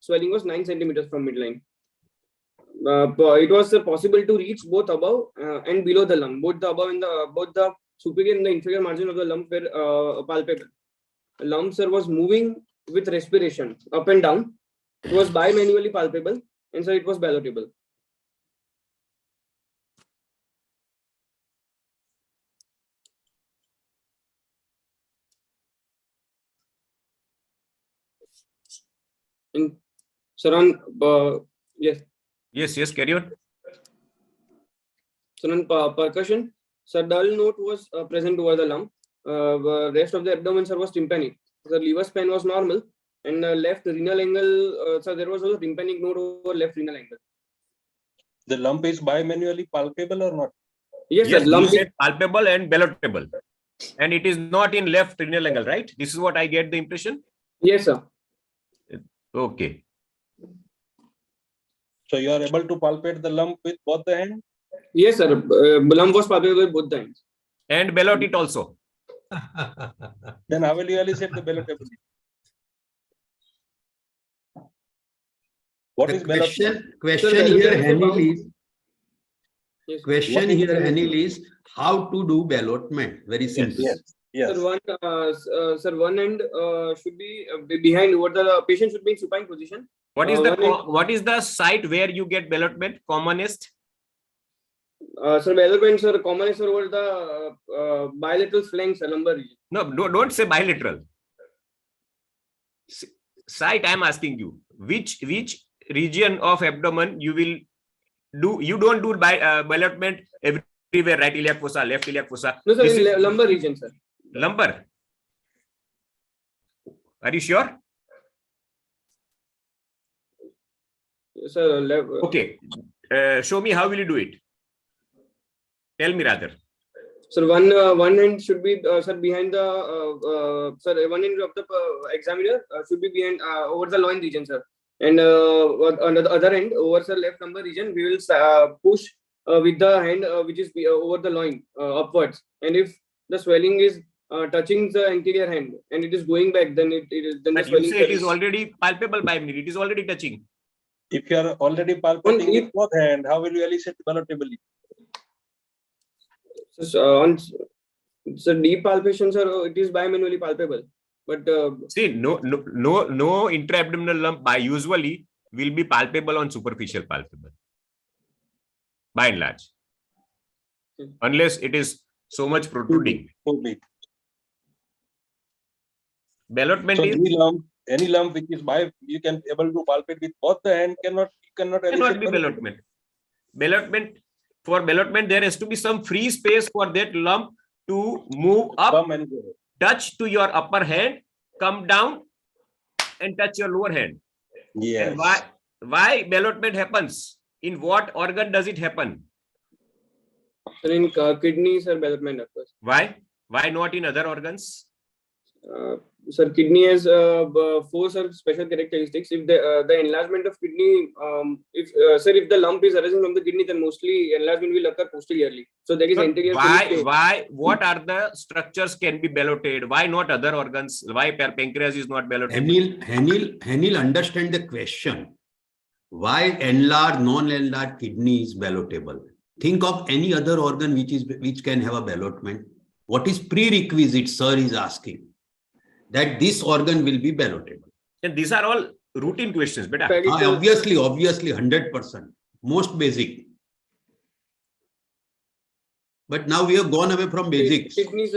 swelling was 9 centimeters from midline. It was possible to reach both above and below the lump. Both the above and both the superior and the inferior margin of the lump were palpable. The lump, sir, was moving with respiration up and down. It was bimanually palpable, and so it was ballotable. And sir, on Yes, carry on. So on percussion, sir, dull note was present over the lump. The rest of the abdomen, sir, was tympanic. The liver span was normal, and left renal angle, so there was a tympanic node over left renal angle. The lump is bimanually palpable or not? Yes, Yes, sir, lump you said palpable and ballotable, and it is not in left renal angle, right? This is what I get the impression. Yes, sir. Okay. So you are able to palpate the lump with both the hands? Yes, sir. Lump was palpable with both the hands. And ballot it also. Then how will you elicit the ballotability? What is question Sir, here, there is a Anil, bound. is Yes. question here, Anil, is how to do ballotment. Very simple. Yes. Sir, one end should be behind. What the patient should be in supine position. What is the site where you get ballotment commonest? Sir, ballotment, sir, common is over the bilateral flanks, lumbar region. No, don't say bilateral. Site, I am asking you. Which region of abdomen you will do? You don't do ballotment everywhere, right iliac fossa, left iliac fossa. No, sir, in lumbar region, sir. Lumbar. Are you sure? Sir, Okay. Show me how will you do it. Tell me rather. Sir, one end should be sir behind the sir, one end of the examiner should be behind over the loin region, sir, and on the other end over the left lumbar region we will push with the hand which is over the loin upwards, and if the swelling is touching the anterior hand and it is going back, then it is then But the you swelling say it is already palpable by me. It is already touching. If you are already palpating with both hands, how will you elicit ballotability? So, on deep palpation, sir, it is bimanually palpable. But see, no intra-abdominal lump by usually will be palpable on superficial palpable, by and large, unless it is so much protruding. Ballotment So is any lump which is you can able to palpate with both the hand cannot be ballotment. For ballotment, there has to be some free space for that lump to move up, touch to your upper hand, come down, and touch your lower hand. Yes. And why ballotment happens? In what organ does it happen? sir, in kidneys, sir, ballotment occurs. Why? Why not in other organs? Sir, kidney has 4 special characteristics. If the enlargement of kidney, if the lump is arising from the kidney, then mostly enlargement will occur posteriorly. So there is anterior. Why? What are the structures can be balloted? Why not other organs? Why pancreas is not balloted? Anil, understand the question. Why enlarged, non-enlarged kidney is ballotable? Think of any other organ which can have a ballotment. What is prerequisite, sir, is asking? That this organ will be ballotable. And these are all routine questions, beta. Obviously, 100%. Most basic. But now we have gone away from basics. Kidneys,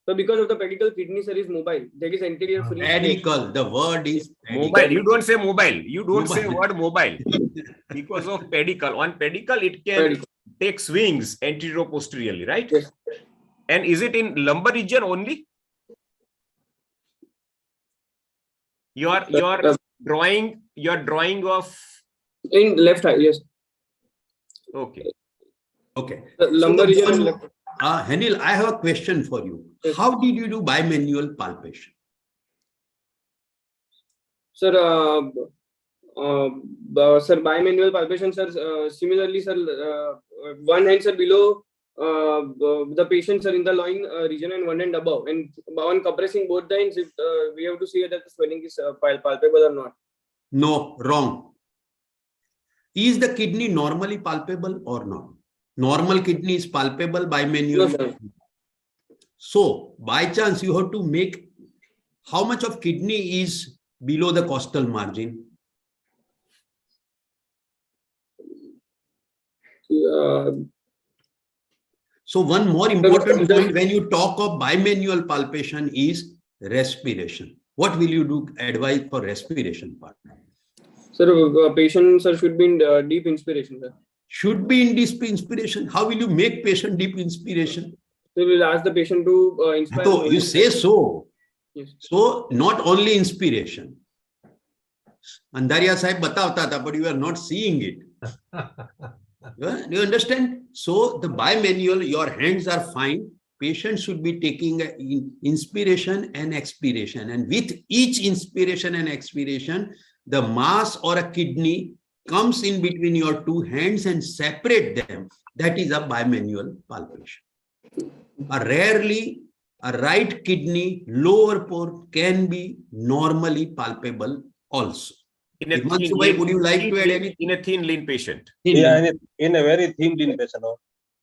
so because of the pedicle, kidney, sir, is mobile. There is anterior free. Pedicle. The word is mobile. You don't say mobile. You don't say word mobile. Because of pedicle. On pedicle, it can take swings anterior-posteriorly, right? Yes. And is it in lumbar region only? Your drawing of in left eye, yes. Okay. Lumbar region is left. Anil, I have a question for you. Yes. How did you do bimanual palpation? Sir, sir, bimanual palpation, sir. Similarly, sir, one hand, sir, below the patients are in the loin region and one hand above, and on compressing both the hands, we have to see whether the swelling is palpable or not. No, wrong. Is the kidney normally palpable or not? Normal kidney is palpable by manual. No, sir. So, by chance, you have to make how much of kidney is below the costal margin? So, one more important point when you talk of bimanual palpation is respiration. What will you do? Advise for respiration part? Sir, patient sir should be in deep inspiration, sir. Should be in deep inspiration. How will you make patient deep inspiration? So we'll ask the patient to inspire. So you say so. Yes. So not only inspiration. Andariya Sahib batavta tha, but you are not seeing it. Do you understand? So the bimanual, your hands are fine. Patient should be taking inspiration and expiration. And with each inspiration and expiration, the mass or a kidney comes in between your two hands and separate them. That is a bimanual palpation. Rarely, a right kidney lower port can be normally palpable also. In a Would you like to add anything? In a thin lean patient. Yeah, in a very thin lean patient.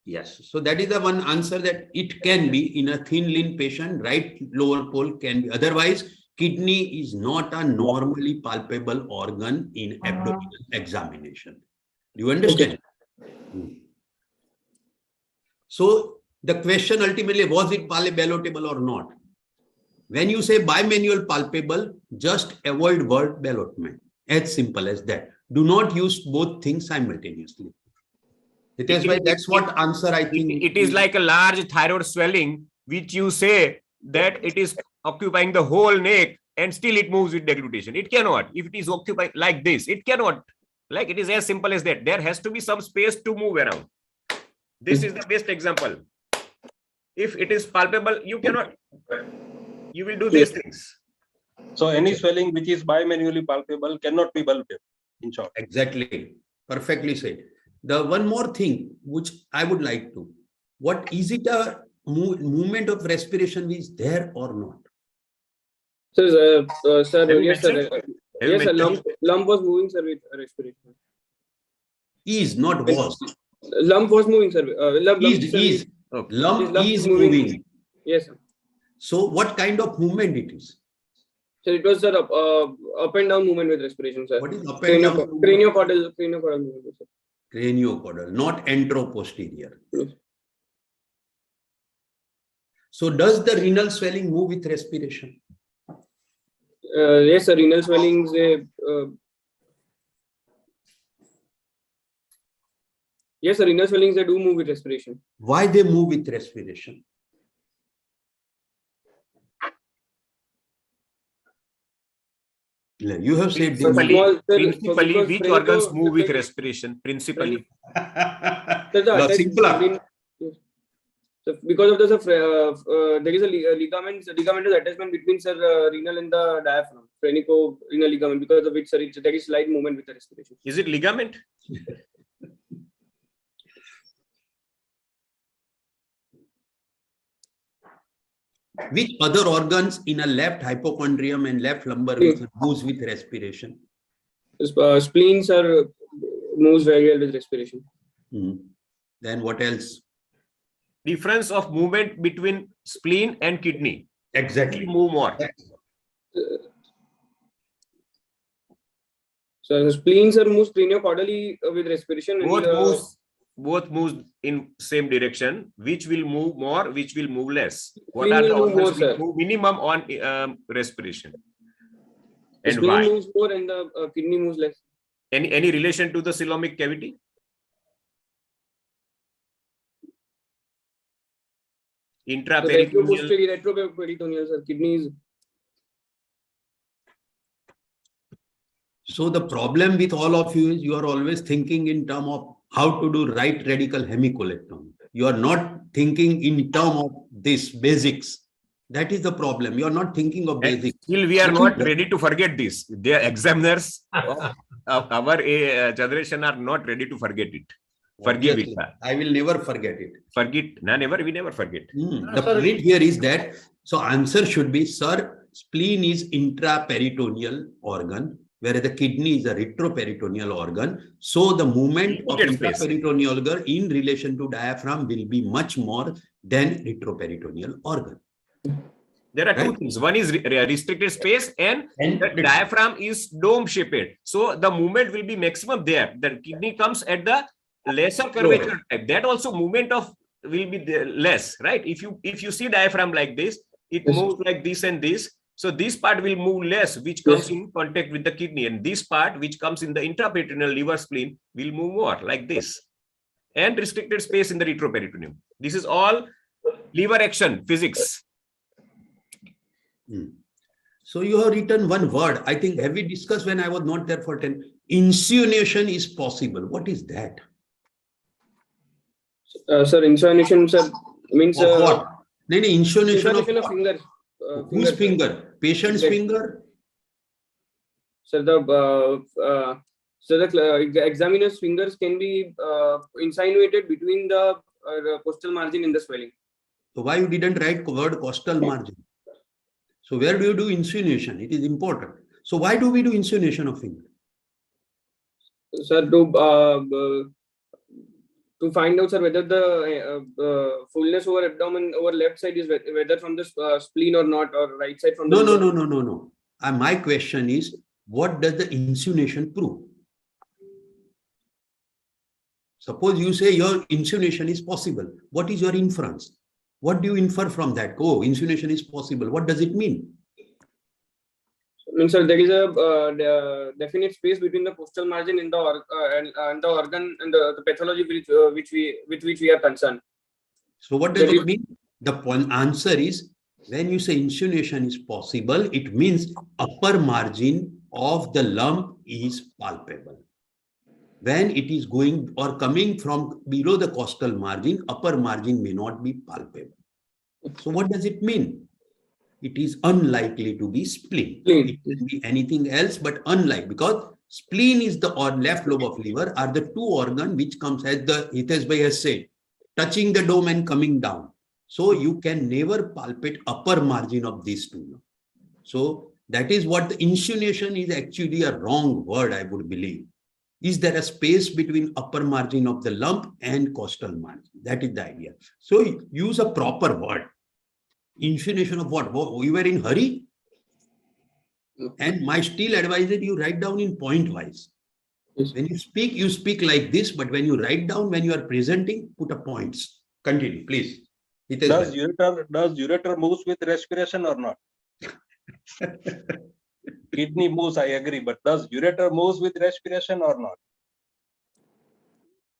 Yes. So that is the one answer, that it can be in a thin lean patient, right lower pole can be. Otherwise, kidney is not a normally palpable organ in abdominal examination. Do you understand? Okay. So the question ultimately, was it ballotable or not? When you say bimanual palpable, just avoid word ballotment. As simple as that. Do not use both things simultaneously. That's what answer I think. It is like a large thyroid swelling, which you say that it is occupying the whole neck and still it moves with deglutition. It cannot. If it is occupied like this, it cannot. Like, it is as simple as that. There has to be some space to move around. This is the best example. If it is palpable, you cannot. You will do these things. So any swelling which is bimanually palpable cannot be ballotable, in short. Exactly. Perfectly said. The one more thing which I would like to, what is it a movement of respiration is there or not? Sir, sir, yes, sir. Yes, sir, lump was moving, sir, with respiration. Is, not was. Lump was moving, sir. Lump is. Okay. Lump is moving. Yes, sir. So what kind of movement it is? So it was, sir, up and down movement with respiration, sir. What is up and down? Craniocaudal movement, sir. Craniocaudal, not anteroposterior. Yes. So does the renal swelling move with respiration? Yes, sir. Renal swellings. Yes, sir. Renal swellings, they do move with respiration. Why they move with respiration? You have said principally which organs move with respiration? Principally. Simpler. So because of this, there is a ligamentous attachment between, sir, renal and the diaphragm, phrenico-renal ligament, because of which, sir, there is slight movement with the respiration. Is it ligament? Which other organs in a left hypochondrium and left lumbar moves with respiration? Spleen, sir, moves very well with respiration. Then what else? Difference of movement between spleen and kidney. Exactly. Move more. So spleen, sir, moves craniocaudally with respiration. Both moves in same direction. Which will move more? Which will move less? What Spleen are the organs which move minimum on respiration? And spleen why? Moves more and the kidney moves less. Any relation to the coelomic cavity? Intraperitoneal. Retroperitoneal, sir. Kidneys. So the problem with all of you is you are always thinking in terms of how to do right radical hemicolectomy. You are not thinking in terms of this basics. That is the problem. You are not thinking of basics. Still, we are not ready to forget this. The examiners of our generation are not ready to forget it. Forgive it. I will never forget it. Forget? No, never. We never forget. The point here is that, so answer should be, sir, spleen is intraperitoneal organ. whereas the kidney is a retroperitoneal organ. So the movement of intraperitoneal organ in relation to diaphragm will be much more than retroperitoneal organ. There are two things. One is restricted space, and the diaphragm is dome shaped. So the movement will be maximum there. The kidney comes at the lesser curvature type. That also movement of will be less, right? If you see diaphragm like this, it moves like this and this. So this part will move less, which comes in contact with the kidney, and this part, which comes in the intraperitoneal liver spleen, will move more like this. And restricted space in the retroperitoneum. This is all liver action physics. So you have written one word. I think, have we discussed when I was not there for 10? Insinuation is possible. What is that? Sir, insinuation, sir, means what? No, insinuation of finger. Whose finger? Patient's finger? Sir, the examiner's fingers can be insinuated between the costal margin and the swelling. So why you didn't write word costal margin? So where do you do insinuation? It is important. So why do we do insinuation of finger? Sir, to find out, sir, whether the fullness over abdomen over left side is whether from the spleen or not, or right side from the No. My question is, what does the insinuation prove? Suppose you say your insinuation is possible. What is your inference? What do you infer from that? Oh, insinuation is possible. What does it mean? Means, sir, there is a definite space between the costal margin and the organ and the pathology with which we are concerned. So what does it mean? The answer is, when you say insinuation is possible, it means upper margin of the lump is palpable. When it is going or coming from below the costal margin, upper margin may not be palpable. So what does it mean? It is unlikely to be spleen. It will be anything else but unlike, because spleen is the left lobe of liver are the two organs which comes, as the Hitesh Bhai has said, touching the dome and coming down. So you can never palpate upper margin of these two. So that is what the insinuation is actually a wrong word, I would believe. Is there a space between upper margin of the lump and costal margin? That is the idea. So use a proper word. Insinuation of what? You were in hurry? And my still advisor, you write down in point wise. When you speak like this, but when you write down, when you are presenting, put a points. Continue, please. Does ureter moves with respiration or not? Kidney moves, I agree, but does ureter moves with respiration or not?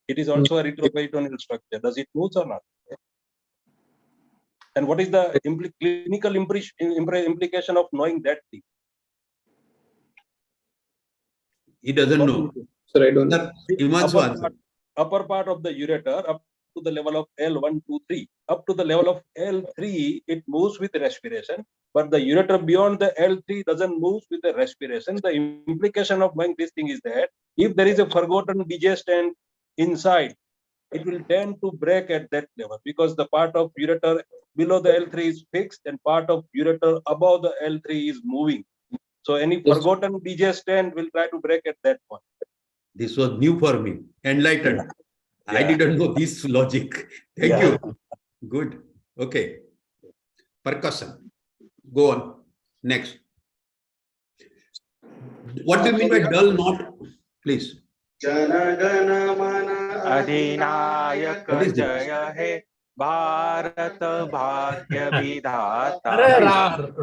It is also a retroperitoneal structure. Does it move or not? And what is the clinical implication of knowing that thing? He doesn't know. Sir, I don't know. Upper part of the ureter up to the level of L1, 2, 3. Up to the level of L3, it moves with respiration. But the ureter beyond the L3 doesn't move with the respiration. The implication of knowing this thing is that if there is a forgotten digestion inside, it will tend to break at that level, because the part of ureter below the L3 is fixed and part of ureter above the L3 is moving. So any forgotten digestion will try to break at that point. This was new for me. Enlightened. Yeah. I didn't know this logic. Thank you. Good. Okay. Percussion. Go on. Next. What do you mean by dull knot? Please. अधिनायक जय हे भारत भाग्य विधाता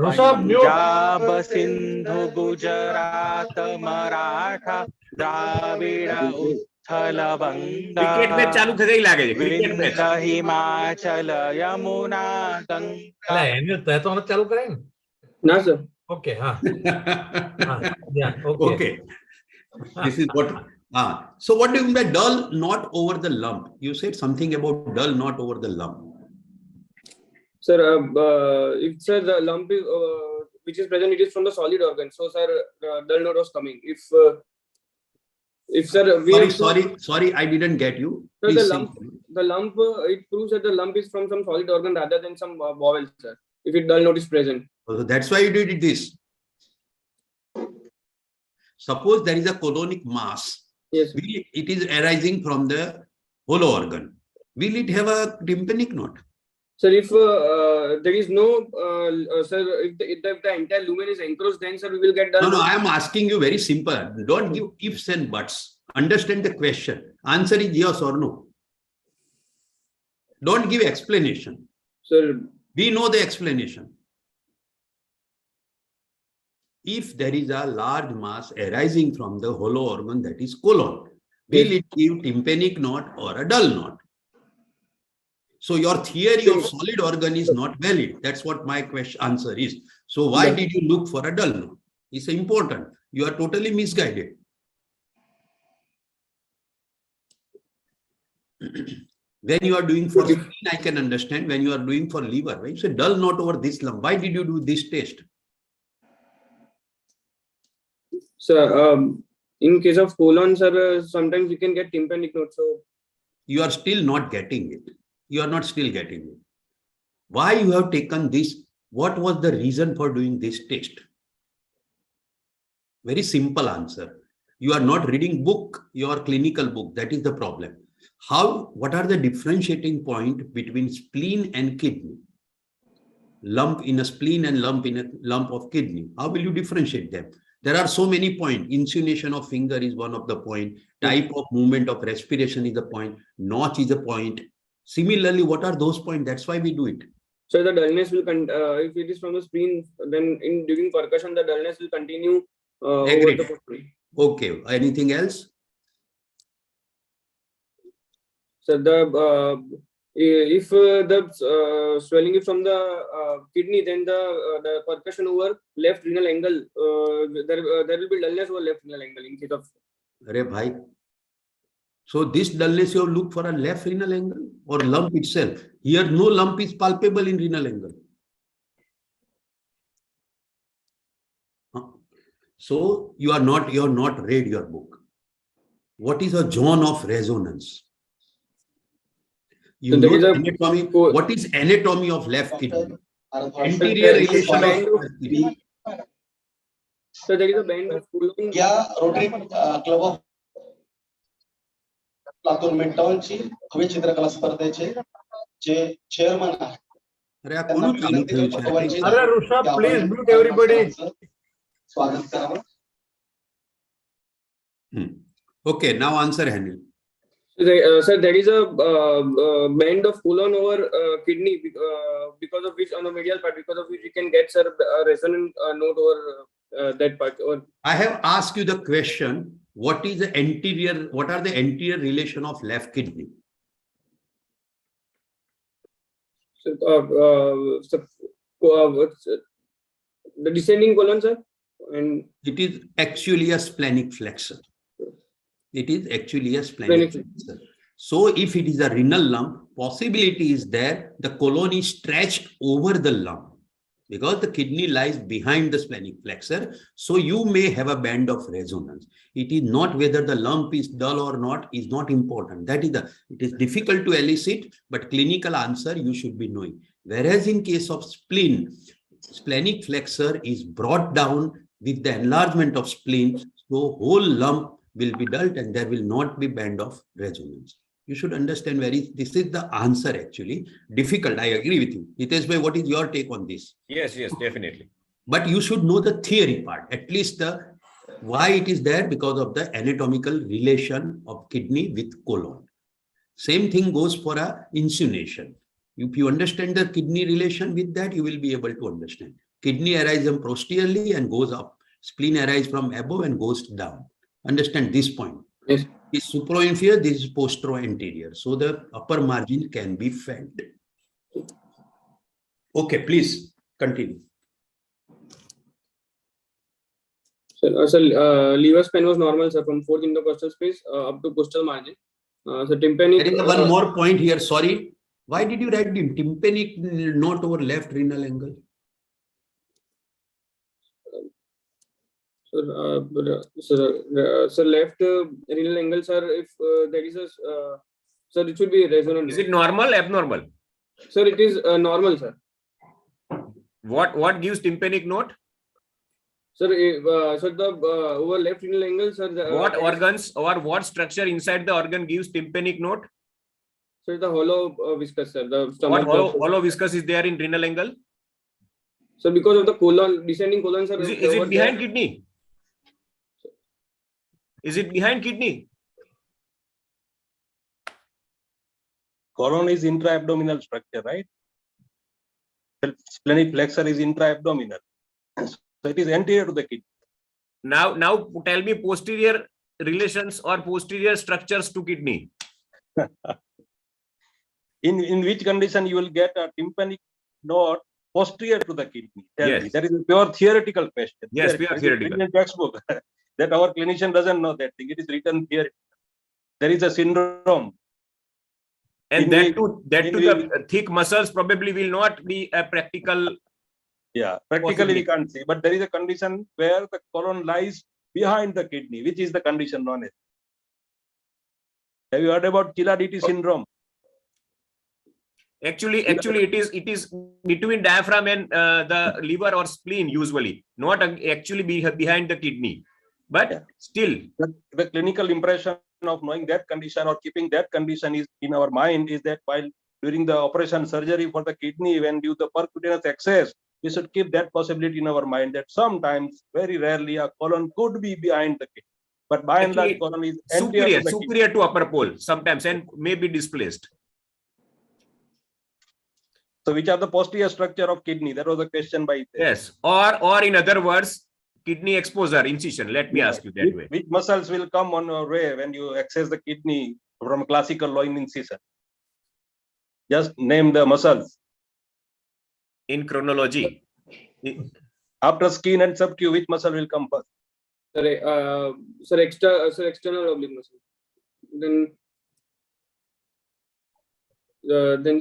पंजाब सिंधु गुजरात मराठा द्राविड़ उत्थल बंगा विंध्य हिमाचल यमुना गंगा चालू करें ना sir okay हाँ Okay. This is what. So what do you mean by dull knot over the lump? You said something about dull knot over the lump. Sir, if sir the lump is which is present, it is from the solid organ. So sir, dull knot was coming. If sir, Sorry, I didn't get you. Sir, the lump, it proves that the lump is from some solid organ rather than some bowel, sir. If it dull knot is present. So that's why you did this. Suppose there is a colonic mass. Yes. It is arising from the hollow organ. Will it have a tympanic knot? Sir, if there is no, sir, if the entire lumen is enclosed, then sir, we will get No, done. I am asking you very simple. Don't give ifs and buts. Understand the question. Answer is yes or no. Don't give explanation. Sir, We know the explanation. If there is a large mass arising from the hollow organ, that is colon, will it give tympanic knot or a dull knot? So your theory of solid organ is not valid. That's what my question answer is. So why did you look for a dull knot? It's important. You are totally misguided. When you are doing for spleen, I can understand. When you are doing for liver, when you say dull knot over this lump, why did you do this test? sir, in case of colon, sir, sometimes you can get tympanic knot. So You are still not getting it. You are not still getting it. Why you have taken this? What was the reason for doing this test? Very simple answer. You are not reading book, your clinical book. That is the problem. What are the differentiating point between spleen and kidney? Lump in a spleen and lump in a lump of kidney. How will you differentiate them? There are so many points. Insinuation of finger is one of the point. Type of movement of respiration is the point. Notch is a point. Similarly, what are those points? That's why we do it. So the dullness will, if it is from the spleen, then during percussion, the dullness will continue over Agreed. the spleen. Okay. Anything else? So if the swelling is from the kidney, then the percussion over left renal angle, there will be dullness over left renal angle in case of. Arey bhai. So this dullness you have looked for a left renal angle or lump itself. Here no lump is palpable in renal angle. So you have not read your book. What is a zone of resonance? You know anatomy. What is anatomy of left kidney? Anterior relation of kidney. So there is a band of colon. या rotary club of Latur मिडटाउनची हवी चित्रकला स्पर्धेचे जे chairman आहे अरे कोण चालू ठेवू आहे? अरे ऋषभ, प्लीज म्यूट एव्हरीबडी. स्वागत करावं. Okay, now answer, Henry. Sir, there is a band of colon over kidney because of which on the medial part, because of which we can get, sir, a resonant note over that part. I have asked you the question, what are the anterior relation of left kidney? The descending colon, sir, and it is actually a splenic flexor. It is actually a splenic flexor. So if it is a renal lump, possibility is there the colon is stretched over the lump because the kidney lies behind the splenic flexor. So you may have a band of resonance. It is not whether the lump is dull or not is not important. It is difficult to elicit, but clinical answer you should be knowing. Whereas in case of spleen, splenic flexor is brought down with the enlargement of spleen. So whole lump will be dulled and there will not be band of resonance. You should understand this is the answer actually. Difficult, I agree with you. Hitesh bhai, what is your take on this? Yes, definitely. But you should know the theory part, at least why it is there because of the anatomical relation of kidney with colon. Same thing goes for a insinuation. If you understand the kidney relation with that, you will be able to understand. Kidney arises posteriorly and goes up. Spleen arises from above and goes down. Understand this point. yes. This is supra-inferior, this is postero-anterior. So the upper margin can be felt. Okay, please continue. So liver span was normal, sir, from fourth intercostal space up to costal margin. So tympanic. There is one more point here. Sorry. Why did you write the tympanic knot over left renal angle? So left renal angle, sir, if there is a, sir, it should be resonant. Is it normal, abnormal? Sir, it is normal, sir. What gives tympanic knot? Sir, sir, the over left renal angle, sir. What organs or what structure inside the organ gives tympanic note? Sir, the hollow viscus, sir. The What stomach. hollow viscus is there in renal angle? So because of the colon, descending colon, sir. Is it behind kidney? Is it behind kidney? Colon is intra-abdominal structure, right? Splenic flexor is intra-abdominal. So it is anterior to the kidney. Now tell me posterior relations or posterior structures to kidney. In which condition you will get a tympanic node posterior to the kidney? Tell Yes. me. That is a pure theoretical question. Yes, pure theoretical. In textbook that our clinician doesn't know that thing. It is written here. There is a syndrome. And In the thick muscles probably will not be a practical. Yeah, practically we can't see, but there is a condition where the colon lies behind the kidney, which is the condition known as. Have you heard about Chilaiditi syndrome? Actually, it is between diaphragm and the liver or spleen usually, not actually behind the kidney. But still, the clinical impression of knowing that condition or keeping that condition is in our mind is that while during the operation surgery for the kidney, when due the percutaneous access, we should keep that possibility in our mind that sometimes, very rarely, a colon could be behind the kidney. But by and large, colon is superior to upper pole sometimes and may be displaced. So which are the posterior structure of kidney? That was a question by. Yes, or in other words, kidney exposure, incision. Let me ask you that way. Which muscles will come on your way when you access the kidney from classical loin incision? Just name the muscles. In chronology. After skin and subcu, which muscle will come first? Sir, external oblique muscle. Then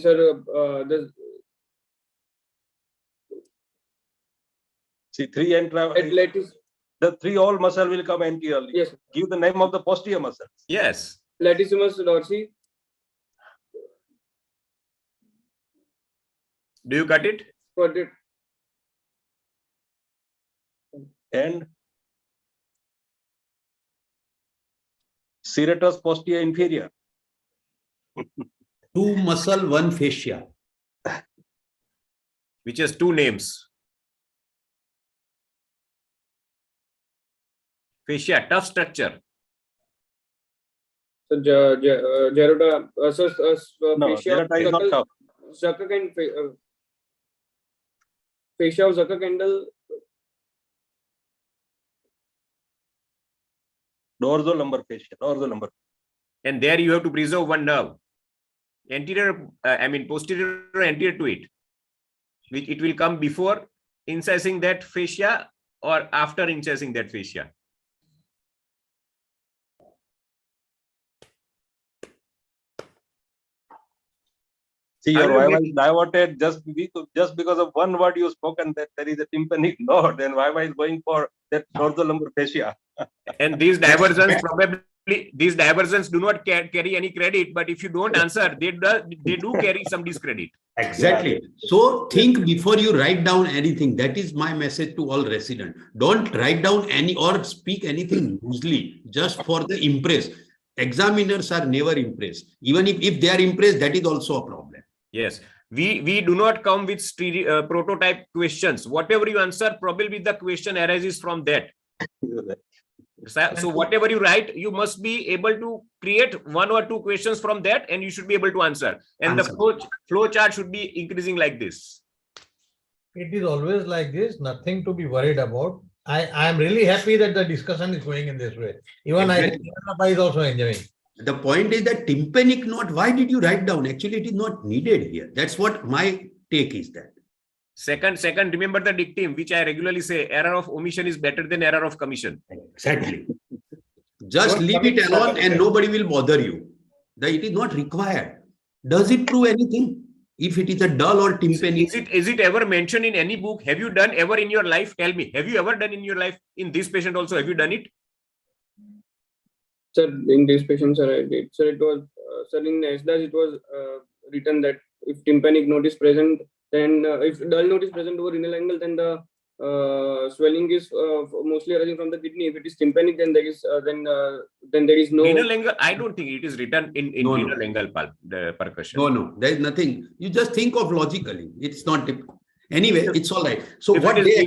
sir, See, the three all muscle will come anteriorly. Yes. Give the name of the posterior muscles. Yes. latissimus dorsi. Do you cut it? Got it. And serratus posterior inferior. Two muscle, one fascia. Which has two names. Fascia, tough structure. So, Geruda, No, fascia Geruda is not tough. Zucker and fascia of Zucker Kendall. Dorsolateral fascia, And there you have to preserve one nerve. Anterior, posterior or anterior to it. Which it will come before incising that fascia or after incising that fascia. See, your Viva is diverted just because of one word you spoken that there is a tympanic node, and Viva is going for that dorsolateral fascia. And these diversions these diversions do not carry any credit, but if you don't answer, they do carry some discredit. Exactly. So think before you write down anything. That is my message to all residents. Don't write down any or speak anything loosely just for the impress. Examiners are never impressed. Even if they are impressed, that is also a problem. Yes. We do not come with prototype questions. Whatever you answer, probably the question arises from that. So whatever you write, you must be able to create one or two questions from that, and you should be able to answer. And the flow chart should be increasing like this. It is always like this, nothing to be worried about. I am really happy that the discussion is going in this way. Even exactly. I is also enjoying. The point is that tympanic node, why did you write down? Actually, it is not needed here. That's what my take is that. Second, remember the dictum, which I regularly say, error of omission is better than error of commission. Exactly. Just leave it alone and nobody will bother you. It is not required. Does it prove anything? If it is a dull or tympanic. Is it ever mentioned in any book? Have you done ever in your life? Tell me, have you ever done in your life in this patient also? Have you done it? Sir, in this patient, sir, I did. Sir, it was, sir, in SDAS, it was written that if tympanic node is present, then if dull node is present over renal angle, then the swelling is mostly arising from the kidney. If it is tympanic, then there is no renal angle. I don't think it is written in No, renal no. angle percussion. No, there is nothing. You just think of logically. It's not. Anyway, it's all right. So If what it is they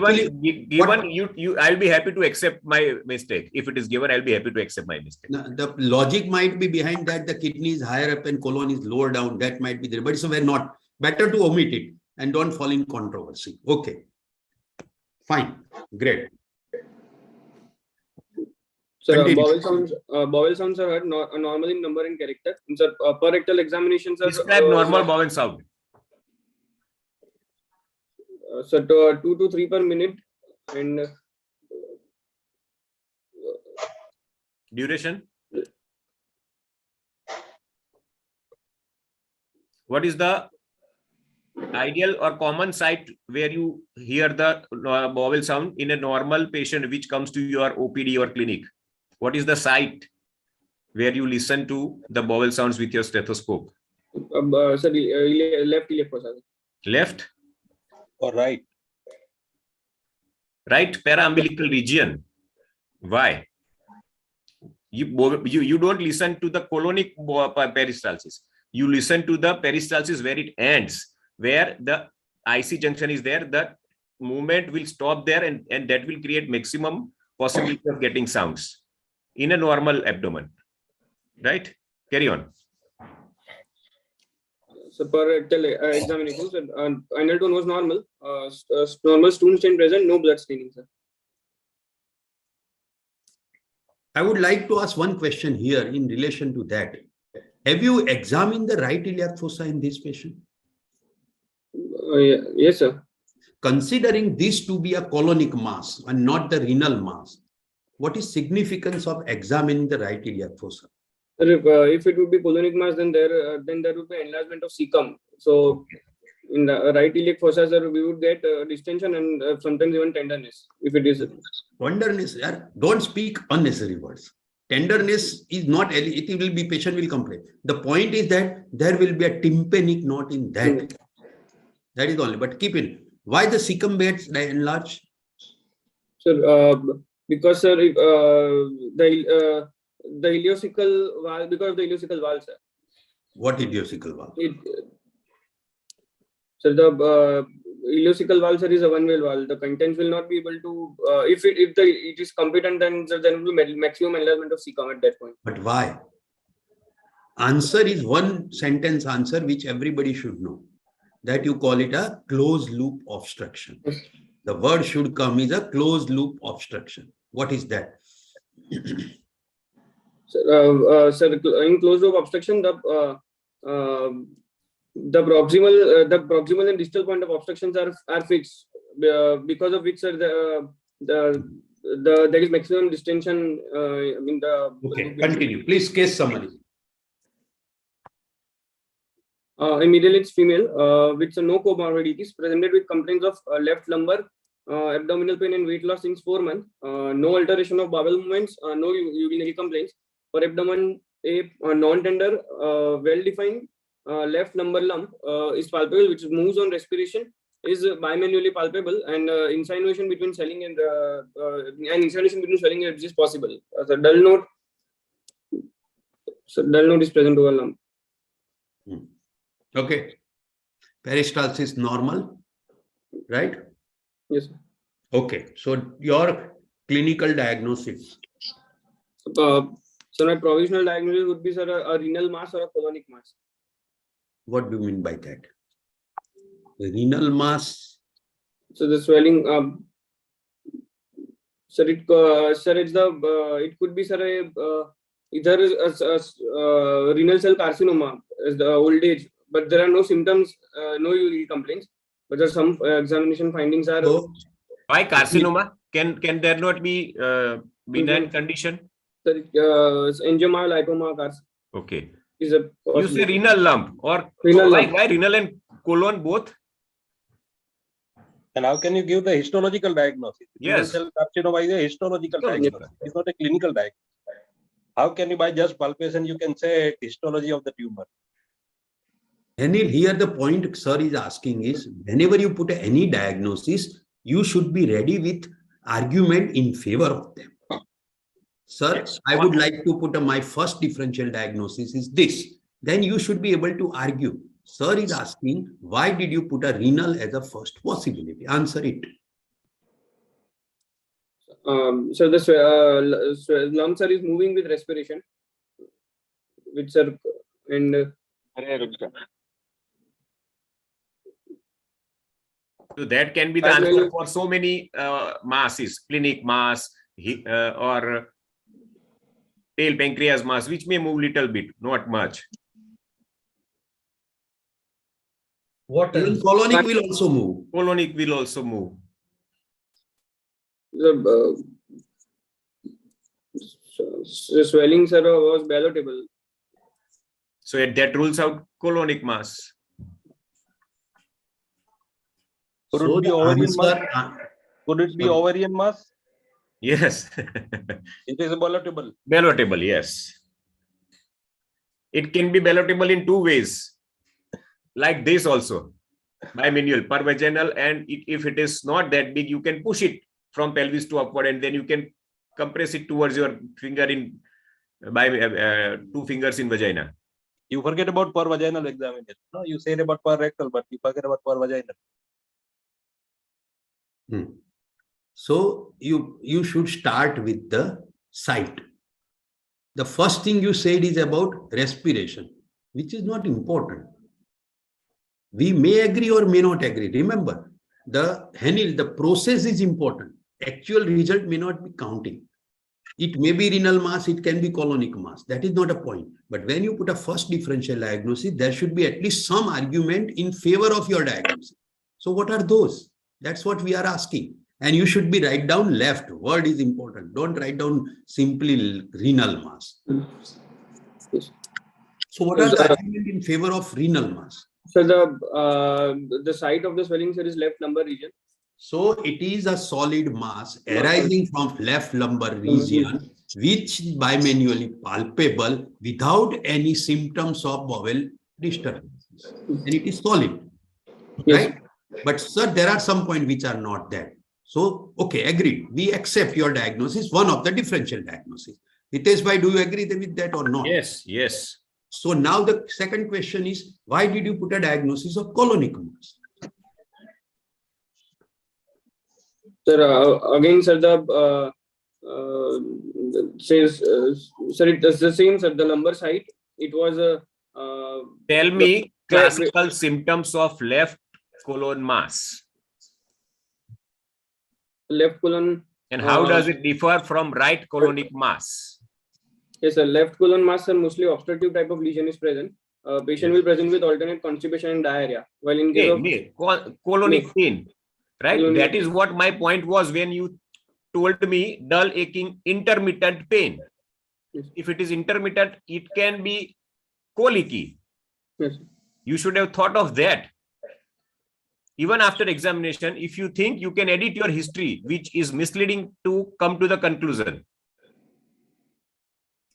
given, actually you I'll be happy to accept my mistake. If it is given, I'll be happy to accept my mistake. the logic might be behind that. The kidney is higher up and colon is lower down. That might be there, but it's not. Better to omit it and don't fall in controversy. Okay, fine, great. Sir, Continue. bowel sounds are heard normally in number and character. Sir, per rectal examinations are Describe normal bowel sound. So 2 to 3 per minute, and Duration. What is the ideal or common site where you hear the bowel sound in a normal patient which comes to your OPD or clinic? What is the site where you listen to the bowel sounds with your stethoscope? sir, left iliac fossa. Left? Or right? Right paraumbilical region. Why? You don't listen to the colonic peristalsis. You listen to the peristalsis where it ends, where the IC junction is there. The movement will stop there, and that will create maximum possibility of getting sounds in a normal abdomen. Right? Carry on. So per rectal examination, sir, anal tone was normal. Normal stool stain present, no blood staining, sir. I would like to ask one question here in relation to that. Have you examined the right iliac fossa in this patient? Yes, sir. Considering this to be a colonic mass and not the renal mass, what is significance of examining the right iliac fossa? If it would be colonic mass, then there would be enlargement of cecum. So in the right iliac fossa, sir, we would get distension and sometimes even tenderness. If it is Tenderness, don't speak unnecessary words. Tenderness is not, it will be, patient will complain. The point is that there will be a tympanic knot in that. That is only, but keep in. Why the cecum beds enlarge? Sir, because sir, the ileocecal valve, because of the ileocecal valve, sir. What ileocecal valve? So the ileocecal valve, sir, is a one-way valve. The contents will not be able to. If it is competent, then sir, there will be maximum enlargement of cecum at that point. But why? Answer is one sentence answer which everybody should know. That you call it a closed loop obstruction. The word should come is a closed loop obstruction. What is that? Sir, in closed loop obstruction, the proximal and distal point of obstructions are fixed, because of which, sir, there is maximum distension in the. Okay, continue. Please, case summary. A middle-aged female with no comorbidities presented with complaints of left lumbar, abdominal pain and weight loss since 4 months. No alteration of bowel movements, no urinary complaints. For abdomen, a non-tender, well-defined left lumbar lump is palpable, which moves on respiration, is bimanually palpable, and insinuation between swelling and ribs is possible. The dull note is present over lump. Okay. Peristalsis normal, right? Yes, sir. Okay. So your clinical diagnosis. So my provisional diagnosis would be, sir, a renal mass or a colonic mass. What do you mean by that? The renal mass. So the swelling, sir, it could be, sir, either a renal cell carcinoma as the old age, but there are no symptoms, no urinary complaints, but there are some examination findings are. So, why carcinoma? Can there not be benign condition? Sir, angiomyolipoma Okay. is a. You say renal lump or Renal why, lump. why renal and colon both? And how can you give the histological diagnosis? Yes. Renal cell carcinoma is a histological diagnosis. It's not a clinical diagnosis. How can you, by just palpation, you can say histology of the tumor? Anil, here the point sir is asking is, whenever you put any diagnosis, you should be ready with argument in favor of them. Sir, I would like to put my first differential diagnosis is this. Then you should be able to argue. Sir is asking, why did you put a renal as a first possibility? Answer it. So the lump, sir, is moving with respiration, which, sir, and so that can be the answer for so many masses, clinic mass or tail pancreas mass, which may move little bit, not much. What else? Colonic will also move. Colonic will also move. The swelling, sir, was ballotable. So that rules out colonic mass. Could So it be the ovarian mass? answer, Could it be Sorry. ovarian mass? Yes. It is ballotable. Ballotable, yes. It can be ballotable in two ways. Like this also, bimanual, pervaginal, and if it is not that big, you can push it from pelvis to upward, and then you can compress it towards your finger in by 2 fingers in vagina. You forget about pervaginal examination. No, you said about perrectal, but you forget about pervaginal. So you should start with the site. The first thing you said is about respiration, which is not important. We may agree or may not agree. Remember, the process is important. Actual result may not be counting. It may be renal mass, it can be colonic mass. That is not a point. But when you put a first differential diagnosis, there should be at least some argument in favor of your diagnosis. So what are those? That's what we are asking. And you should be write down left. Word is important. Don't write down simply renal mass. So what are the argument in favor of renal mass? So the site of the swelling, sir, is left lumbar region. So it is a solid mass arising from left lumbar region, which is bimanually palpable without any symptoms of bowel disturbances. And it is solid, right? But sir, there are some points which are not there. So, okay, agreed. We accept your diagnosis, one of the differential diagnosis. Hitesh bhai, do you agree with that or not? Yes, yes. So now the second question is, why did you put a diagnosis of colonic mass? Sir, again, sir, says, sir, it does the same, sir. The lumbar site, it was Tell me classical symptoms of left colon mass. Left colon. And how does it differ from right colonic mass? Yes, sir. Left colon mass, sir, mostly obstructive type of lesion is present. Patient will present with alternate constipation and diarrhea. While in case of colonic pain, right? That is what my point was when you told me dull aching intermittent pain. Yes. If it is intermittent, it can be colicky. Yes. You should have thought of that. Even after examination, if you think, you can edit your history, which is misleading to come to the conclusion.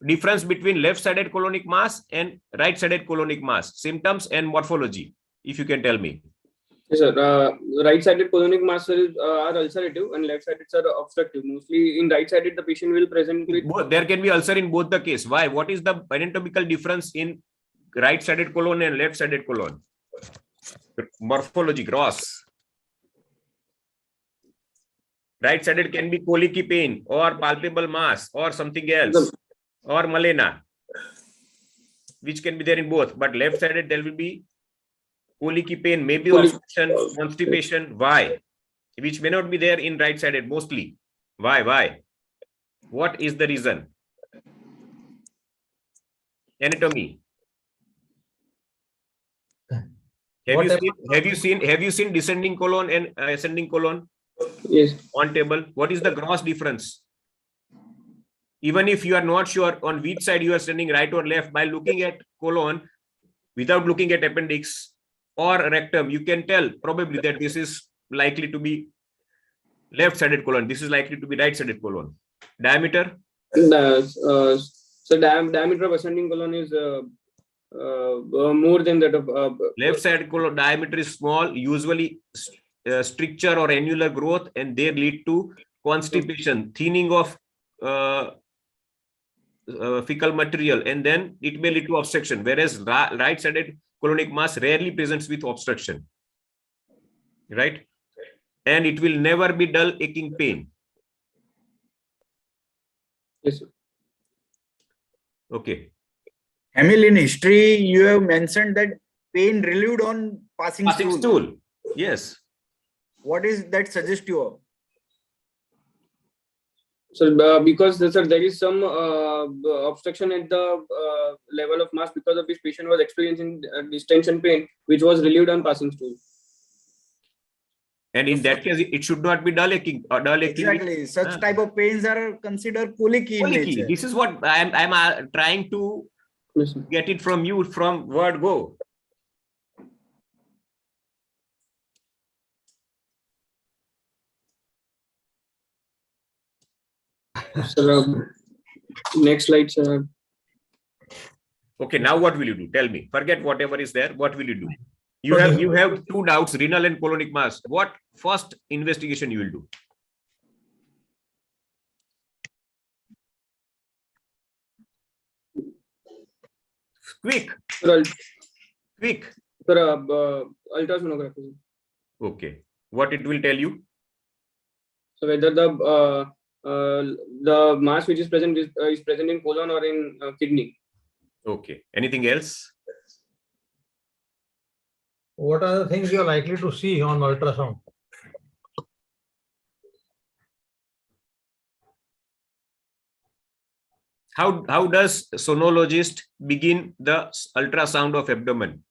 Difference between left-sided colonic mass and right-sided colonic mass, symptoms and morphology, if you can tell me. Yes, sir. Right-sided colonic mass are ulcerative and left-sided are obstructive. Mostly in right-sided, the patient will present with... There can be ulcer in both the case. Why? What is the anatomical difference in right-sided colon and left-sided colon? Morphology, gross. Right-sided can be colicky pain or palpable mass or something else, or melena, which can be there in both. But left-sided, there will be colicky pain, maybe obstruction, constipation. Why? Which may not be there in right-sided mostly. Why? What is the reason? Anatomy. Have you seen descending colon and ascending colon? Yes. On table? What is the gross difference? Even if you are not sure on which side you are standing, right or left, by looking at colon without looking at appendix or rectum, you can tell probably that this is likely to be left-sided colon. This is likely to be right-sided colon. Diameter? So diameter of ascending colon is more than that of left side colon diameter is small. Usually stricture or annular growth, and they lead to constipation, thinning of fecal material, and then it may lead to obstruction, whereas right-sided colonic mass rarely presents with obstruction, right? And it will never be dull aching pain. Yes, sir. Okay. Emil, in history, you have mentioned that pain relieved on passing stool. Yes. What is that suggestive of? So because sir, there is some obstruction at the level of mass, because of which patient was experiencing distension pain, which was relieved on passing stool. And in that case, it should not be dull aching. Exactly. Such type of pains are considered colicky in nature. This is what I'm trying to get it from you from word go. Sir, next slide, sir. Okay, now what will you do? Tell me. Forget whatever is there. What will you do? You have two doubts, renal and colonic mass. What first investigation you will do? Quick. Quick. Sir, ultrasonography. Okay. What it will tell you? So whether the mass which is present is present in colon or in kidney. Okay. Anything else? What are the things you are likely to see on ultrasound? How does sonologist begin the ultrasound of abdomen?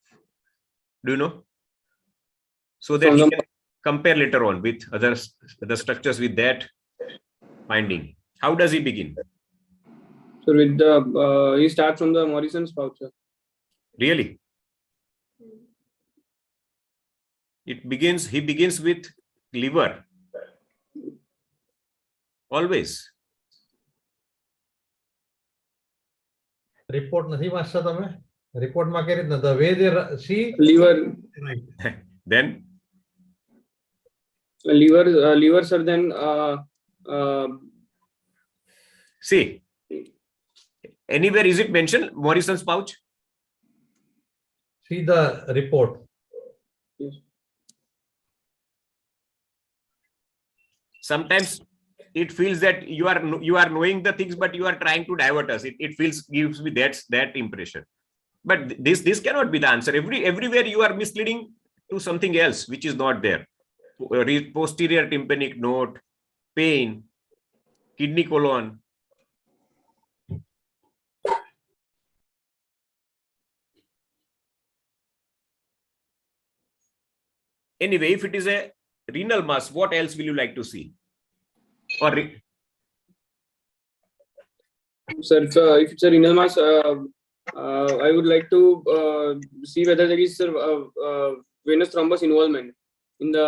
Do you know? So that you can compare later on with other structures with that finding. How does he begin? So with the he starts from the Morrison's pouch. Sir. Really? He begins with liver. Always. Report નથી વાંચતા તમે? Report માં કે રીતના the way they see liver. Right. Then liver, sir. Then see, anywhere is it mentioned Morrison's pouch? see the report. Yes. Sometimes it feels that you are knowing the things, but you are trying to divert us. It gives me that impression. But this cannot be the answer. Everywhere you are misleading to something else which is not there. Posterior tympanic node, pain, kidney colon. Anyway, if it is a renal mass, what else will you like to see? Or sir, if it's a renal mass, I would like to see whether there is venous thrombus involvement in the.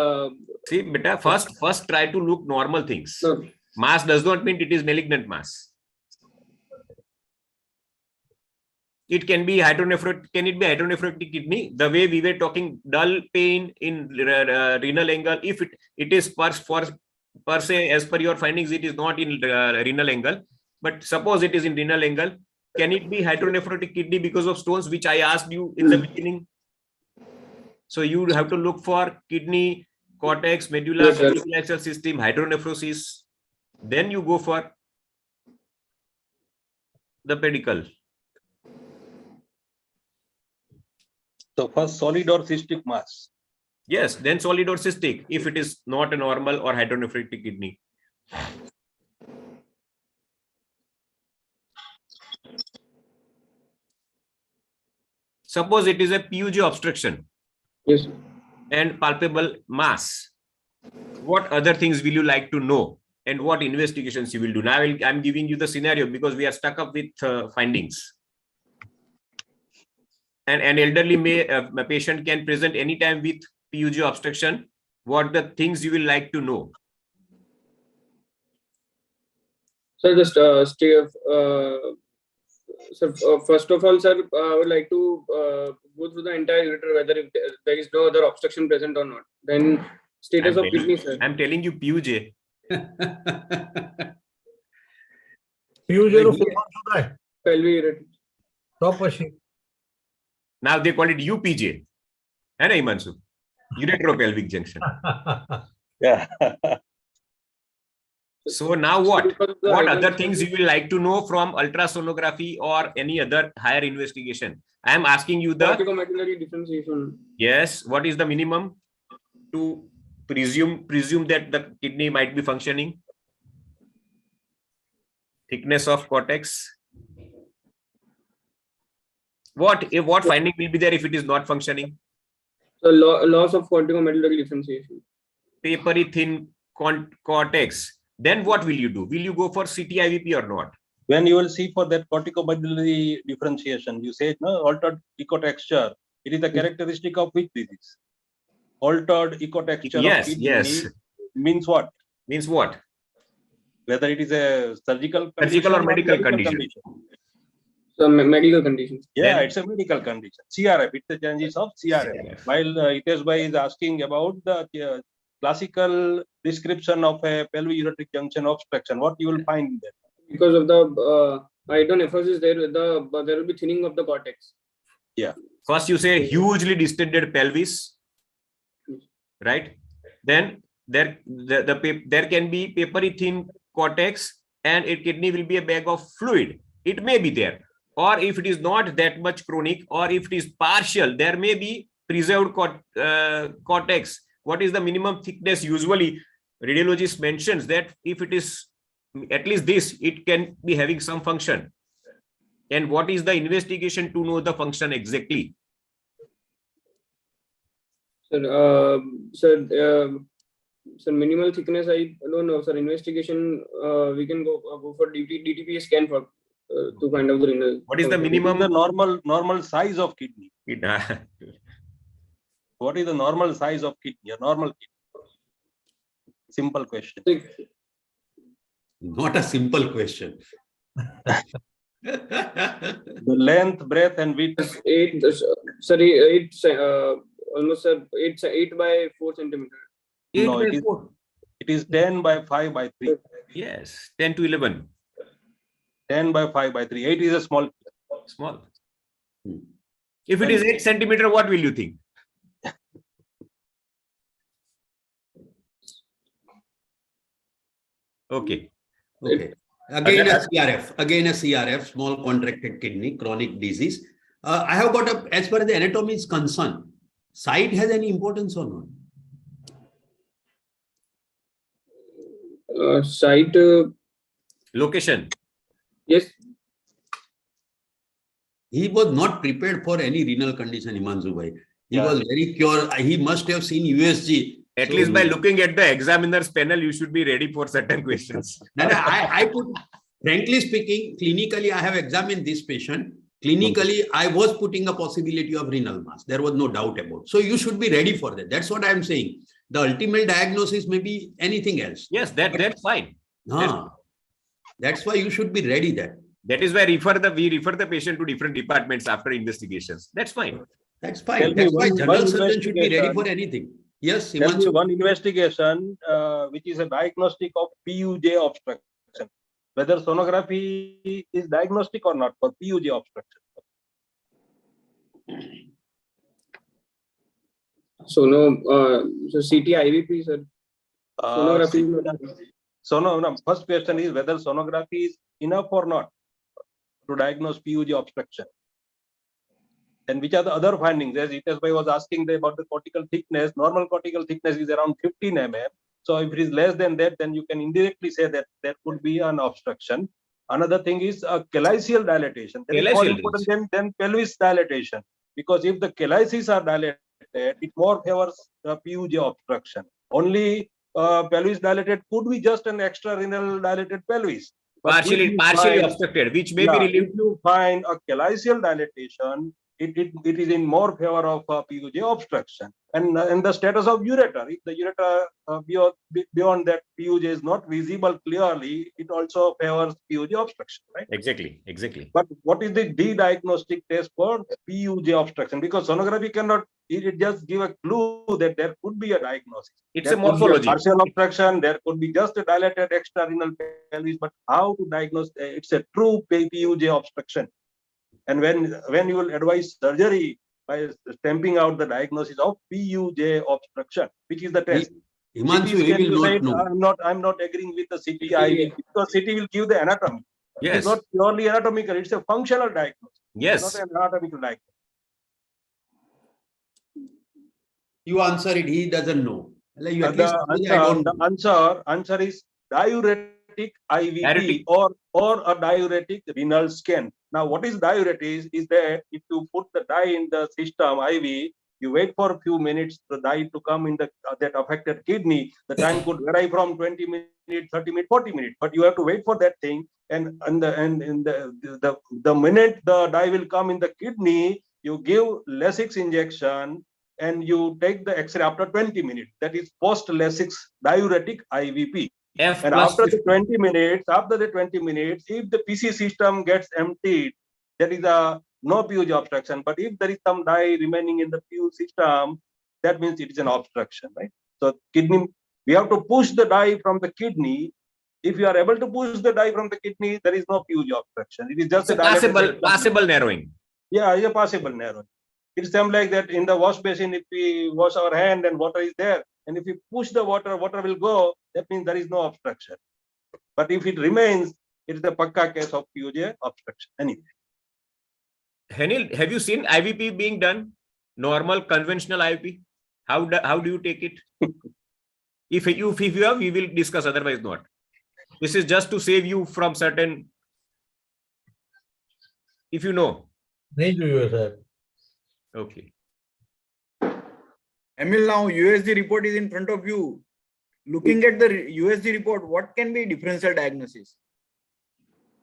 See, beta, first try to look normal things. No. Mass does not mean it is malignant mass. It can be hydronephrotic. Can it be hydronephrotic kidney? The way we were talking, dull pain in renal angle. If it is per se, as per your findings, it is not in renal angle. But suppose it is in renal angle, can it be hydronephrotic kidney because of stones, which I asked you in the beginning? So you have to look for kidney, cortex, medulla, axial system, hydronephrosis. Then you go for the pedicle. So first solid or cystic mass. Yes, then solid or cystic, if it is not a normal or hydronephrotic kidney. Suppose it is a PUJ obstruction. Yes. And palpable mass. What other things will you like to know? And what investigations you will do? Now I'm giving you the scenario because we are stuck up with findings. And an elderly patient can present anytime with PUJ obstruction. What the things you will like to know? Sir, just first of all, sir, I would like to go through the entire ureter, whether if there is no other obstruction present or not. Then status of kidney, sir. I'm telling you, PUJ. PU0 full marks होता है Pelvic ureter. top machine. Now they call it UPJ. है ना Himanshu? Uretropelvic junction. Yeah. So now what? Because of the What high other tension- things you will like to know from ultrasonography or any other higher investigation? I am asking you the corticomedullary differentiation. yes. What is the minimum to presume that the kidney might be functioning? Thickness of cortex. What finding will be there if it is not functioning? So loss of corticomedullary differentiation. Papery thin cortex. Then what will you do? Will you go for CT-IVP or not? When you will see for that corticomedullary differentiation, you say no altered ecotexture. It is a characteristic of which disease? Altered ecotexture Yes, of kidney yes. means what? Means what? Whether it is a surgical Surgical or condition medical condition. So medical conditions. Yeah, Then- it's a medical condition. CRF, it's the changes of CRF. While Iteshbhai is asking about the classical description of a pelvic ureteric junction obstruction, what you will find there? Because of the hydronephrosis, there will be thinning of the cortex. First, you say hugely distended pelvis, right? Then there can be papery thin cortex, and a kidney will be a bag of fluid. It may be there, or if it is not that much chronic, or if it is partial, there may be preserved cortex. What is the minimum thickness? Usually, radiologist mentions that if it is at least this, it can be having some function. And what is the investigation to know the function exactly? Sir, minimal thickness, I don't know, sir. Investigation, we can go for DTPA scan for to find out the renal. What is the function. minimum? The normal size of kidney. What is the normal size of kidney? A normal kidney. Simple question. Not a simple question. The length, breadth, and width. Almost 8 by 4 centimeter. No, it is 10 by 5 by 3. Yes, 10 to 11. 10 by 5 by 3. 8 is a small. Small. If it is 8 centimeter, what will you think? Okay. Okay. Again a CRF, small contracted kidney, chronic disease. I have got as far as the anatomy is concerned, site has any importance or not? Site. Location. Yes. He was not prepared for any renal condition, Himanshu bhai. He Yeah. was very pure. He must have seen USG. At least by looking at the examiner's panel, you should be ready for certain questions. I put, frankly speaking, clinically, I have examined this patient. Clinically, I was putting a possibility of renal mass. There was no doubt about it. So you should be ready for that. That's what I'm saying. The ultimate diagnosis may be anything else. Yes, that's fine. That's why you should be ready there. That is why we refer the patient to different departments after investigations. That's fine. That's fine. That's why general surgeon should be ready for anything. Yes, Tell me one investigation which is a diagnostic of PUJ obstruction. Whether sonography is diagnostic or not for PUJ obstruction. So CT IVP, sir. Sonography. First question is whether sonography is enough or not to diagnose PUJ obstruction. And which are the other findings? As Iteshbhai was asking about the cortical thickness, normal cortical thickness is around 15 mm. So if it is less than that, then you can indirectly say that there could be an obstruction. Another thing is calyceal dilatation. That is more important than pelvis dilatation. Because if the calyces are dilated, it more favors PUJ obstruction. Only pelvis dilated could be just an extra renal dilated pelvis. Partially obstructed, which may be relieved. If you find a calyceal dilatation, it is in more favor of PUJ obstruction. And the status of ureter, if the ureter beyond that PUJ is not visible clearly, it also favors PUJ obstruction, right? Exactly. But what is the diagnostic test for PUJ obstruction? Because sonography cannot it just give a clue that there could be a diagnosis. It's There a could be morphology. partial obstruction, there could be just a dilated extrarenal pelvis, but how to diagnose? It's a true PUJ obstruction. And when you will advise surgery by stamping out the diagnosis of PUJ obstruction, which is the test. Himanshu, CT scan, he will you not said, know. I'm not agreeing with the CT IV because CT will give the anatomy. Yes. It's not purely anatomical, it's a functional diagnosis. Yes. It's not an anatomical diagnosis. You answer it, he doesn't know. Like you at least suppose I don't The answer is diuretic IVP Diuretic. or a diuretic renal scan. Now, what is diuretic is that if you put the dye in the system IV, you wait for a few minutes the dye to come in that affected kidney. The time could vary from 20 minutes, 30 minutes, 40 minutes, but you have to wait for that thing. And the minute the dye will come in the kidney, you give Lasix injection and you take the X-ray after 20 minutes. That is post-Lasix diuretic IVP. F And plus after the 50. 20 minutes, if the PC system gets emptied, there is no PUJ obstruction. But if there is some dye remaining in the PU system, that means it is an obstruction, right? So kidney, we have to push the dye from the kidney. If you are able to push the dye from the kidney, there is no PUJ obstruction. It is just It's a possible narrowing. Yeah, it's a possible narrowing. It's same like that in the wash basin. If we wash our hand and water is there, and if we push the water, water will go. That means there is no obstruction. But if it remains, it is the pakka case of PUJ obstruction. Anyway. Henil, have you seen IVP being done? Normal, conventional IVP? How do you take it? If you have, we will discuss. Otherwise, not. This is just to save you from certain. If you know. Thank you, sir. Okay. Emil, now USG report is in front of you. Looking at the USG report, what can be differential diagnosis?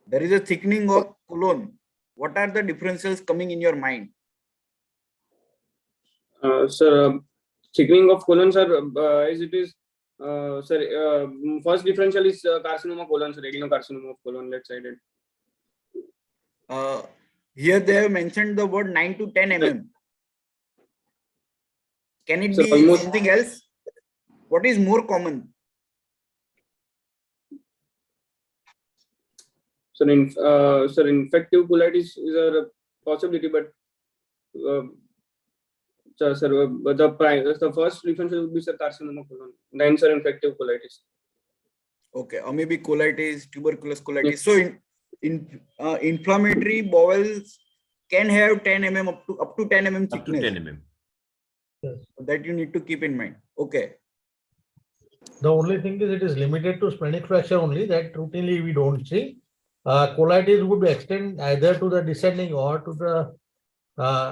There is a thickening of colon. What are the differentials coming in your mind? Sir, thickening of colon, sir, as it is, sir, first differential is carcinoma colon, sir, adenocarcinoma of colon, left sided. Here they have mentioned the word 9 to 10 mm. Can it So be almost something else? What is more common? sir, infective colitis is a possibility, but the first differential would be sir carcinoma colon, then sir infective colitis. Okay, or maybe colitis, tuberculous colitis. So inflammatory bowels can have 10 mm up to 10 mm thickness. Up to 10 mm. Yes. That you need to keep in mind. Okay. The only thing is it is limited to splenic fracture only, that routinely we don't see. Colitis would extend either to the descending or to the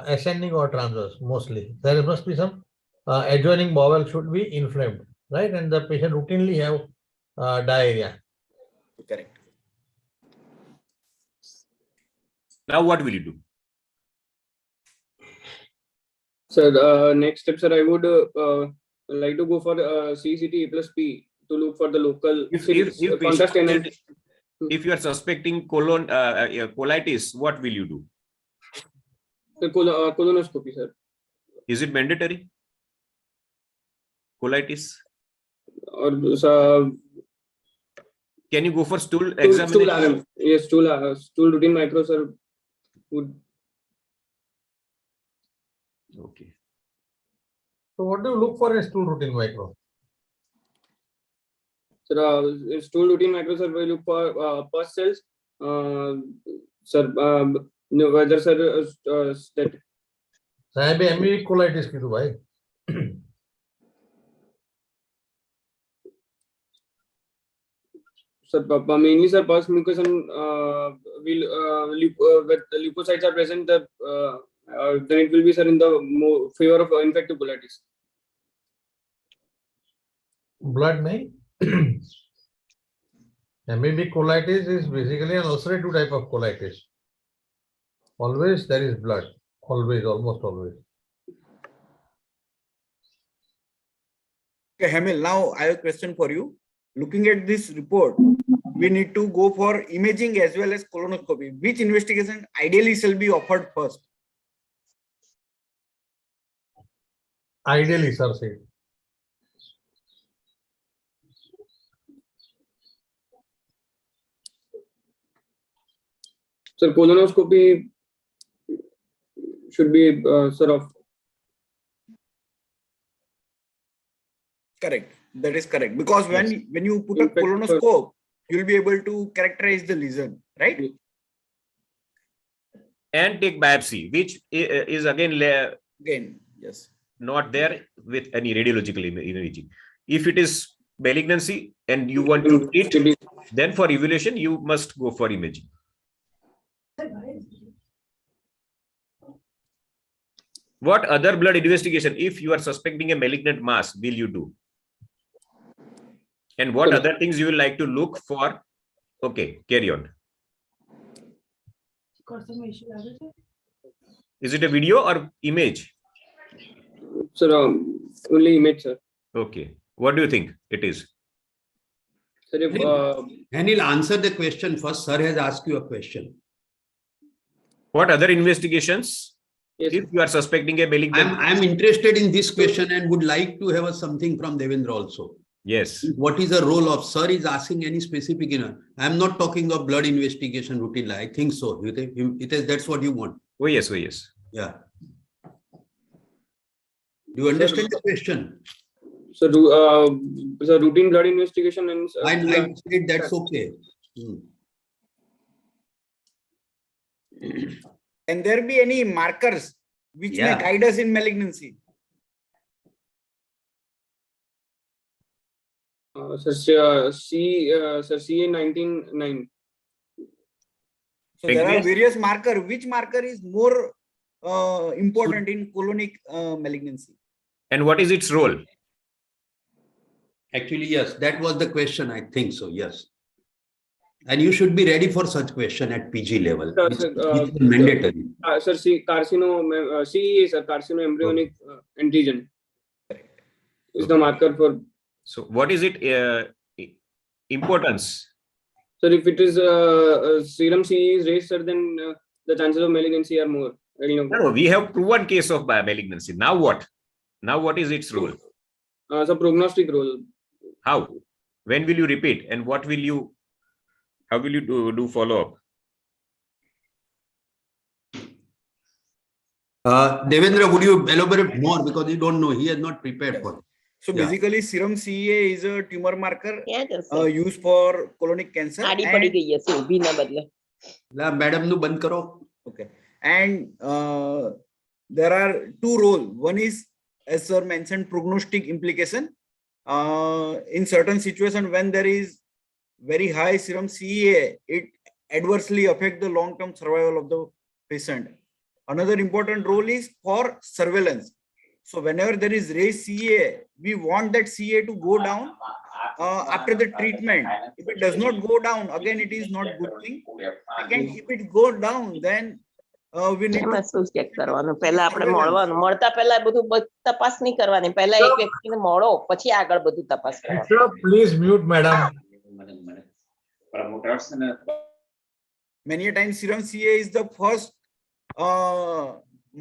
ascending or transverse mostly. There must be some adjoining bowel should be inflamed, right? And the patient routinely have diarrhea. Correct. Now what will you do? So next step, sir, I would like to go for CCT plus P to look for the local contrast energy. If you are suspecting colon colitis, what will you do? The colonoscopy, sir. Is it mandatory? Colitis? Or can you go for stool examination? Yes, stool routine micro, sir, would. Okay. So what do you look for in stool routine micro? Sir, stool routine micro, sir, we look for pus cells. Sir, whether sir that. साहब MV colitis की तो भाई Sir, mainly sir, pus mucus and with the leukocytes are present, then it will be sir in the favor of infective colitis. Blood nahi. MAB colitis is basically an ulcerative type of colitis. Always there is blood. Always, almost always. Okay, Hamil, now I have a question for you. Looking at this report, we need to go for imaging as well as colonoscopy. Which investigation ideally shall be offered first? Ideally, sir, say. Sir, colonoscopy should be sort of. Correct. That is correct. Because when you put a In fact, colonoscope, you'll be able to characterize the lesion, right? And take biopsy, which is again Yes. not there with any radiological imaging. If it is malignancy and you want to treat, then for evaluation, you must go for imaging. What other blood investigation, if you are suspecting a malignant mass, will you do? And what other things you will like to look for? Okay, carry on. Is it a video or image? Sir, only image, sir. Okay. What do you think it is? Sir, if, Anil, answer the question first. Sir has asked you a question. What other investigations? yes, If you are suspecting a malignant, I'm interested in this question and would like to have something from Devendra also. yes. What is the role of sir is asking any specific, I'm not talking of blood investigation routine. I think so. It is, that's what you want. Oh, yes. Oh, yes. Yeah. Do you understand the question? so routine blood investigation and. I said that's okay. Can there be any markers which may guide us in malignancy? Sir, CA 19-9. So there are various markers. Which marker is more important in colonic malignancy? And what is its role? Actually, yes, that was the question. I think so. Yes. And you should be ready for such question at PG level. It's mandatory. Sir, carcinoma, CE, sir, carcinoembryonic antigen is the marker for. So what is it importance? So if it is serum CE is raised, sir, then the chances of malignancy are more. No, we have proven case of malignancy. Now what? Now what is its role? So prognostic role. How? When will you repeat? And what will you? How will you do follow up? Devendra, would you elaborate more because you don't know? He has not prepared for it. So basically, serum CA is a tumor marker used for colonic cancer. Okay. And there are two roles. One is, as sir mentioned, prognostic implication. In certain situations, when there is very high serum CA, it adversely affects the long-term survival of the patient. Another important role is for surveillance. So whenever there is raised CA, we want that CA to go down after the treatment. If it does not go down, again, it is not good thing. Again, if it goes down, then we need to check કરવાનું પહેલા આપણે મળવાનું મળતા પહેલા બધું તપાસ નહીં કરવાની પહેલા એક વ્યક્તિને મળો પછી આગળ બધું તપાસ કરવાની. Please mute, madam. Many times serum CA is the first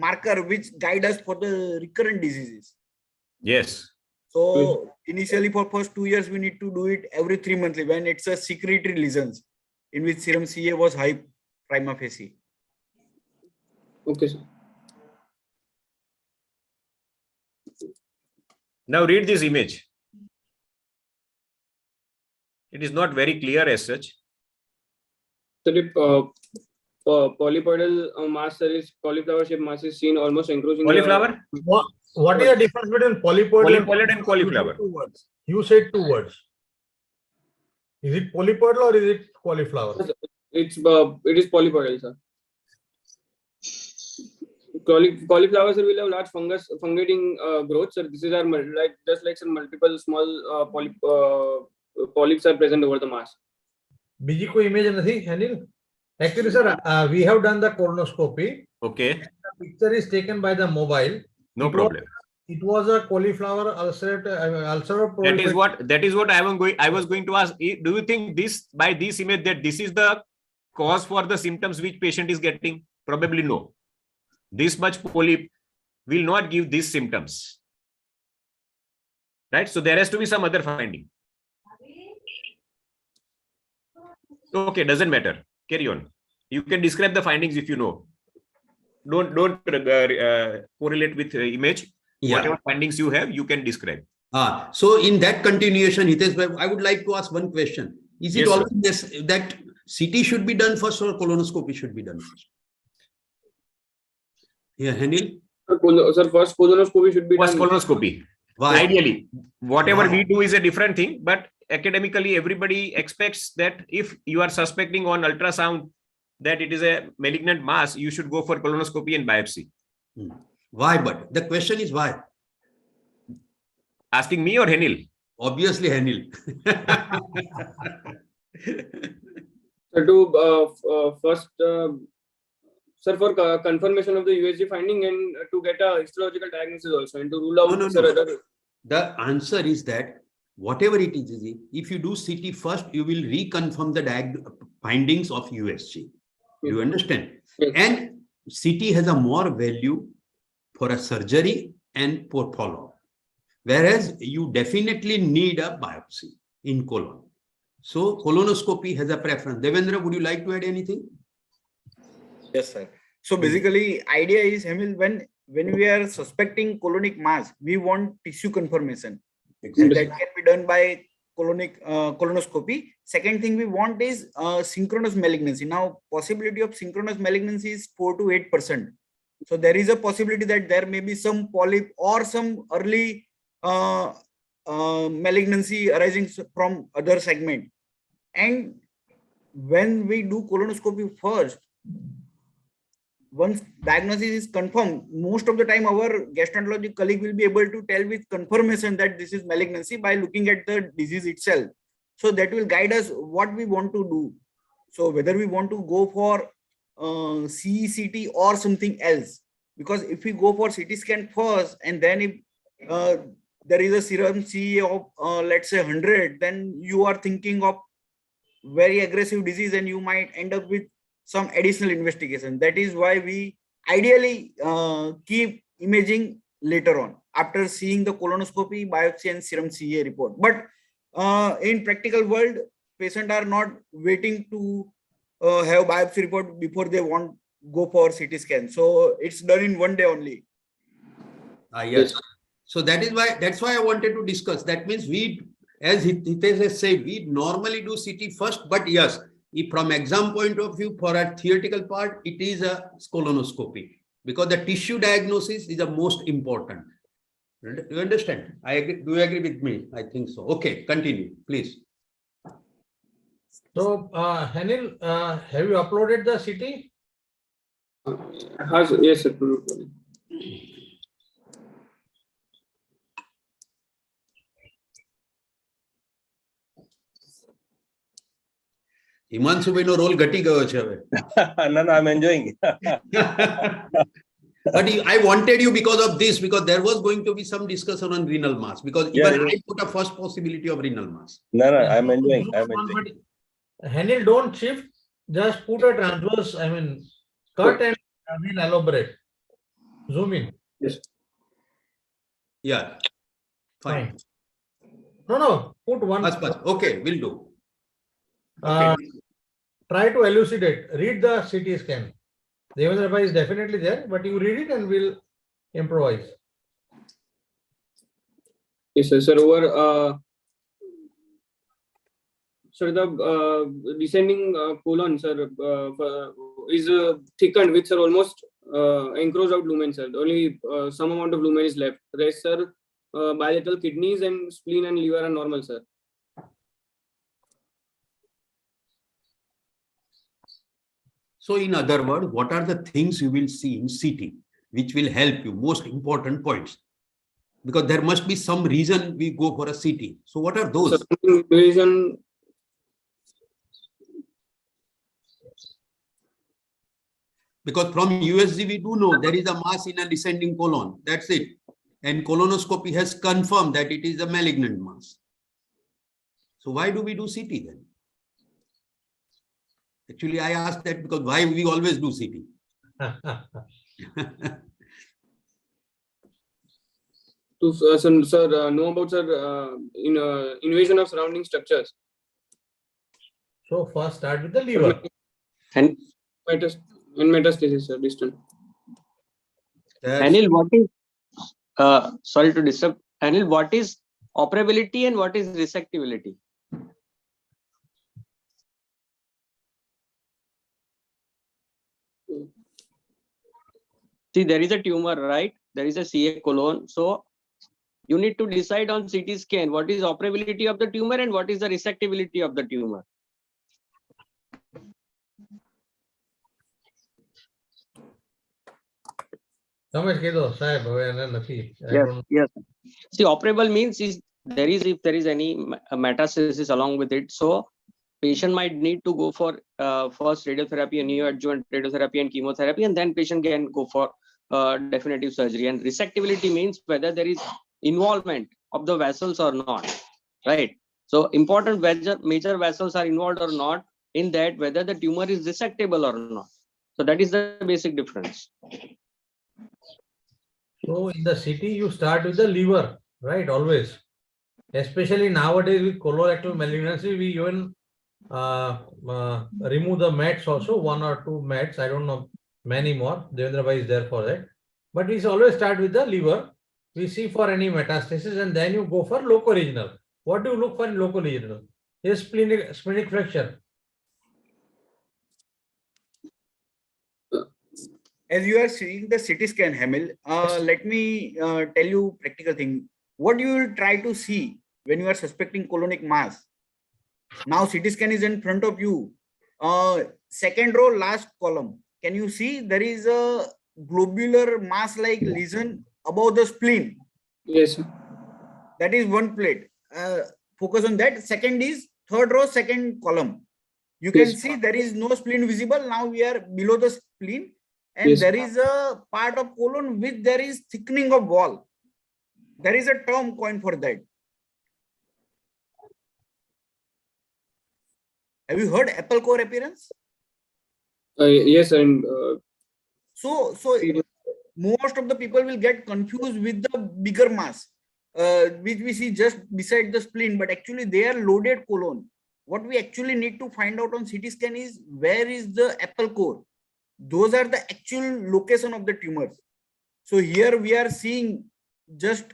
marker which guide us for the recurrent diseases. Yes. So initially for first 2 years, we need to do it every 3 monthly when it's a secretory lesions in which serum CA was high prima facie. Okay, sir. Now read this image. It is not very clear as such. So if polypoidal mass, sir, is cauliflower shaped mass is seen almost encroaching. Cauliflower? What is the difference between polypoidal and cauliflower? You said 2 words. Is it polypoidal or is it cauliflower? It is polypoidal, sir. Cauliflower, sir, will have large fungating growth, sir. This is our just like some multiple small polyps are present over the mass. બીજી કોઈ image નથી Anil? Actually, sir, we have done the colonoscopy. Okay. The picture is taken by the mobile. No problem. It was a cauliflower ulcer. That is what I was going to ask. Do you think by this image that this is the cause for the symptoms which patient is getting? Probably no. This much polyp will not give these symptoms. right? So there has to be some other finding. Okay, doesn't matter. Carry on. You can describe the findings if you know. Don't correlate with image. Yeah. Whatever findings you have, you can describe. So in that continuation, Hitesh, I would like to ask one question. Is it Yes, sir. always that CT should be done first or colonoscopy should be done first? Yeah, Henil? Sir, first colonoscopy should be First done. colonoscopy. Why? Ideally, whatever Why? we do is a different thing, but academically, everybody expects that if you are suspecting on ultrasound that it is a malignant mass, you should go for colonoscopy and biopsy. Why? But the question is why? Asking me or Henil? Obviously, Henil. Sir, to first, sir, for confirmation of the USG finding and to get a histological diagnosis also and to rule out No. other. The answer is that whatever it is, if you do CT first, you will reconfirm the findings of USG. You understand? Yes. And CT has a more value for a surgery and for follow-up. Whereas you definitely need a biopsy in colon. So colonoscopy has a preference. Devendra, would you like to add anything? Yes, sir. So basically, idea is, Hamil, when we are suspecting colonic mass, we want tissue confirmation. And that can be done by colonoscopy. Second thing we want is synchronous malignancy. Now, possibility of synchronous malignancy is 4 to 8%. So there is a possibility that there may be some polyp or some early malignancy arising from other segment. And when we do colonoscopy first, once diagnosis is confirmed, most of the time our gastroenterology colleague will be able to tell with confirmation that this is malignancy by looking at the disease itself. So that will guide us what we want to do. So whether we want to go for CECT or something else, because if we go for CT scan first and then if there is a serum CA of let's say 100, then you are thinking of very aggressive disease and you might end up with some additional investigation. That is why we ideally keep imaging later on after seeing the colonoscopy, biopsy and serum CA report. But in practical world, patients are not waiting to have biopsy report before they want go for CT scan. So it's done in one day only. Yes. So that's why I wanted to discuss. That means we, as Hitesh has said, we normally do CT first, but yes, if from exam point of view, for a theoretical part, it is a colonoscopy because the tissue diagnosis is the most important. Do you understand? I agree. Do you agree with me? I think so. Okay, continue, please. So, Henil, have you uploaded the CT? Yes, sir. Himanshuભાઈનો role ઘટી ગયો છે હવે. No, I'm enjoying. But I wanted you because of this, because there was going to be some discussion on renal mass, because even I put a first possibility of renal mass. No, I'm enjoying. Henil, don't shift. Just put a transverse, cut and we'll elaborate. Zoom in. Yes. Yeah. Fine. No. Put one. Okay, will do. Try to elucidate. Read the CT scan. Devendra Bhai is definitely there, but you read it and we'll improvise. Yes, sir. Sir, over sir, the descending colon, sir, is thickened with, sir, almost encroached out lumen, sir. Only some amount of lumen is left. Rest, sir, bilateral kidneys and spleen and liver are normal, sir. So in other words, what are the things you will see in CT which will help you? Most important points. Because there must be some reason we go for a CT. So what are those? Reason. Because from USG we do know there is a mass in a descending colon. That's it. And colonoscopy has confirmed that it is a malignant mass. So why do we do CT then? Actually, I asked that because why we always do CT. To know about invasion of surrounding structures. So first start with the liver. And Metastasis, sir, distant. Anil, what is sorry to disturb. Anil, what is operability and what is resectability? See, there is a tumor, right? There is a CA colon. So you need to decide on CT scan what is operability of the tumor and what is the resectability of the tumor. Yes. See, operable means is if there is any metastasis along with it. So patient might need to go for first radiotherapy and neoadjuvant radiotherapy and chemotherapy, and then patient can go for definitive surgery. And resectability means whether there is involvement of the vessels or not, right? So important major vessels are involved or not in that, whether the tumor is resectable or not. So that is the basic difference. So in the CT, you start with the liver, right? Always. Especially nowadays with colorectal malignancy, we even remove the mets also, 1 or 2 mets. I don't know many more. Devendra Bhai is there for that. But we always start with the liver. We see for any metastasis and then you go for loco-regional. What do you look for in loco-regional? Is splenic fracture. As you are seeing the CT scan, Hamil, let me tell you practical thing. What you will try to see when you are suspecting colonic mass. Now CT scan is in front of you. Second row, last column. Can you see there is a globular mass-like lesion above the spleen? Yes, sir. That is one plate. Focus on that. Second is third row, second column. You can see there is no spleen visible. Now we are below the spleen. And there is a part of colon which there is thickening of wall. There is a term coined for that. Have you heard apple core appearance? Yes, and so most of the people will get confused with the bigger mass, which we see just beside the spleen, but actually they are loaded colon. What we actually need to find out on CT scan is where is the apple core. Those are the actual location of the tumors. So here we are seeing just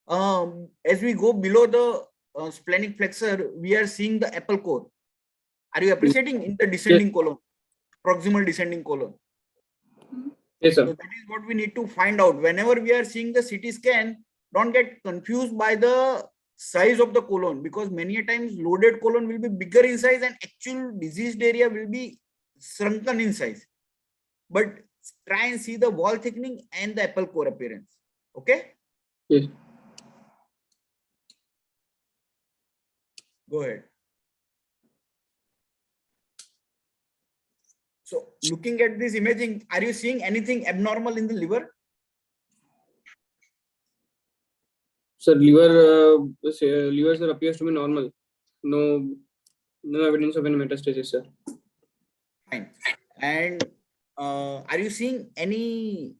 as we go below the splenic flexor, we are seeing the apple core. Are you appreciating in the descending colon, proximal descending colon? Yes, sir. So that is what we need to find out. Whenever we are seeing the CT scan, don't get confused by the size of the colon, because many times loaded colon will be bigger in size and actual diseased area will be shrunken in size. But try and see the wall thickening and the apple core appearance. Okay? Yes. Go ahead. So looking at this imaging, are you seeing anything abnormal in the liver? Sir, liver sir, appears to be normal. No evidence of any metastasis, sir. Fine. And are you seeing any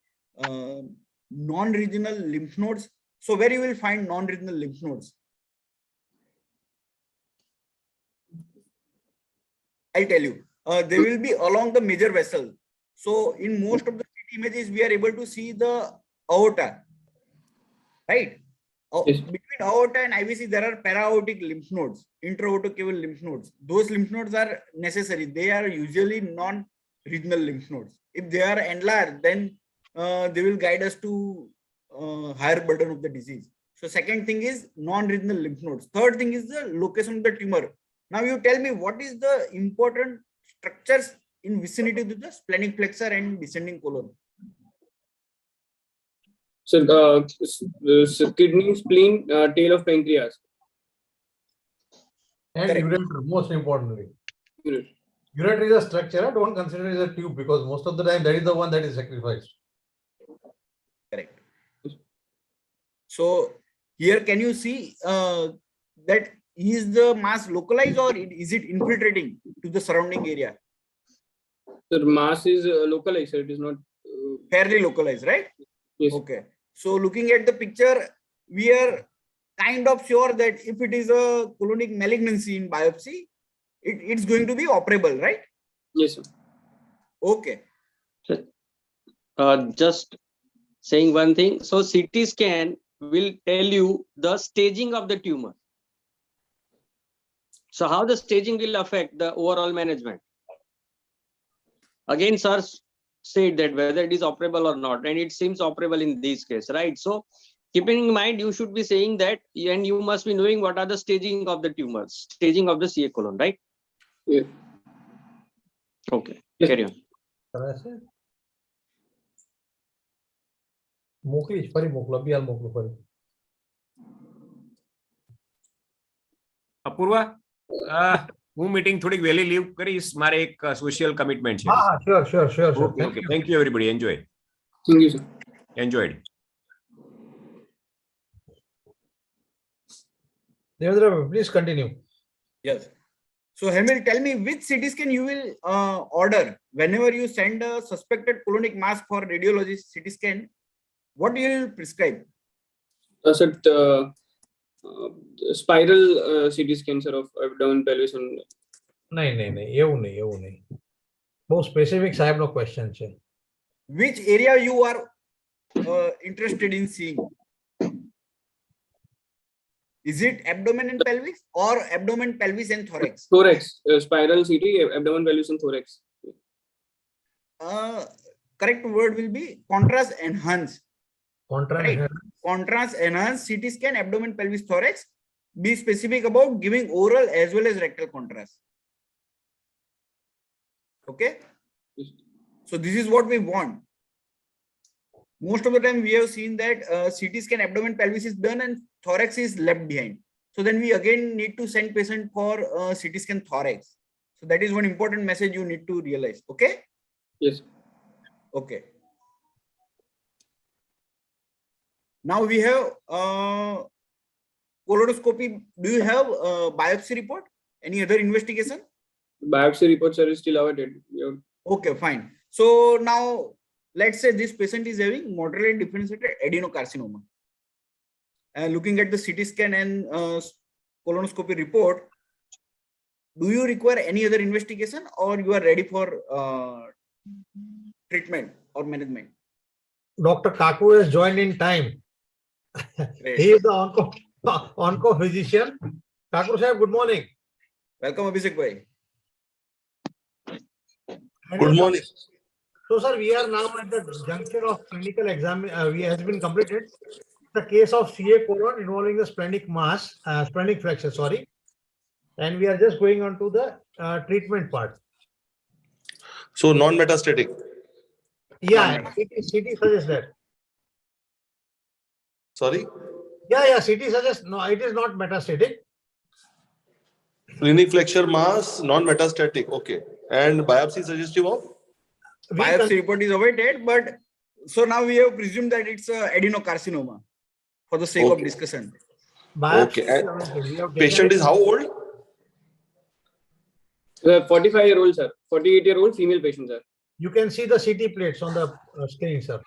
non-regional lymph nodes? So where you will find non-regional lymph nodes? I'll tell you. They will be along the major vessel. So in most of the CT images, we are able to see the aorta, right? Yes. Between aorta and IVC, there are para-aortic lymph nodes, intra-aortocaval lymph nodes. Those lymph nodes are necessary. They are usually non-regional lymph nodes. If they are enlarged, then they will guide us to higher burden of the disease. So second thing is non-regional lymph nodes. Third thing is the location of the tumor. Now you tell me what is the important structures in vicinity to the splenic flexor and descending colon. So kidney, spleen, tail of pancreas. And ureter, most importantly. Ureter is a structure. Don't consider it as a tube, because most of the time that is the one that is sacrificed. Correct. So here can you see that is the mass localized or is it infiltrating to the surrounding area? The mass is localized, so it is not fairly localized, right? Yes. Okay. So looking at the picture, we are kind of sure that if it is a colonic malignancy in biopsy, it's going to be operable, right? Yes, sir. Okay. Just saying one thing. So CT scan will tell you the staging of the tumor. So how the staging will affect the overall management? Again, sir said that whether it is operable or not, and it seems operable in this case, right? So keeping in mind, you should be saying that, and you must be knowing what are the staging of the tumors, staging of the CA colon, right? Yeah. Okay, Yes. carry on. મોકલીશ ફરી મોકલો બિયાલ મોકલો ફરી અપૂર્વા, હું meeting થોડીક વહેલી leave કરીશ, મારે એક સોશિયલ કમિટમેન્ટ છે. હા sure sure okay okay, thank you everybody, enjoy. Thank you, sir. Enjoyed. Devendra please continue. Yes. So Hemil, tell me which CT scan you will order whenever you send a suspected colonic mass for radiologist CT scan. What do you prescribe? Sir, spiral CT scan, sir, of abdomen, pelvis, and નહીં એવું નહીં બહુ specific સાહેબનો question છે. Which area you are interested in seeing? Is it abdomen and pelvis or abdomen, pelvis and thorax? thorax. Spiral CT, abdomen, pelvis, and thorax. Correct word will be contrast enhanced. Contrast Contrast enhanced CT scan, abdomen, pelvis, thorax. Be specific about giving oral as well as rectal contrast. Okay. So this is what we want. Most of the time we have seen that CT scan, abdomen, pelvis is done and thorax is left behind. So then we again need to send patient for CT scan thorax. So that is one important message you need to realize. Okay. Yes. Okay. Now we have colonoscopy. Do you have biopsy report? Any other investigation? Biopsy reports are still awaited. Yeah. Okay, fine. So now let's say this patient is having moderately differentiated adenocarcinoma. Looking at the CT scan and colonoscopy report, do you require any other investigation or you are ready for treatment or management? Dr. Kaku has joined in time. He is the onco physician. Kaku sahib, good morning. Welcome, Abhishek bhai. Good morning. So, sir, we are now at the juncture of clinical exam. Has been completed. The case of CA colon involving the splenic mass, splenic fracture, sorry. And we are just going on to the treatment part. So, non-metastatic. Yeah, CT suggests that. Sorry? Yeah, CT suggests, no, it is not metastatic. Splenic flexure mass, non-metastatic. Okay. And biopsy suggestive of? Biopsy report is awaited, but so now we have presumed that it's adenocarcinoma for the sake of discussion. Okay. And patient is how old? 45-year-old, sir. 48-year-old female patient, sir. You can see the CT plates on the screen, sir.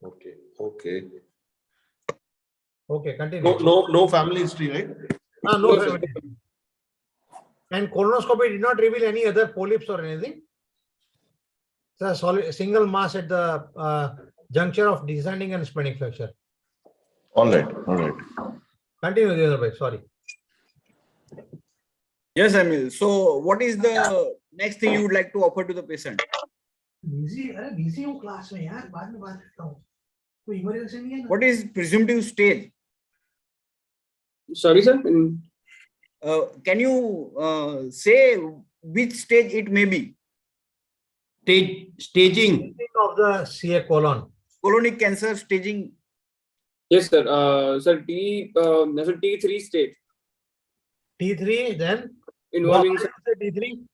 Okay. Okay. Okay, continue. No family history, right? No family history. And colonoscopy did not reveal any other polyps or anything. It's a single mass at the juncture of descending and splenic fracture. All right. Continue, Devendra. Sorry. Yes, Emil. So, what is the next thing you would like to offer to the patient? What is presumptive stage? Sorry, sir. Can you say which stage it may be? Staging of the CA colon. Colonic cancer staging. Yes, sir. Sir, T3 stage. T3, then? Involving. Why do you say T3?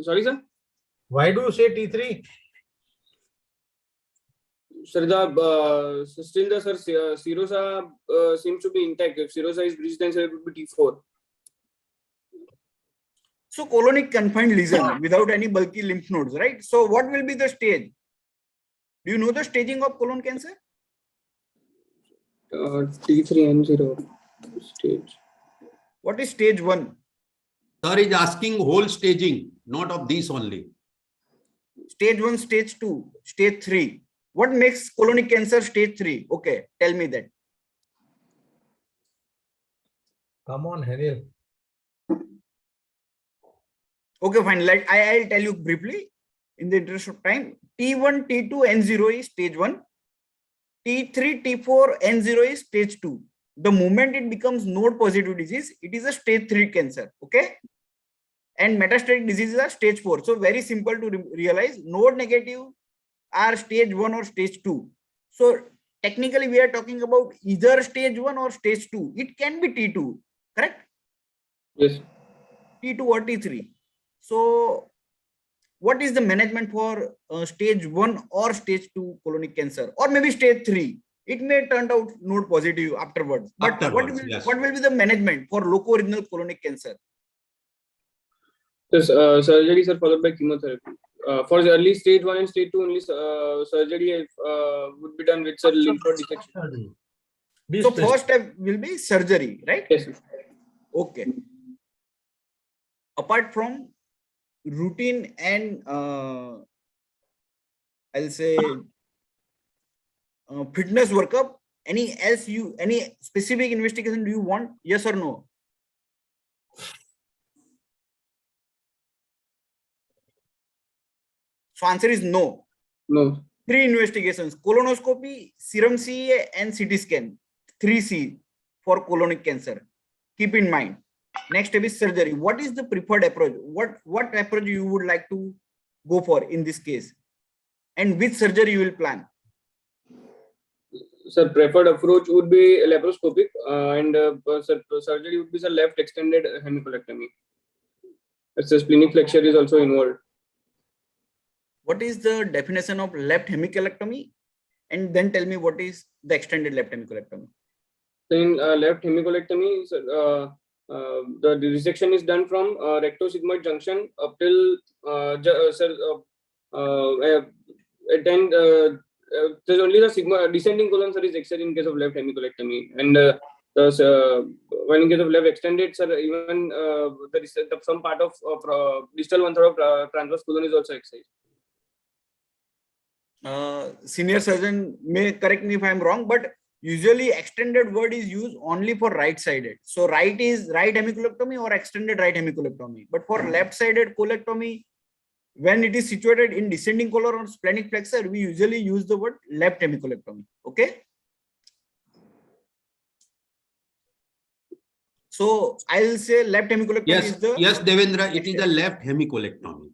Sorry, sir. Why do you say T3? Sir, still the serosa seems to be intact. If serosa is breached, then it would be T4. So colonic confined lesion without any bulky lymph nodes, right? So what will be the stage? Do you know the staging of colon cancer? T3N0 stage. What is stage 1? Sir is asking whole staging, not of this only. Stage 1, stage 2, stage 3. What makes colonic cancer stage 3? Okay, tell me that. Come on, Henil. Okay, fine. I'll tell you briefly in the interest of time. T1, T2, N0 is stage 1. T3, T4, N0 is stage 2. The moment it becomes node positive disease, it is a stage 3 cancer. Okay. And metastatic diseases are stage 4. So very simple to realize. Node negative are stage 1 or stage 2. So technically we are talking about either stage 1 or stage 2. It can be T2, correct? Yes. T2 or T3. So what is the management for stage 1 or stage 2 colonic cancer, or maybe stage 3? It may turn out node positive afterwards. But what will be the management for loco-regional colonic cancer? Surgery, sir, followed by chemotherapy. For the early stage 1 and stage 2, only surgery would be done with lymph node dissection. So first step will be surgery, right? Yes, sir. Okay. Apart from routine and I'll say fitness workup, any specific investigation do you want? Yes or no? So answer is no. No. 3 investigations: colonoscopy, serum CA, and CT scan. 3C for colonic cancer. Keep in mind. Next step is surgery. What is the preferred approach? What approach you would like to go for in this case? And which surgery you will plan? Sir, preferred approach would be laparoscopic, and surgery would be left extended hemicolectomy. Splenic flexure is also involved. What is the definition of left hemicolectomy? And then tell me what is the extended left hemicolectomy. In left hemicolectomy, the resection is done from rectosigmoid junction up till there's only the descending colon, sir, is extended in case of left hemicolectomy, and when in case of left extended, sir, even some part of distal 1/3 of transverse colon is also excised. Senior surgeon may correct me if I'm wrong, but usually extended word is used only for right-sided. So right is right hemicolectomy or extended right hemicolectomy. But for left-sided colectomy, when it is situated in descending colon or splenic flexure, we usually use the word left hemicolectomy. Okay. So I'll say left hemicolectomy is the... Yes, Devendra, it is the left hemicolectomy.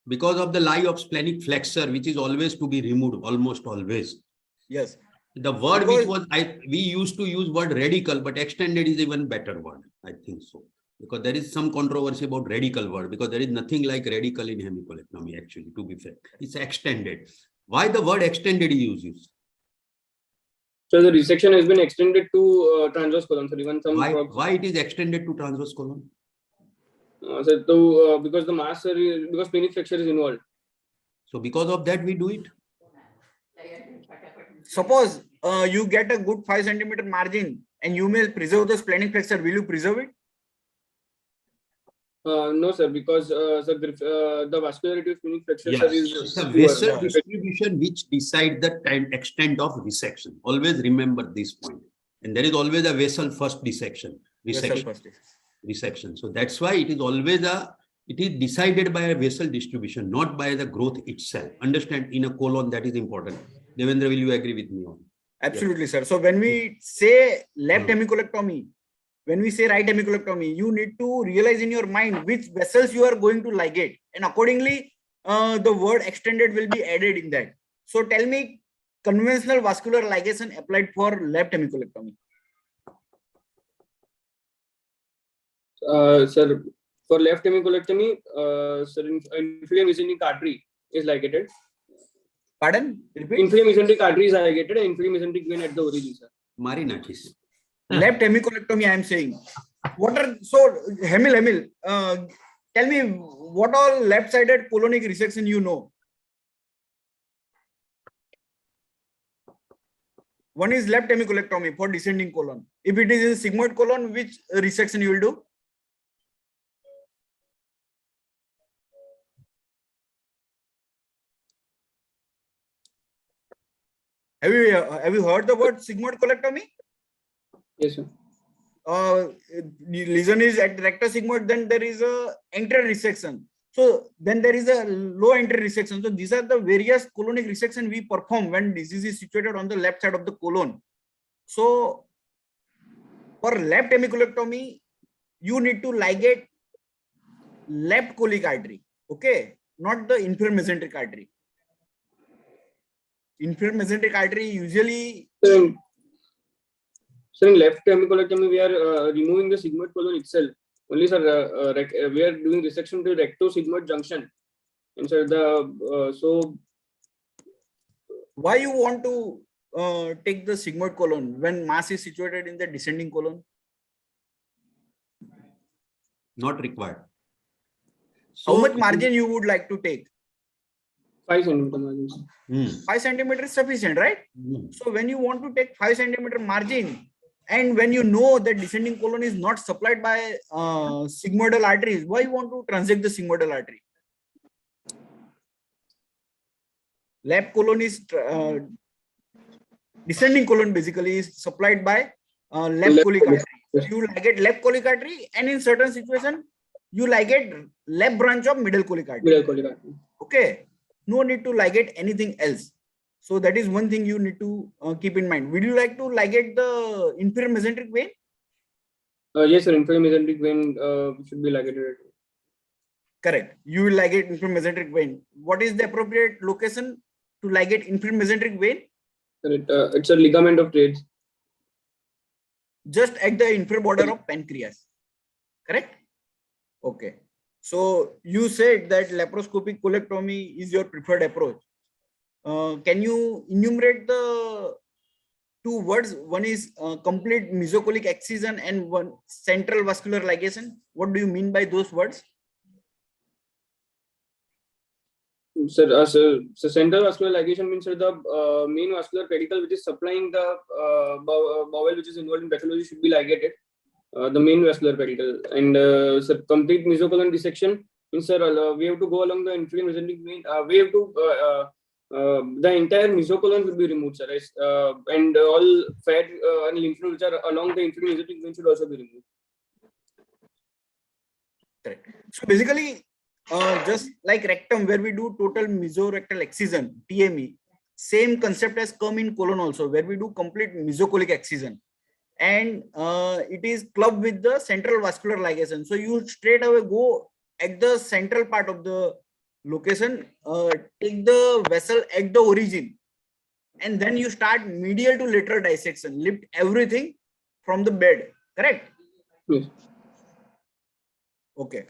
Because of the lie of splenic flexure, which is always to be removed, almost always. Yes. The word which was, we used to use word radical, but extended is even better word. I think so. Because there is some controversy about radical word, because there is nothing like radical in hemicolectomy, actually, to be fair. It's extended. Why the word extended is used? So the resection has been extended to transverse colon. So even some why it is extended to transverse colon? Because the mass, because splenic flexure is involved. So because of that, we do it. Suppose you get a good 5 centimeter margin and you may preserve the splenic flexure. Will you preserve it? No, sir, because the vascularity of splenic flexure is a vessel distribution which decides the extent of resection. Always remember this point. And there is always a vessel first resection. So that's why it is always it is decided by a vessel distribution, not by the growth itself. Understand, in a colon, that is important. Devendra, will you agree with me on? Absolutely, sir. So when we say left hemicolectomy, when we say right hemicolectomy, you need to realize in your mind which vessels you are going to ligate, and accordingly, the word extended will be added in that. So tell me, conventional vascular ligation applied for left hemicolectomy. Sir, for left hemicolectomy, inferior mesenteric artery is ligated. Pardon? Repeat. Inferior mesenteric artery is ligated and inferior mesenteric vein at the origin, sir. Marinakis. Left hemicolectomy, I am saying. Hemil, tell me what all left-sided colonic resection you know. One is left hemicolectomy for descending colon. If it is in sigmoid colon, which resection you will do? Have you heard the word sigmoid colectomy? Yes, sir. The lesion is at rectus sigmoid, then there is a anterior resection. So then there is a low anterior resection. So these are the various colonic resection we perform when disease is situated on the left side of the colon. So for left hemicolectomy, you need to ligate left colic artery, okay, not the inferior mesenteric artery. Inferior mesenteric artery usually. So in left hemicolectomy, we are removing the sigmoid colon itself. Only, sir, we are doing resection to recto-sigmoid junction. And sir, so why you want to take the sigmoid colon when mass is situated in the descending colon? Not required. So how much margin you would like to take? 5 centimeter margin. 5 centimeter is sufficient, right? So when you want to take 5 centimeter margin, and when you know that descending colon is not supplied by sigmoidal arteries, why you want to transect the sigmoidal artery? Left colon is descending colon basically is supplied by left colic artery. So you ligate left colic artery, and in certain situation you ligate left branch of middle colic artery. Okay, no need to ligate anything else. So that is one thing you need to keep in mind. Would you like to ligate the inferior mesenteric vein? Yes, sir. Inferior mesenteric vein should be ligated. Correct. You will ligate inferior mesenteric vein. What is the appropriate location to ligate inferior mesenteric vein? It's a ligament of trades. Just at the inferior border of pancreas. Correct? Okay. So you said that laparoscopic colectomy is your preferred approach. Can you enumerate the two words? One is complete mesocolic excision and one central vascular ligation. What do you mean by those words? Sir, so central vascular ligation means, sir, the main vascular pedicle which is supplying the bowel which is involved in pathology should be ligated. The main vascular pedicle, and sir, complete mesocolon dissection means, sir, we have to go along the inferior mesenteric vein. We have to the entire mesocolon will be removed, sir, and all fat and lymph nodes which are along the inferior mesenteric vein should also be removed. Correct. So basically, just like rectum, where we do total mesorectal excision, TME, same concept has come in colon also, where we do complete mesocolic excision, and it is clubbed with the central vascular ligation. So you straight away go at the central part of the location, take the vessel at the origin, and then you start medial to lateral dissection, lift everything from the bed. Correct? Yes. Okay.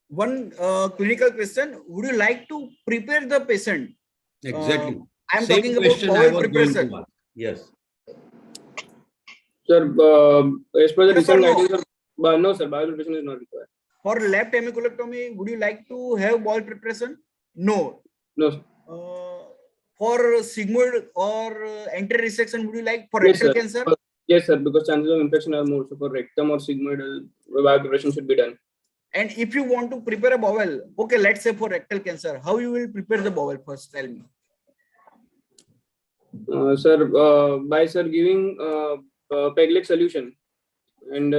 One clinical question: would you like to prepare the patient? Exactly. I am Same talking about question I bowel was preparation. going to ask. Yes. Sir, as per the Yes or recent no? guidance, no, sir, bowel preparation is not required. For left hemicolectomy, would you like to have bowel preparation? No. No, sir. For sigmoid or anterior resection, would you like for Yes, rectal sir. cancer? Yes, sir, because chances of infection are more. So for rectum or sigmoidal, bowel preparation should be done. And if you want to prepare a bowel, okay, let's say for rectal cancer, how you will prepare the bowel first? Tell me. Sir, by sir giving peg-leg solution, and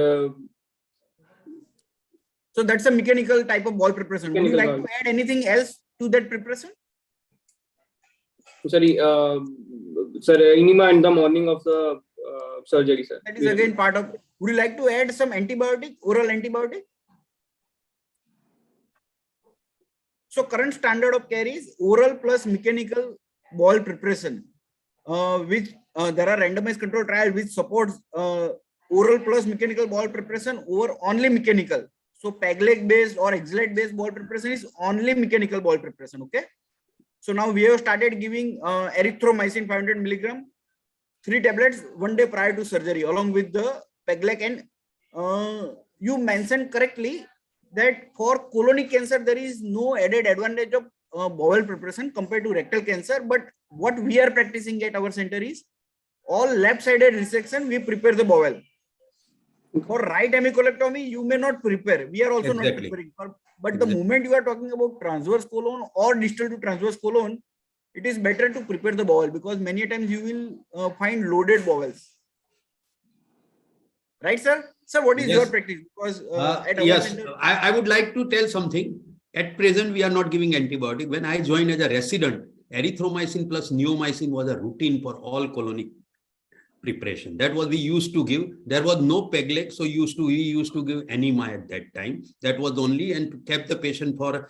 so that's a mechanical type of bowel preparation. Would you like to add anything else to that preparation? Sorry, sir, enema in the morning of the surgery, sir. That is again part of. Would you like to add some antibiotic, oral antibiotic? So current standard of care is oral plus mechanical bowel preparation, which there are randomized control trial which supports oral plus mechanical bowel preparation over only mechanical. So peg-leg based or exhalate based bowel preparation is only mechanical bowel preparation. Okay. So now we have started giving erythromycin 500 milligram, 3 tablets 1 day prior to surgery along with the peg-leg. And you mentioned correctly that for colonic cancer there is no added advantage of bowel preparation compared to rectal cancer. But what we are practicing at our center is all left-sided resection, we prepare the bowel. For right hemicolectomy, you may not prepare. We are also not preparing. But the moment you are talking about transverse colon or distal to transverse colon, it is better to prepare the bowel, because many times you will find loaded bowels. Right, sir? Sir, what is your practice? Because at our center, I would like to tell something. At present, we are not giving antibiotic. When I joined as a resident, erythromycin plus neomycin was a routine for all colonic preparation. That was we used to give. There was no peg leg, so we used to give enema at that time. That was only, and kept the patient for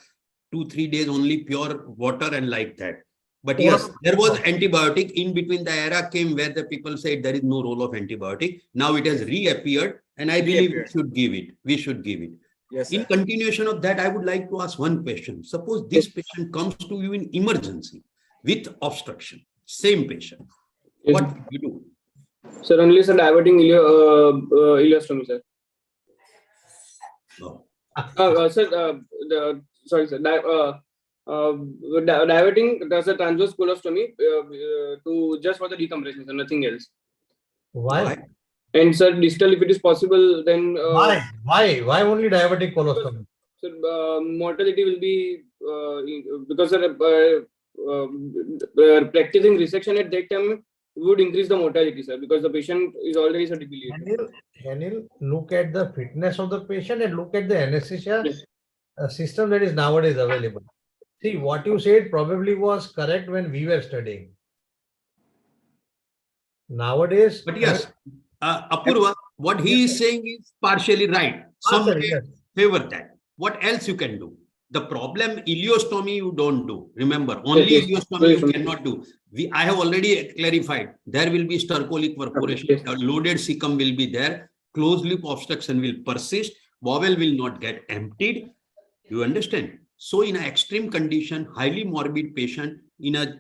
2-3 days only pure water and like that. But yes, there was antibiotic. In between, the era came where the people said there is no role of antibiotic. Now it has reappeared, and I believe we should give it. We should give it. Yes, in continuation of that, I would like to ask one question. Suppose this patient comes to you in emergency with obstruction, same patient. What do you do? Sir, only sir diverting ileostomy, sir. Sorry, sir. Diverting does a transverse colostomy to just for the decompression, sir, nothing else. Why? And sir, distal, if it is possible, then why only diabetic colostomy? So mortality will be because practicing resection at that time would increase the mortality, sir, because the patient is already debilitated. Henil, look at the fitness of the patient and look at the anesthesia system that is nowadays available. See, what you said probably was correct when we were studying. Nowadays, but yes, Apurva, what he is saying is partially right. Some may favor that. What else you can do? The problem, ileostomy you don't do. Remember, only ileostomy you cannot do. I have already clarified. There will be stercolic perforation. A loaded cecum will be there. Closed loop obstruction will persist. Bowel will not get emptied. You understand? So in an extreme condition, highly morbid patient, in a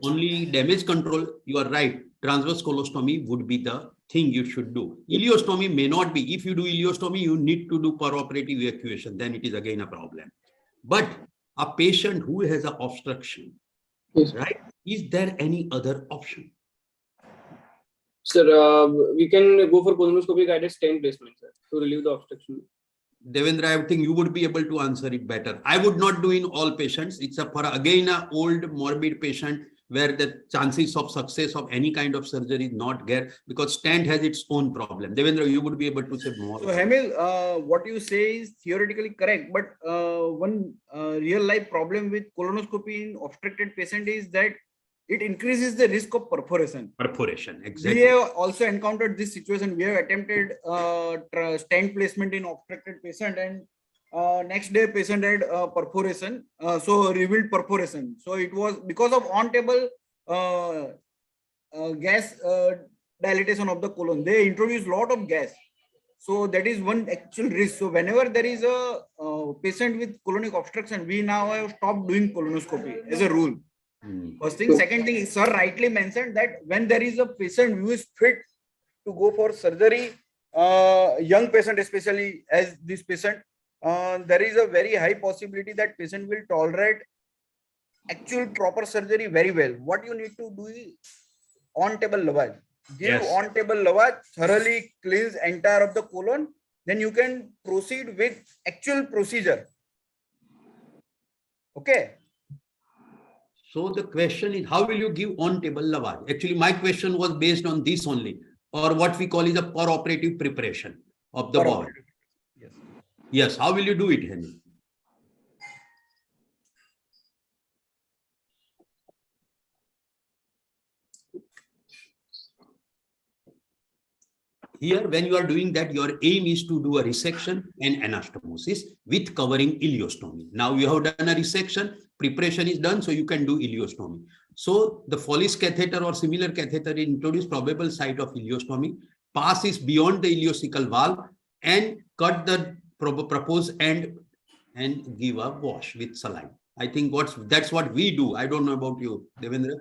only damage control, you are right. Transverse colostomy would be the thing you should do. Ileostomy may not be. If you do ileostomy, you need to do peroperative evacuation. Then it is again a problem. But a patient who has an obstruction, right? Is there any other option? Sir, we can go for colonoscopy guided stent placement, sir, to relieve the obstruction. Devendra, I think you would be able to answer it better. I would not do in all patients. It's for again an old morbid patient where the chances of success of any kind of surgery is not there, because stent has its own problem. Devendra, you would be able to say more. So Hemil, what you say is theoretically correct, but one real life problem with colonoscopy in obstructed patient is that it increases the risk of perforation. Perforation, exactly. We have also encountered this situation. We have attempted stent placement in obstructed patient, and next day patient had perforation, so revealed perforation. So it was because of on-table gas dilatation of the colon. They introduced a lot of gas. So that is one actual risk. So whenever there is a patient with colonic obstruction, we now have stopped doing colonoscopy as a rule. First thing. Second thing, sir rightly mentioned that when there is a patient who is fit to go for surgery, young patient especially as this patient, there is a very high possibility that patient will tolerate actual proper surgery very well. What you need to do is on-table lavage. Give on-table lavage, thoroughly cleanse entire of the colon, then you can proceed with actual procedure. Okay. So the question is, how will you give on-table lavage? Actually, my question was based on this only, or what we call is a peroperative preparation of the bowel. Yes. Yes. How will you do it, Henry? Here, when you are doing that, your aim is to do a resection and anastomosis with covering ileostomy. Now you have done a resection, preparation is done, so you can do ileostomy. So the Foley's catheter or similar catheter introduce probable site of ileostomy, passes beyond the ileocecal valve and cut the proposed end and give a wash with saline. I think that's what we do. I don't know about you, Devendra.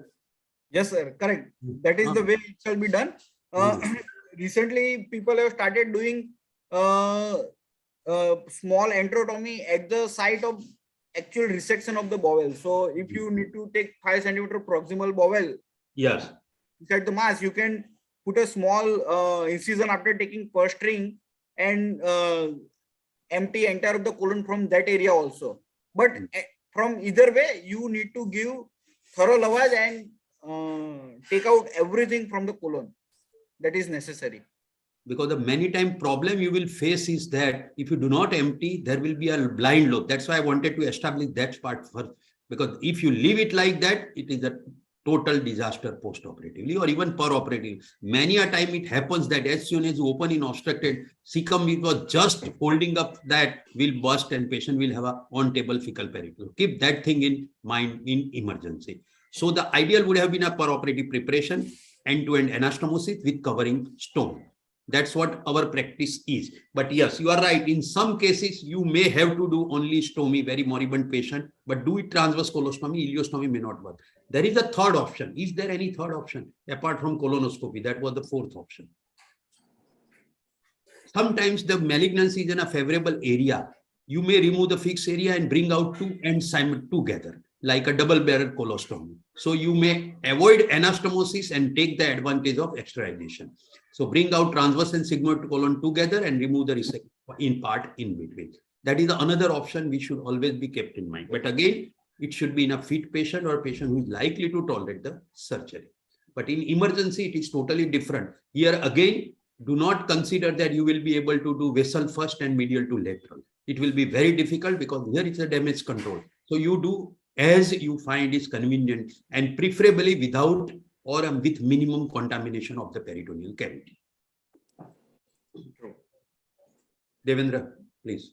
Yes, sir. Correct. That is the way it shall be done. Recently, people have started doing small enterotomy at the site of actual resection of the bowel. So if you need to take 5 centimeter proximal bowel, Yes. inside the mass, you can put a small incision after taking first string and empty entire of the colon from that area also. But from either way, you need to give thorough lavage and take out everything from the colon that is necessary. Because the many time problem you will face is that if you do not empty, there will be a blind loop. That's why I wanted to establish that part first. Because if you leave it like that, it is a total disaster post-operatively or even per-operative. Many a time it happens that as soon as you open in obstructed, cecum it was just holding up that will burst and patient will have a on-table fecal peritoneum. Keep that thing in mind in emergency. So the ideal would have been a per-operative preparation, end-to-end anastomosis with covering stone. That's what our practice is. But yes, you are right. In some cases, you may have to do only stomy, very moribund patient, but do it transverse colostomy, ileostomy may not work. There is a third option. Is there any third option apart from colonoscopy? That was the fourth option. Sometimes the malignancy is in a favorable area. You may remove the fixed area and bring out two ends together, like a double-barrel colostomy. So you may avoid anastomosis and take the advantage of extravasation. So bring out transverse and sigmoid colon together and remove the resection in part in between. That is another option which should always be kept in mind. But again, it should be in a fit patient or a patient who is likely to tolerate the surgery. But in emergency, it is totally different. Here again, do not consider that you will be able to do vessel first and medial to lateral. It will be very difficult because here it's a damage control. So you do as you find is convenient and preferably without or with minimum contamination of the peritoneal cavity. Devendra, please.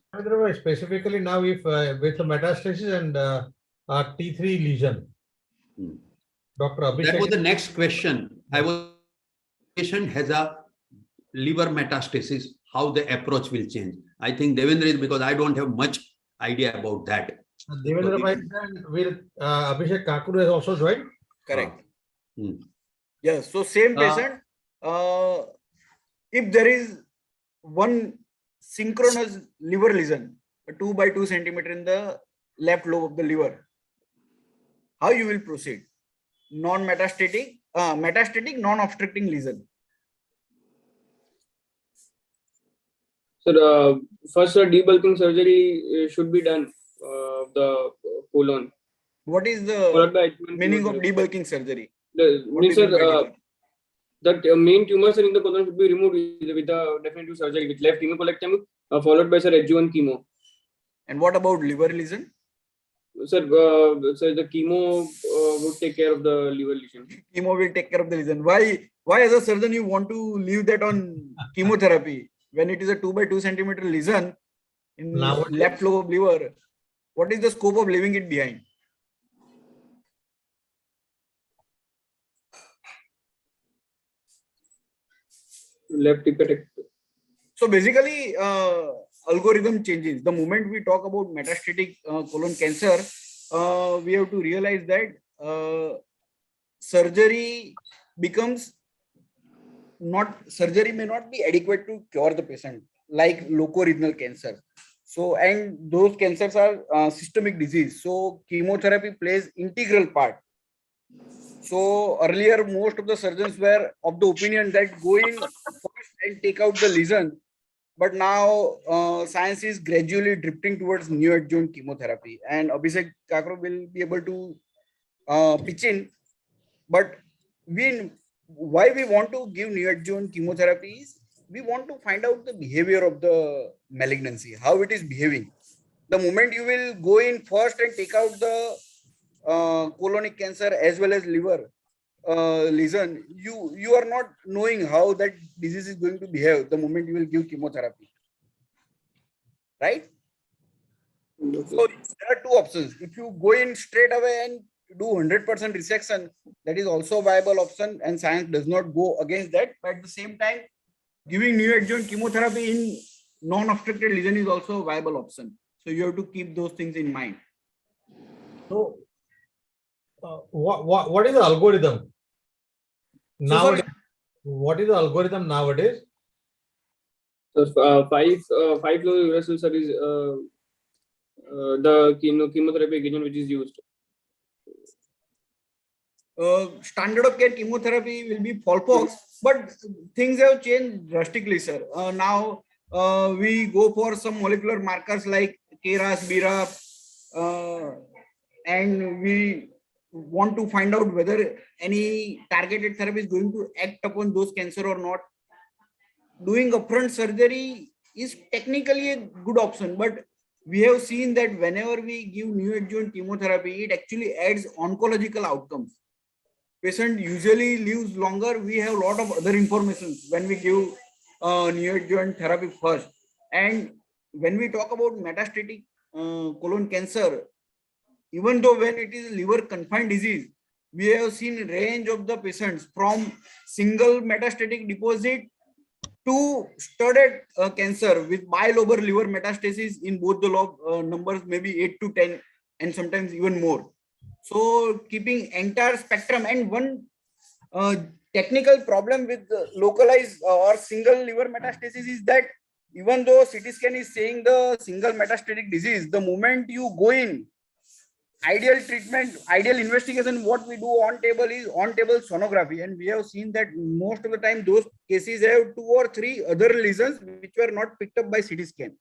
Specifically now, if with the metastasis and T3 lesion, Dr. Abhishek. That was the next question. Patient has a liver metastasis, how the approach will change. I think Devendra is because I don't have much idea about that. Devendra with Abhishek Kakuru has also joined. Correct. Yes. So same patient. If there is one synchronous liver lesion, a 2 by 2 centimeter in the left lobe of the liver, how you will proceed? Non-metastatic, metastatic, non-obstructing lesion. So first debulking surgery should be done the colon. What is the meaning of debulking surgery? The main tumors in the colon should be removed with the definitive surgery with left hemocolectomy followed by adjuvant chemo. And what about liver lesion? Sir, the chemo would take care of the liver lesion. Chemo will take care of the lesion. Why as a surgeon you want to leave that on chemotherapy when it is a 2 by 2 centimeter lesion in left lobe of liver? What is the scope of leaving it behind? Left hepatectomy. So basically, algorithm changes. The moment we talk about metastatic colon cancer, we have to realize that surgery may not be adequate to cure the patient, like locorenal cancer. So, and those cancers are systemic disease. So chemotherapy plays integral part. So earlier, most of the surgeons were of the opinion that go in first and take out the lesion. But now science is gradually drifting towards neoadjuvant chemotherapy, and Abhishek Kakru will be able to pitch in. But why we want to give neoadjuvant chemotherapy is we want to find out the behavior of the malignancy, how it is behaving. The moment you will go in first and take out the colonic cancer as well as liver lesion, you are not knowing how that disease is going to behave the moment you will give chemotherapy, right? So there are two options. If you go in straight away and do 100% resection, that is also a viable option, and science does not go against that. But at the same time, giving neoadjuvant chemotherapy in non-obstructed lesion is also a viable option. So you have to keep those things in mind. So what is the algorithm nowadays? What is the algorithm nowadays? So five low uracil is the chemotherapy agent which is used? Standard of care chemotherapy will be FOLFOX, but things have changed drastically, sir. Now we go for some molecular markers like KRAS, BRAF, and we want to find out whether any targeted therapy is going to act upon those cancer or not. Doing upfront surgery is technically a good option, but we have seen that whenever we give neoadjuvant chemotherapy, it actually adds oncological outcomes. Patient usually lives longer. We have a lot of other information when we give neoadjuvant therapy first. And when we talk about metastatic colon cancer, even though when it is liver confined disease, we have seen range of the patients from single metastatic deposit to studded cancer with bilobar liver metastasis in both the lobe, numbers maybe 8 to 10 and sometimes even more. So keeping entire spectrum, and one technical problem with localized or single liver metastasis is that even though CT scan is saying the single metastatic disease, the moment you go in, ideal treatment, ideal investigation, what we do on table is on table sonography, and we have seen that most of the time those cases have 2 or 3 other lesions which were not picked up by CT scan.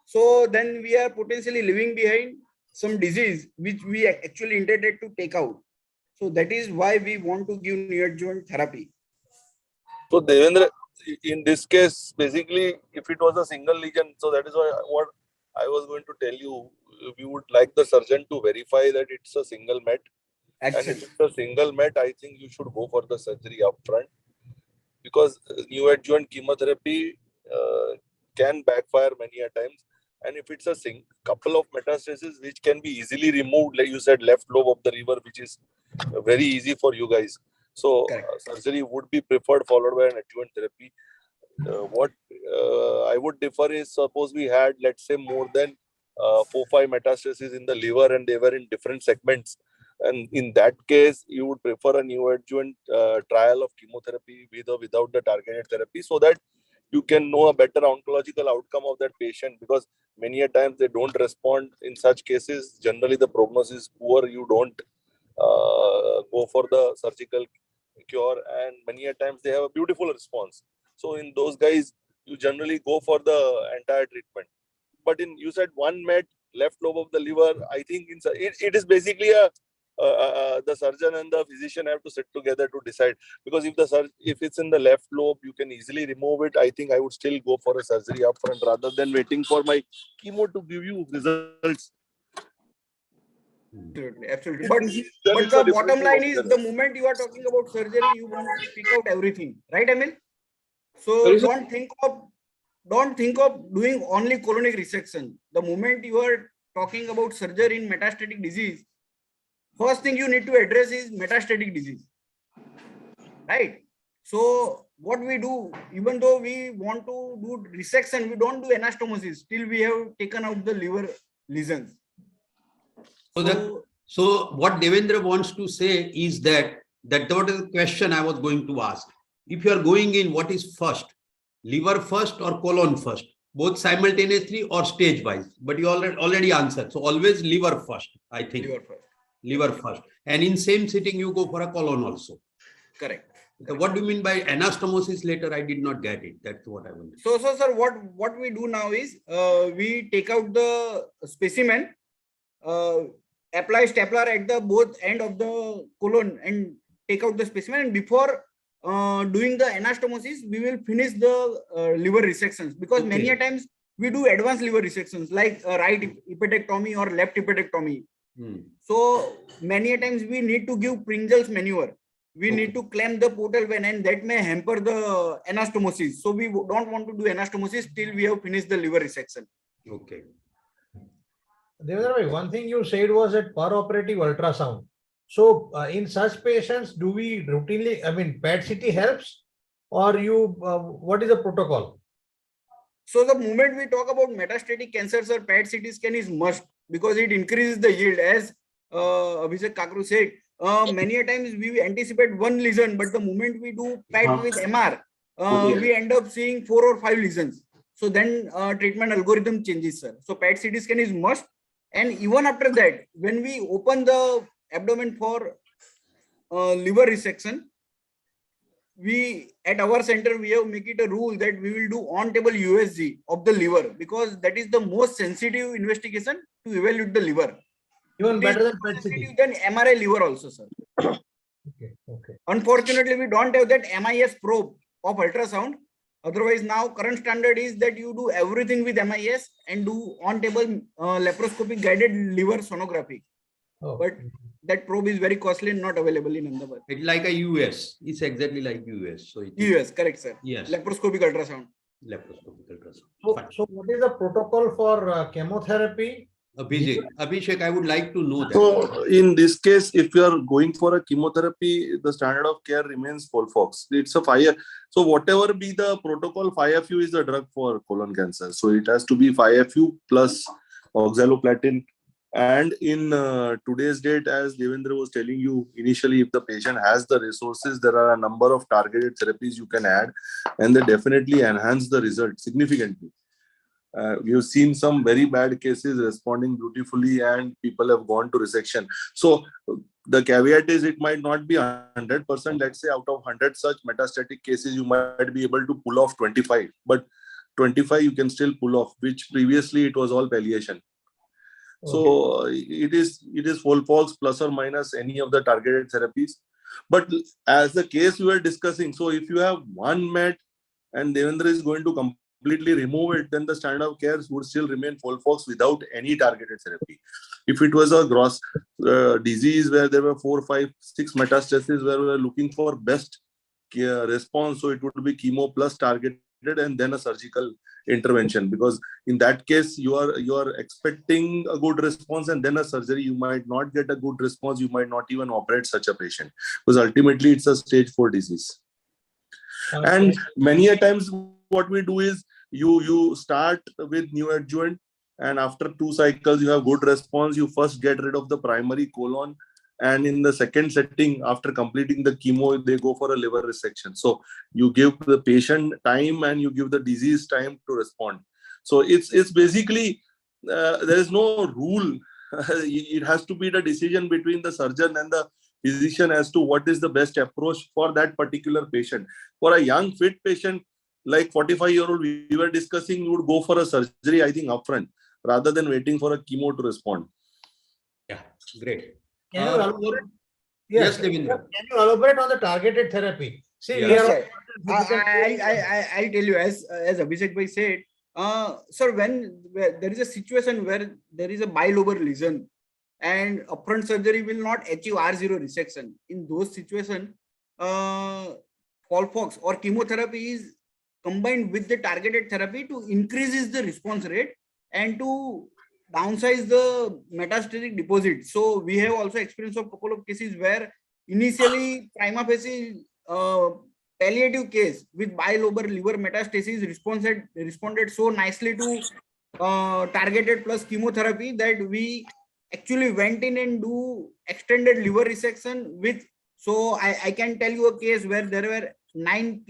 So then we are potentially leaving behind some disease which we actually intended to take out. So that is why we want to give neoadjuvant therapy. So Devendra, in this case, basically, if it was a single lesion, so that is why what I was going to tell you, we would like the surgeon to verify that it's a single met. Actually. And if it's a single met, I think you should go for the surgery upfront, because neoadjuvant chemotherapy can backfire many a times. And if it's a couple of metastases which can be easily removed, like you said, left lobe of the liver, which is very easy for you guys. So surgery would be preferred, followed by an adjuvant therapy. What I would differ is, suppose we had, let's say, more than 4-5 metastases in the liver and they were in different segments. And in that case, you would prefer a neoadjuvant trial of chemotherapy with or without the targeted therapy, so that you can know a better oncological outcome of that patient, because many a times they don't respond in such cases. Generally, the prognosis is poor. You don't go for the surgical cure, and many a times they have a beautiful response. So in those guys, you generally go for the entire treatment. But in, you said one met left lobe of the liver, I think it is basically the surgeon and the physician have to sit together to decide, because if it's in the left lobe, you can easily remove it. I think I would still go for a surgery upfront rather than waiting for my chemo to give you results. Absolutely. But the bottom line is, the moment you are talking about surgery, you want to pick out everything, right, Emil? So don't think of doing only colonic resection. The moment you are talking about surgery in metastatic disease, first thing you need to address is metastatic disease, right? So what we do, even though we want to do resection, we don't do anastomosis till we have taken out the liver lesions. So what Devendra wants to say is that what is the question I was going to ask. If you are going in, what is first? Liver first or colon first? Both simultaneously or stage wise? But you already answered. So always liver first, I think. Liver first. And in same sitting, you go for a colon also. Correct. So what do you mean by anastomosis later? I did not get it. That's what I want. So sir, what we do now is we take out the specimen, apply stapler at the both end of the colon and take out the specimen, and before doing the anastomosis, we will finish the liver resections, because many a times we do advanced liver resections like right hepatectomy or left hepatectomy. So many a times we need to give Pringle's maneuver. We need to clamp the portal vein, and that may hamper the anastomosis. So we don't want to do anastomosis till we have finished the liver resection. Okay. Devendra, one thing you said was that per-operative ultrasound. So in such patients, do we routinely, PET-CT helps, or what is the protocol? So the moment we talk about metastatic cancers, or PET-CT scan is must, because it increases the yield. As Abhishek Kakru said, many a times we anticipate one lesion, but the moment we do PET with MR, we end up seeing 4 or 5 lesions. So then treatment algorithm changes, sir. So PET-CT scan is must. And even after that, when we open the abdomen for liver resection, we at our center we have make it a rule that we will do on table USG of the liver, because that is the most sensitive investigation to evaluate the liver. Even It better is than more PET sensitive CT. than MRI liver also, sir. Okay. Unfortunately, we don't have that MIS probe of ultrasound. Otherwise, now current standard is that you do everything with MIS and do on-table laparoscopic guided liver sonography. Oh. But that probe is very costly and not available in Ahmedabad. It's like a US. It's exactly like US. So it US, correct, sir. Yes. Laparoscopic ultrasound. Laparoscopic ultrasound. So what is the protocol for chemotherapy? Abhishek, I would like to know that. So in this case, if you are going for a chemotherapy, the standard of care remains FOLFOX. It's a 5. So whatever be the protocol, 5-FU is the drug for colon cancer. So it has to be 5-FU plus oxaliplatin. And in today's date, as Devendra was telling you initially, if the patient has the resources, there are a number of targeted therapies you can add, and they definitely enhance the result significantly. We've seen some very bad cases responding beautifully, and people have gone to resection. So the caveat is it might not be 100%. Let's say out of 100 such metastatic cases, you might be able to pull off 25, but 25 you can still pull off, which previously it was all palliation. So it is FOLFOX plus or minus any of the targeted therapies. But as the case we were discussing, so if you have one MET and Devendra is going to completely remove it, then the standard of care would still remain FOLFOX without any targeted therapy. If it was a gross disease where there were 4, 5, 6 metastases where we were looking for best response, so it would be chemo plus targeted and then a surgical intervention, because in that case you are expecting a good response, and then a surgery you might not get a good response. You might not even operate such a patient, because ultimately it's a stage 4 disease. And many a times what we do is you start with neoadjuvant, and after 2 cycles you have good response. You first get rid of the primary colon, and in the second setting, after completing the chemo, they go for a liver resection. So you give the patient time and you give the disease time to respond. So it's basically there is no rule. It has to be the decision between the surgeon and the physician as to what is the best approach for that particular patient. For a young fit patient like 45-year-old we were discussing, you would go for a surgery, I think, upfront rather than waiting for a chemo to respond. Yeah, great. Can you elaborate? Yes, Devendra. Can you elaborate on the targeted therapy? See, Yes, sir. I'll tell you, as Abhishek bhai said, sir, when there is a situation where there is a bilobar lesion and upfront surgery will not achieve R0 resection, in those situations, FOLFOX or chemotherapy is combined with the targeted therapy to increases the response rate and to downsize the metastatic deposit. So we have also experienced a couple of cases where initially prima facie palliative case with bilobar liver metastasis responded so nicely to targeted plus chemotherapy that we actually went in and do extended liver resection with. So I can tell you a case where there were 9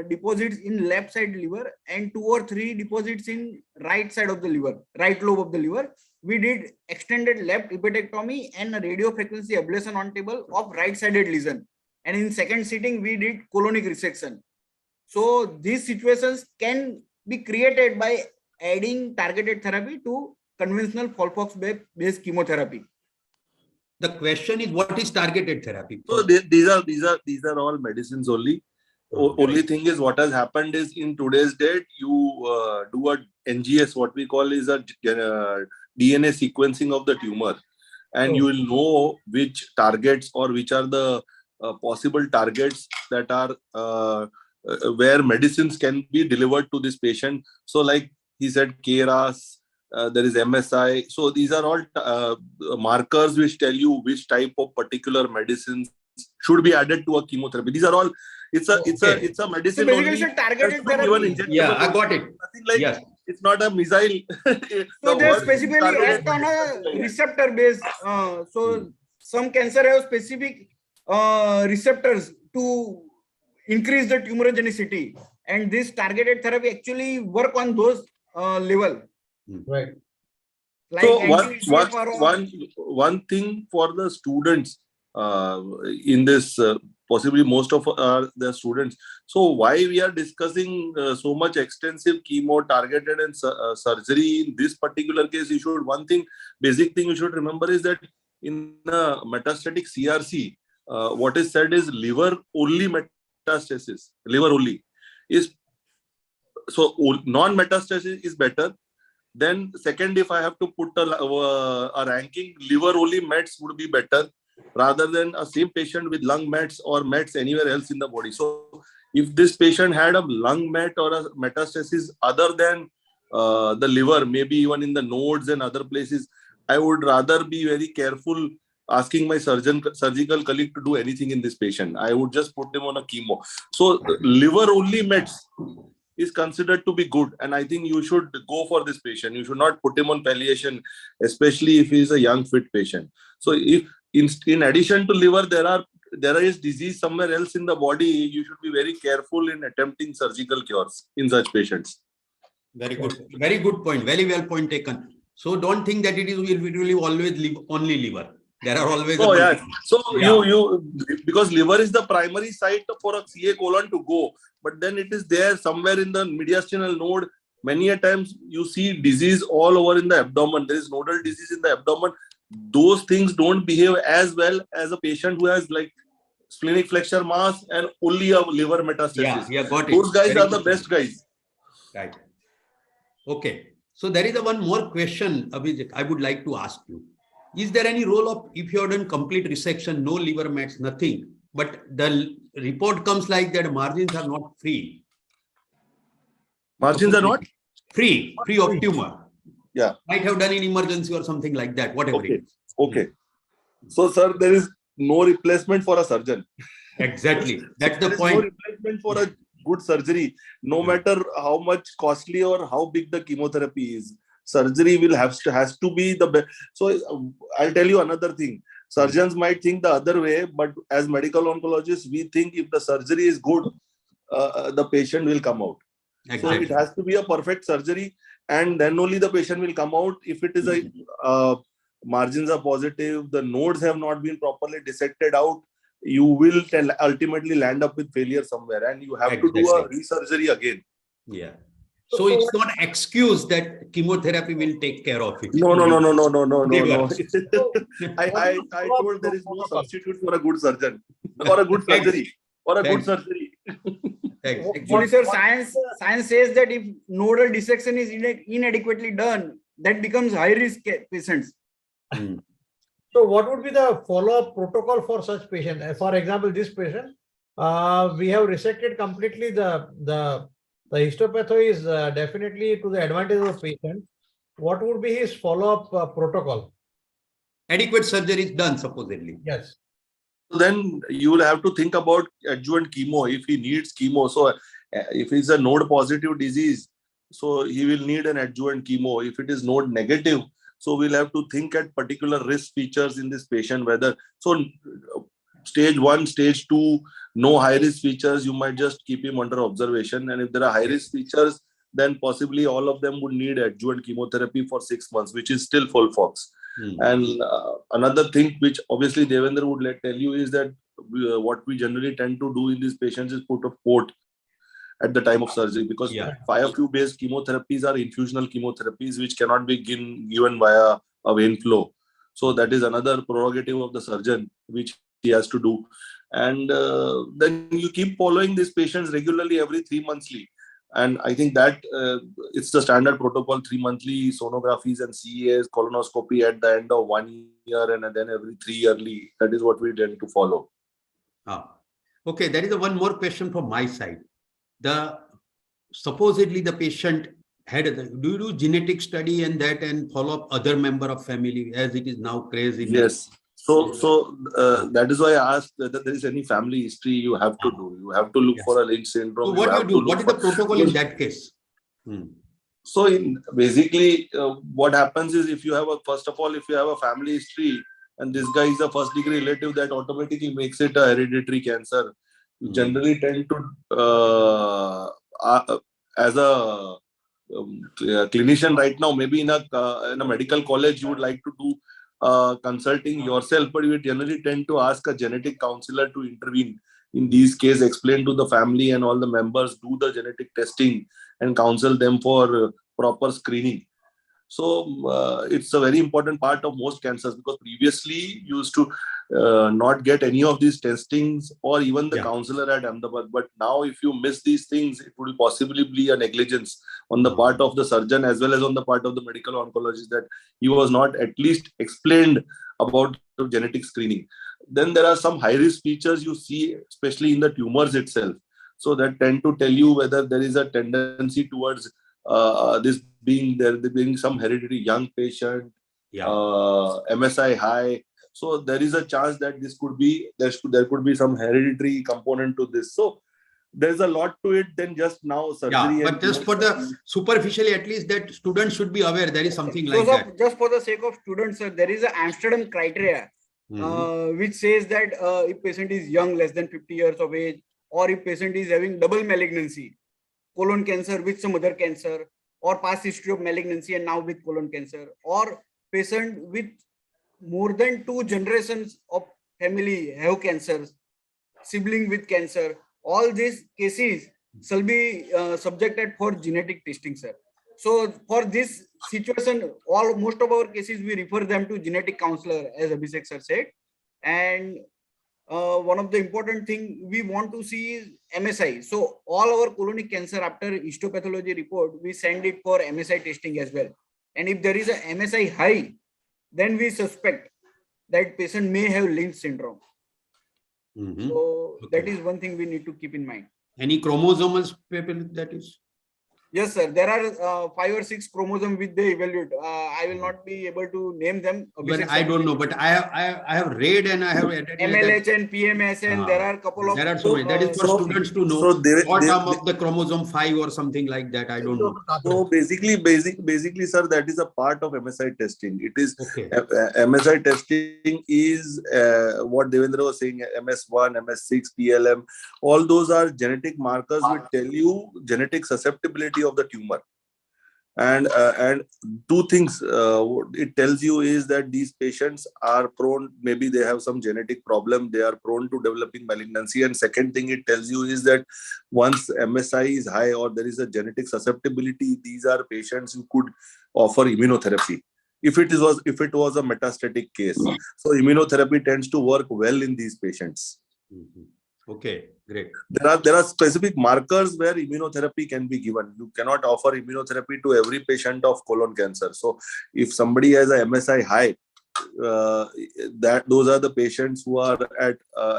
deposits in left side liver and 2 or 3 deposits in right side of the liver, right lobe of the liver. We did extended left hepatectomy and a radio frequency ablation on table of right sided lesion. And in second sitting, we did colonic resection. So these situations can be created by adding targeted therapy to conventional FOLFOX based chemotherapy. The question is, what is targeted therapy? So these are all medicines only. Only thing is, what has happened is in today's date, you do a NGS, what we call is a DNA sequencing of the tumor, and you will know which targets or which are the possible targets that are where medicines can be delivered to this patient. So like he said, KRAS, there is MSI. So these are all markers which tell you which type of particular medicines should be added to a chemotherapy. These are all, it's a medicine. So basically, it's a targeted therapy. Yeah, I got it. Nothing like, yes. It's not a missile. So they specifically act on a receptor base. So some cancer have specific receptors to increase the tumorigenicity, and this targeted therapy actually work on those level. Right. Like So one thing for the students in this, possibly most of the students. So why we are discussing so much extensive chemo targeted and surgery in this particular case? You should, one thing, basic thing you should remember is that in metastatic CRC, what is said is liver only metastasis. Liver only is, so non-metastasis is better. Then second, if I have to put a ranking, liver only mets would be better rather than a same patient with lung mets or mets anywhere else in the body. So if this patient had a lung met or a metastasis other than the liver, maybe even in the nodes and other places, I would rather be very careful asking my surgical colleague to do anything in this patient. I would just put him on a chemo. So liver only mets is considered to be good, and I think you should go for this patient. You should not put him on palliation, especially if he is a young fit patient. So if in addition to liver there is disease somewhere else in the body, you should be very careful in attempting surgical cures in such patients. Very good point, very well point taken. So don't think that it will always only liver. There are always you because liver is the primary site for a CA colon to go, but then it is there somewhere in the mediastinal node. Many a times you see disease all over in the abdomen. There is nodal disease in the abdomen. Those things don't behave as well as a patient who has like splenic flexure mass and only a liver metastasis. Yeah, got it. Those guys are the best guys. Right. Okay. So there is one more question, Abhijit, I would like to ask you. Is there any role of, if you have done complete resection, no liver mets, nothing, but the report comes like that margins are not free? Margins are not? Free of tumor. Yeah. Might have done in emergency or something like that, whatever it is. Okay. So, sir, there is no replacement for a surgeon. Exactly. That's the there point. There is no replacement for a good surgery, no matter how much costly or how big the chemotherapy is. Surgery will has to be the best. So I'll tell you another thing. Surgeons might think the other way, but as medical oncologists, we think if the surgery is good, the patient will come out. Exactly. So it has to be a perfect surgery, and then only the patient will come out. If it is a margins are positive, the nodes have not been properly dissected out, you will ultimately land up with failure somewhere, and you have to do a resurgery again. Yeah. So it's not an excuse that chemotherapy will take care of it. No. I told there is no substitute for a good surgeon or a good surgery or a good surgery. Actually, sir, science says that if nodal dissection is inadequately done, that becomes high risk patients. So what would be the follow-up protocol for such patient? For example, this patient, we have resected completely. The histopatho is definitely to the advantage of the patient. What would be his follow-up protocol? Adequate surgery is done, supposedly. Yes. Then you will have to think about adjuvant chemo if he needs chemo. So if it's a node positive disease, so he will need an adjuvant chemo. If it is node negative, so we'll have to think at particular risk features in this patient, whether so stage 1, stage 2, no high risk features, you might just keep him under observation. And if there are high risk features, then possibly all of them would need adjuvant chemotherapy for 6 months, which is still FOLFOX. And another thing which obviously Devendra would tell you is that what we generally tend to do in these patients is put a port at the time of surgery, because FIFU based chemotherapies are infusional chemotherapies which cannot be given via a vein flow. So that is another prerogative of the surgeon which he has to do. And then you keep following these patients regularly every 3 monthly. And I think that it's the standard protocol, 3 monthly sonographies and CAs, colonoscopy at the end of 1 year, and then every 3 yearly. That is what we tend to follow. Okay, there is one more question from my side. Supposedly the patient had do you do genetic study and follow up other member of family as it is now crazy? Yes. So that is why I asked whether there is any family history you have to do. You have to look for a Lynch syndrome. So what do you do? What is the protocol in that case? So basically, what happens is if you have first of all, if you have a family history and this guy is a first degree relative, that automatically makes it a hereditary cancer. You generally tend to, as a clinician right now, maybe in a medical college, you would like to do consulting yourself, but you generally tend to ask a genetic counselor to intervene in these cases, explain to the family and all the members, do the genetic testing and counsel them for proper screening. So it's a very important part of most cancers, because previously you used to not get any of these testings or even the counselor at Ahmedabad. But now if you miss these things, it would possibly be a negligence on the part of the surgeon as well as on the part of the medical oncologist, that he was not at least explained about the genetic screening. Then there are some high risk features you see, especially in the tumors itself. So that tend to tell you whether there is a tendency towards this being some hereditary young patient, MSI high. So there is a chance that this could be, there could be some hereditary component to this. So there's a lot to it than just now surgery. Yeah, but just for the superficially, at least that students should be aware there is something So like that. just for the sake of students, there is an Amsterdam criteria which says that if patient is young, less than 50 years of age, or if patient is having double malignancy, colon cancer with some other cancer, or past history of malignancy and now with colon cancer, or patient with more than 2 generations of family have cancers, sibling with cancer, all these cases shall be subjected for genetic testing, sir. So for this situation, most of our cases, we refer them to genetic counselor, as Abhishek sir said. And one of the important thing we want to see is MSI. So all our colonic cancer, after histopathology report, we send it for MSI testing as well. And if there is a MSI high, then we suspect that patient may have Lynch syndrome. So that is one thing we need to keep in mind. Any chromosomal people that is? Yes, sir. There are 5 or 6 chromosomes which they evaluate. I will not be able to name them. But I don't know. But I have read and I have read MLH and PMS, and there are a couple of. There are so many. That is for students to know. So what term of the chromosome 5 or something like that. I don't know. So basically, sir, that is a part of MSI testing. It is MSI testing is what Devendra was saying. MS1, MS6, PLM. All those are genetic markers which tell you genetic susceptibility of the tumor. And 2 things it tells you is that these patients are prone, maybe they have some genetic problem, they are prone to developing malignancy. And second thing it tells you is that once MSI is high or there is a genetic susceptibility, these are patients who could offer immunotherapy if it was a metastatic case. So immunotherapy tends to work well in these patients. Okay, great. There are specific markers where immunotherapy can be given. You cannot offer immunotherapy to every patient of colon cancer. So if somebody has a MSI high, those are the patients who are at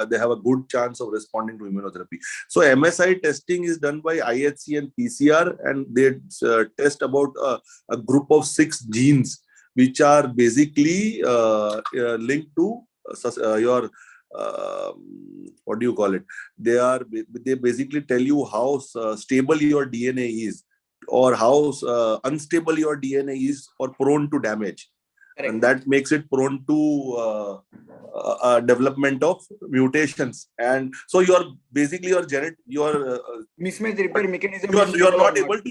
they have a good chance of responding to immunotherapy. So MSI testing is done by IHC and PCR, and they test about a group of 6 genes which are basically linked to your what do you call it? They basically tell you how stable your DNA is, or how unstable your DNA is, or prone to damage. Correct. And that makes it prone to development of mutations. And so your mismatch repair mechanism. You're not able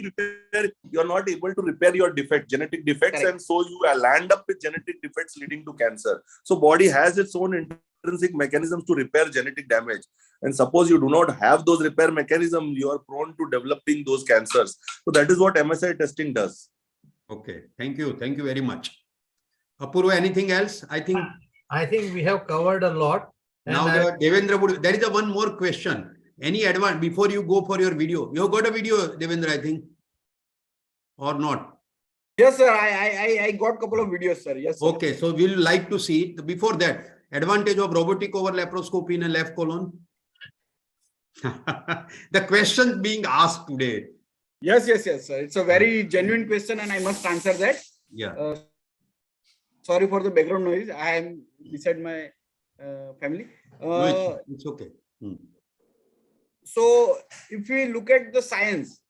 to repair your genetic defects. Correct. And so you land up with genetic defects leading to cancer. So body has its own intrinsic mechanisms to repair genetic damage. And suppose you do not have those repair mechanisms, you are prone to developing those cancers. So that is what MSI testing does. Okay, thank you very much. Apurva, anything else? I think we have covered a lot. Now Devendra, there is one more question. Any advance before you go for your video? You have got a video, Devendra, I think, or not? Yes, sir. I got a couple of videos, sir. Yes, sir. Okay, so we'll like to see it. Before that, advantage of robotic over laparoscopy in a left colon. The question being asked today. Yes, sir. It's a very genuine question, and I must answer that. Yeah. Sorry for the background noise. I am beside my family. No, it's okay. So, if we look at the science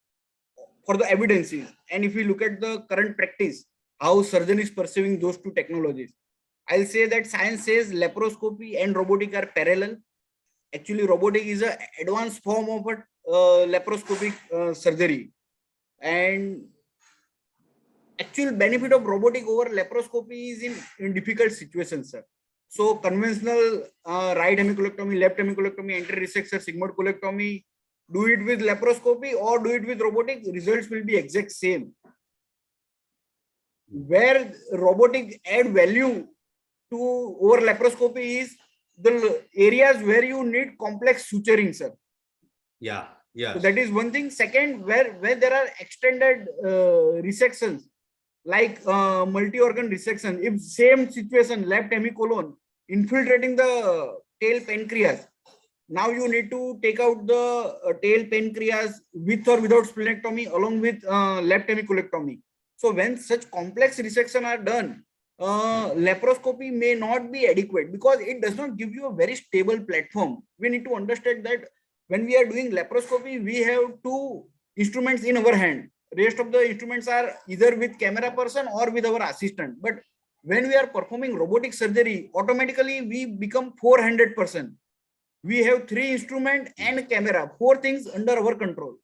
for the evidences, and if we look at the current practice, how surgeon is perceiving those 2 technologies, I'll say that science says laparoscopy and robotic are parallel. Actually, robotic is an advanced form of a laparoscopic surgery. And actual benefit of robotic over laparoscopy is in difficult situations, sir. So conventional right hemicolectomy, left hemicolectomy, anterior resection, sigmoid colectomy, do it with laparoscopy or do it with robotic, results will be exact same. Where robotic add value to over laparoscopy is the areas where you need complex suturing, sir. Yeah, yeah. So that is one thing. Second, where there are extended resections, like multi-organ resection, if same situation, left hemicolon infiltrating the tail pancreas, now you need to take out the tail pancreas with or without splenectomy along with left hemicolectomy. So when such complex resection are done, laparoscopy may not be adequate because it does not give you a very stable platform. We need to understand that when we are doing laparoscopy, we have two instruments in our hand. Rest of the instruments are either with camera person or with our assistant. But when we are performing robotic surgery, automatically we become 400 person. We have 3 instruments and camera, 4 things under our control.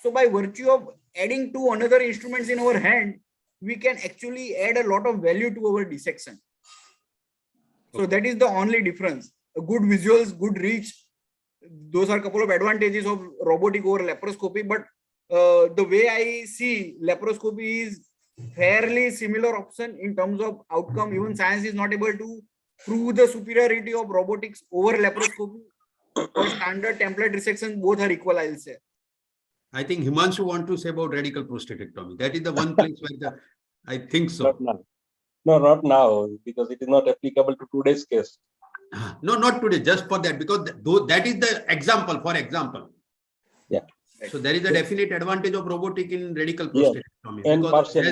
So by virtue of adding 2 another instruments in our hand, we can actually add a lot of value to our dissection. So that is the only difference. Good visuals, good reach. Those are a couple of advantages of robotic over laparoscopy. But the way I see laparoscopy is fairly similar option in terms of outcome. Even science is not able to prove the superiority of robotics over laparoscopy. For standard template resection, both are equal, I'll say. I think Himanshu want to say about radical prostatectomy. That is the one place where I think so. Not now. No, not now, because it is not applicable to today's case. No, not today, just for that, because that is the example, for example. Yeah. So there is a definite advantage of robotic in radical Yes. prostatectomy. And Because partial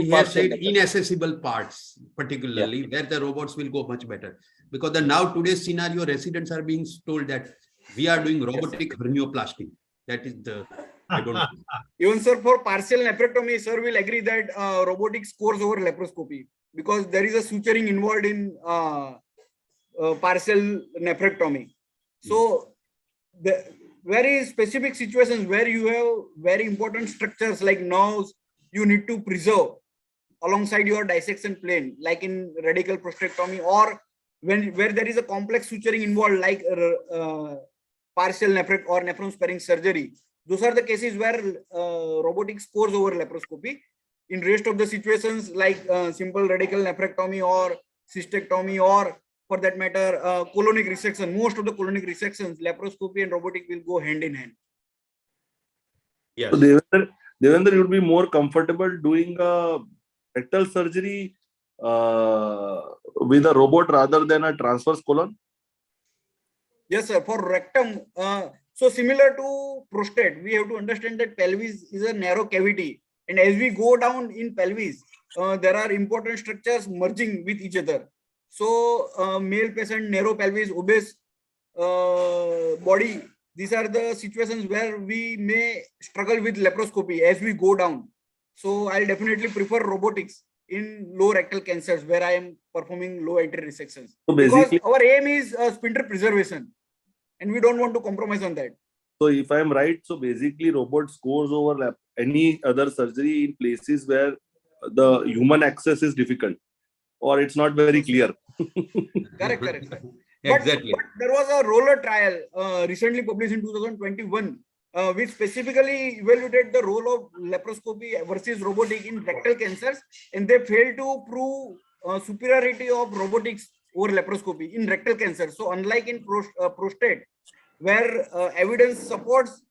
he has said inaccessible parts, particularly where the robots will go much better. Because now today's scenario, residents are being told that we are doing robotic hernioplasty. That is the, I don't know. Even sir, for partial nephrectomy, sir will agree that robotic scores over laparoscopy because there is a suturing involved in partial nephrectomy. So the very specific situations where you have very important structures like nerves, you need to preserve alongside your dissection plane, like in radical prostatectomy, or where there is a complex suturing involved, like partial nephrectomy or nephron sparing surgery. Those are the cases where robotic scores over laparoscopy. In rest of the situations, like simple radical nephrectomy or cystectomy, or for that matter, colonic resection, most of the colonic resections, laparoscopy and robotic will go hand in hand. Yes. So Devendra, you would be more comfortable doing a rectal surgery with a robot rather than a transverse colon? Yes, sir. For rectum, so similar to prostate, we have to understand that pelvis is a narrow cavity, and as we go down in pelvis, there are important structures merging with each other. So male patient, narrow pelvis, obese body, these are the situations where we may struggle with laparoscopy as we go down. So I'll definitely prefer robotics in low rectal cancers where I am performing low anterior resections. So because our aim is sphincter preservation, and we don't want to compromise on that. So if I'm right, so basically robot scores over any other surgery in places where the human access is difficult or it's not very clear. Correct. Exactly. But there was a roller trial recently published in 2021, which specifically evaluated the role of laparoscopy versus robotic in rectal cancers, and they failed to prove superiority of robotics over laparoscopy in rectal cancer. So unlike in prostate, where evidence supports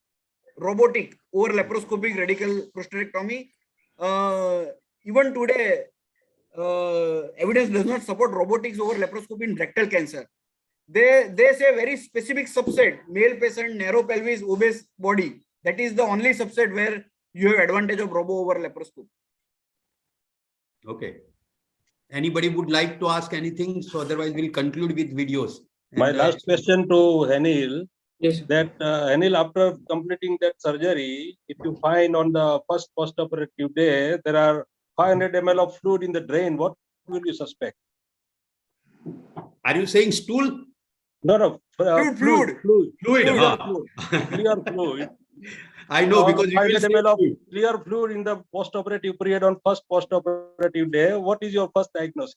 robotic over laparoscopic radical prostatectomy, even today evidence does not support robotics over laparoscopy in rectal cancer. They say very specific subset, male patient, narrow pelvis, obese body. That is the only subset where you have advantage of robo over laparoscopy. Okay. Anybody would like to ask anything? So otherwise we'll conclude with videos. My last question to Anil. Yes. That Anil, after completing that surgery, if you find on the first post-operative day, there are 500 ml of fluid in the drain, what will you suspect? Are you saying stool? No, Fluid. Fluid. Clear fluid. I know because you will 500 say ml of fluid. clear fluid in the post-operative period on first post-operative day, what is your first diagnosis?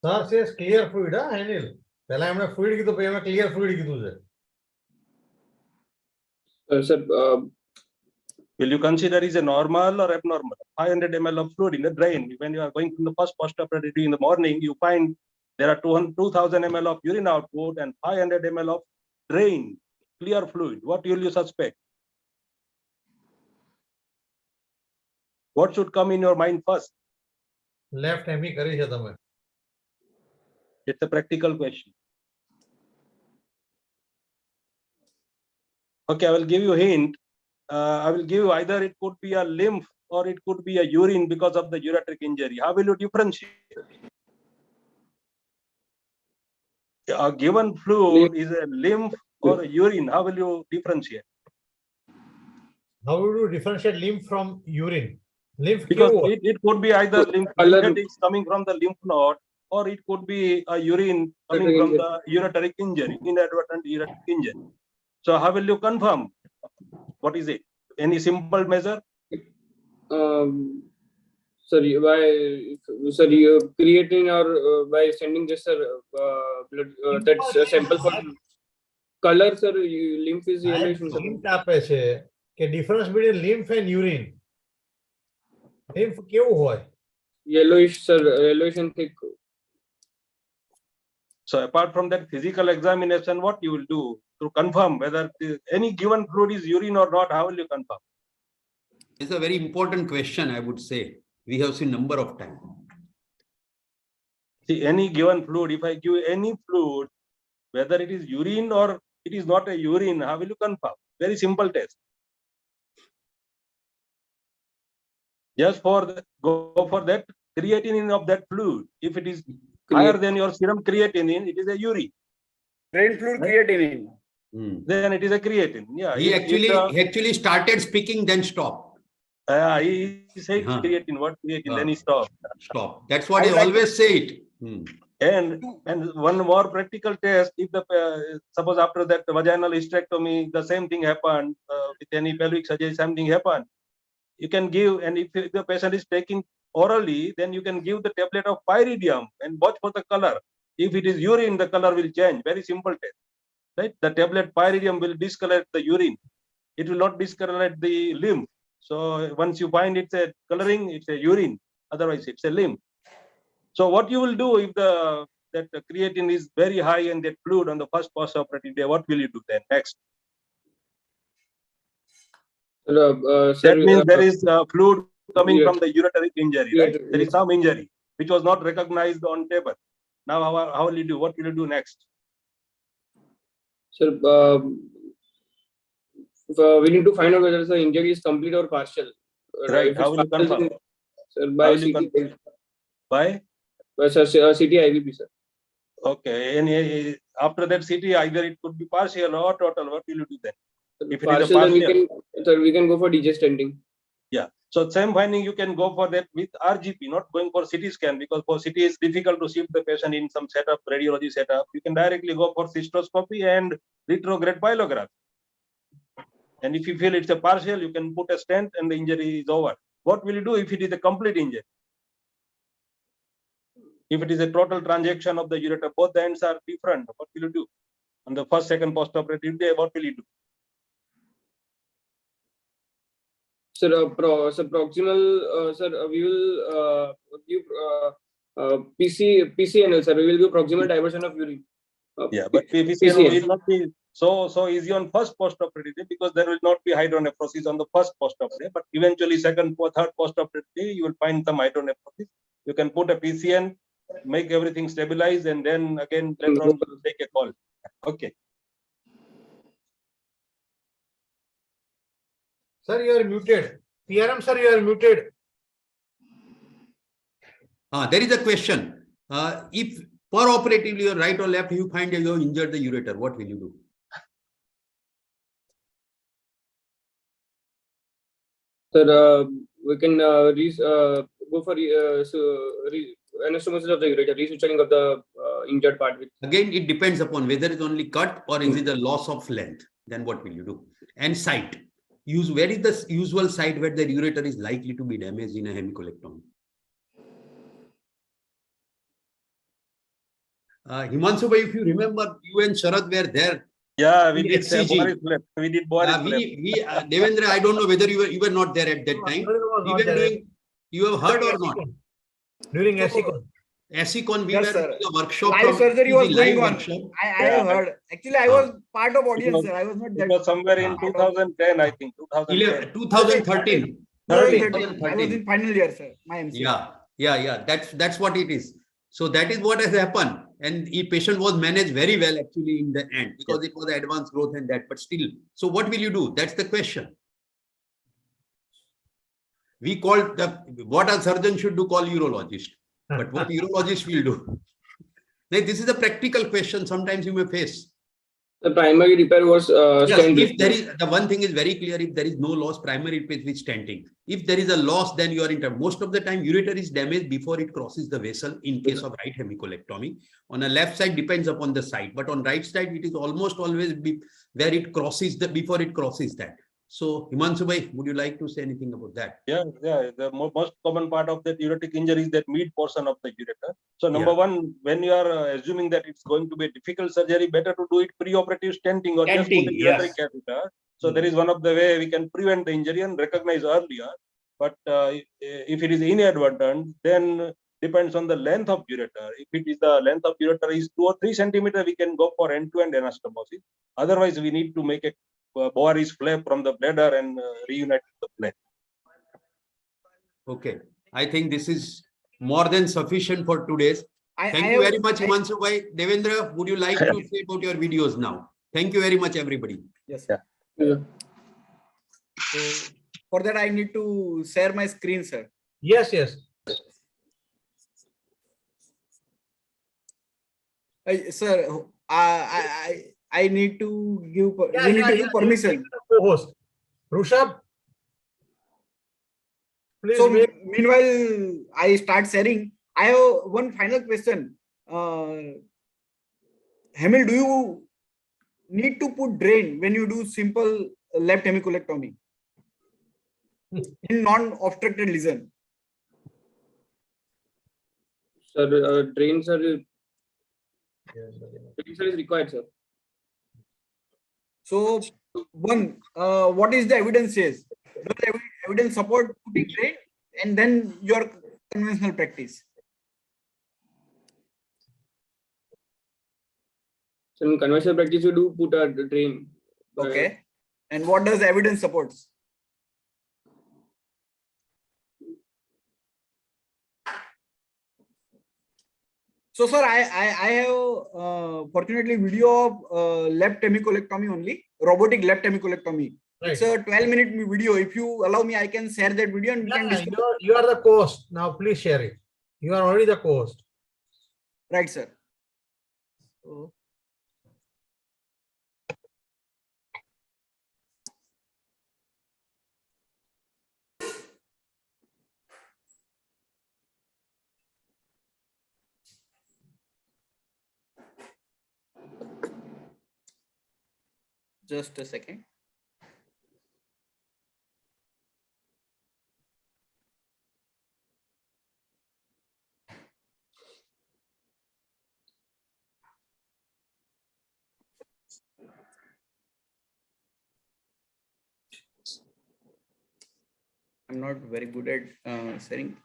Sir says clear fluid, huh, Anil? પહેલા એમણે fluid કીધું, પછી એમણે clear fluid કીધું છે. Sir, Will you consider is a normal or abnormal? 500 ml of fluid in the drain. When you are going from the first post-operative in the morning, you find there are 2000 ml of urine output and 500 ml of drain, clear fluid. What will you suspect? What should come in your mind first? Left hemi કરી છે તમે. It's a practical question. Okay, I will give you a hint. I will give you either it could be a lymph or it could be a urine because of the ureteric injury. How will you differentiate? A given fluid is a lymph or a urine. How will you differentiate? How would you differentiate lymph from urine? Lymph Because કેવું હોય? it could be either lymphatics coming from the lymph node or it could be a urine coming from the ureteric injury, inadvertent ureteric injury. So how will you confirm? What is it? Any simple measure? Sorry, by creating or by sending just blood that's a sample for color, sir. Lymph is yellowish. Hint આપે છે કે difference between lymph and urine. Lymph કેવું હોય? Yellowish, sir. Yellowish and thick. So apart from that physical examination, what you will do to confirm whether any given fluid is urine or not? How will you confirm? It's a very important question, I would say. We have seen number of times. See, any given fluid, if I give any fluid, whether it is urine or it is not a urine, how will you confirm? Very simple test. Just for go for that creatinine of that fluid. If it is higher than your serum creatinine, it is a urine. Drain fluid creatinine. Then it is a creatine. Yeah. He actually started speaking, then stopped. He said creatine. What creatine? Then he stopped. Stop. That's what I always say it. And one more practical test. If the suppose after that vaginal hysterectomy, the same thing happened with any pelvic surgery, something happened. You can give, and if the patient is taking orally, then you can give the tablet of pyridium and watch for the color. If it is urine, the color will change. Very simple test, right? The tablet pyridium will discolor the urine. It will not discolor the lymph. So once you find it's a coloring, it's a urine. Otherwise, it's a lymph. So what you will do if that creatine is very high and that fluid on the first post-operative day? What will you do then next? That means there is fluid coming from the ureteric injury, right? There is some injury which was not recognized on table. Now, how will you do? What will you do next? Sir, we need to find out whether the injury is complete or partial. Right. How will you confirm? Sir, by CT. By CT IVP, sir. Okay. And after that CT, either it could be partial or total. What will you do then? If it partial, is a partial, then we can go for DJ stenting. Yeah. So same finding you can go for that with RGP, not going for CT scan, because for CT it's difficult to shift the patient in some setup, radiology setup. You can directly go for cystoscopy and retrograde pyelography. And if you feel it's a partial, you can put a stent and the injury is over. What will you do if it is a complete injury? If it is a total transaction of the ureter, both the ends are different. What will you do? On the first, second post-operative day, what will you do? Sir, proximal, sir, we will give PCNL, sir. We will give proximal diversion of urine. Yeah, but PCNL will not be so easy on first post-operative day because there will not be hydronephrosis on the first post-operative. But eventually, second or third post-operative day, you will find some hydronephrosis. You can put a PCN, make everything stabilize, and then again later on take a call. Okay. Sir, you are muted. PRM, sir, you are muted. There is a question. If per-operatively or right or left, you find you have injured the ureter, what will you do? Sir, we can go for anastomosis of the ureter, resuturing of the injured part. Again, it depends upon whether it's only cut or is it a loss of length. then what will you do? And site. Where is the usual site where the ureter is likely to be damaged in a hemicolectomy? Himanshu bhai, if you remember, you and Sharad were there. Yeah, we in did HCG. Boris flap. We did Boris flap. Devendra, I don't know whether you were not there at that time. We were doing, you have heard or not? During ASICON. ASICON, we Yes, were sir. doing a workshop. Live from surgery was HCG, going live on. workshop. I have heard. Actually, I was part of audience, sir. I was not It that. was somewhere in part of- 2010, I think. 2010. 2013. 2013. I was in final year, sir. My MC. Yeah. That's what it is. So that is what has happened. And the patient was managed very well actually in the end because it was advanced growth and that, but still. So what will you do? That's the question. We called what a surgeon should do, call urologist. But what urologist will do? This is a practical question. Sometimes you may face. The primary repair was stenting. If there is, the one thing is very clear, if there is no loss, primary repair with stenting. If there is a loss, then you are in term. Most of the time, ureter is damaged before it crosses the vessel in case of right hemicolectomy. On a left side, depends upon the site, but on right side, it is almost always where it crosses before it crosses that. So, Himanshu bhai, would you like to say anything about that? Yeah. The most common part of that ureteric injury is that mid portion of the ureter. So, number one, when you are assuming that it's going to be a difficult surgery, better to do it pre-operative stenting or just put a ureteric catheter. So, there is one of the way we can prevent the injury and recognize earlier. But if it is inadvertent, then depends on the length of ureter. If it is the length of ureter is 2 or 3 centimeters, we can go for end-to-end anastomosis. Otherwise, we need to make a Boris flap from the bladder and reunite the flap. Okay. I think this is more than sufficient for today's. Thank you very much, Himanshu bhai. Devendra, would you like to say about your videos now? Thank you very much, everybody. Yes. Yeah. So for that, I need to share my screen, sir. Yes. Sir, I need to give permission. Co-host Rushabh, please. So meanwhile, I start sharing. I have one final question. Hemil, do you need to put drain when you do simple left hemicolectomy in non-obstructed lesion? Sir, drains are required, sir. So, one, what is the evidence says? Does the evidence support putting drain and then your conventional practice? So in conventional practice, you do put a drain. Okay. And what does the evidence supports? So, sir, I have fortunately video of left hemicolectomy only, robotic left hemicolectomy. Right. It's a 12-minute video. If you allow me, I can share that video and we can discuss. You are the co-host. Now, please share it. You are already the co-host. Right, sir. So, just a second. I'm not very good at sharing.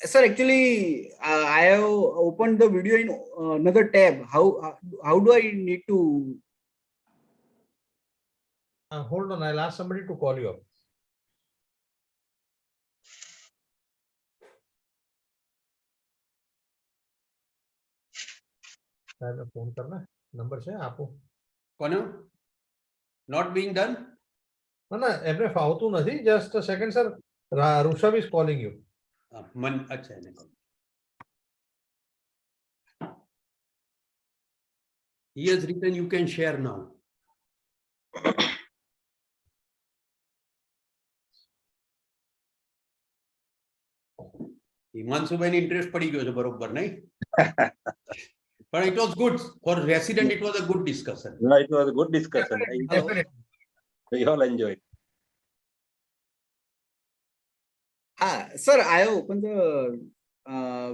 Sir, actually, I have opened the video in another tab. How do I need to? Hold on, I'll ask somebody to call you up. phone करना number से आपको Kono? Not being done? No, एमने फालतू नहीं. Just a second, sir. Rushabh is calling you. अच्छा है ना. He has written, you can share now. हिमांशुભાઈ interest પડી ગયો છે બરોબર નહીં? But it was good for resident. It was a good discussion. No, it was a good discussion. Definitely. We all enjoyed. Sir, I have opened the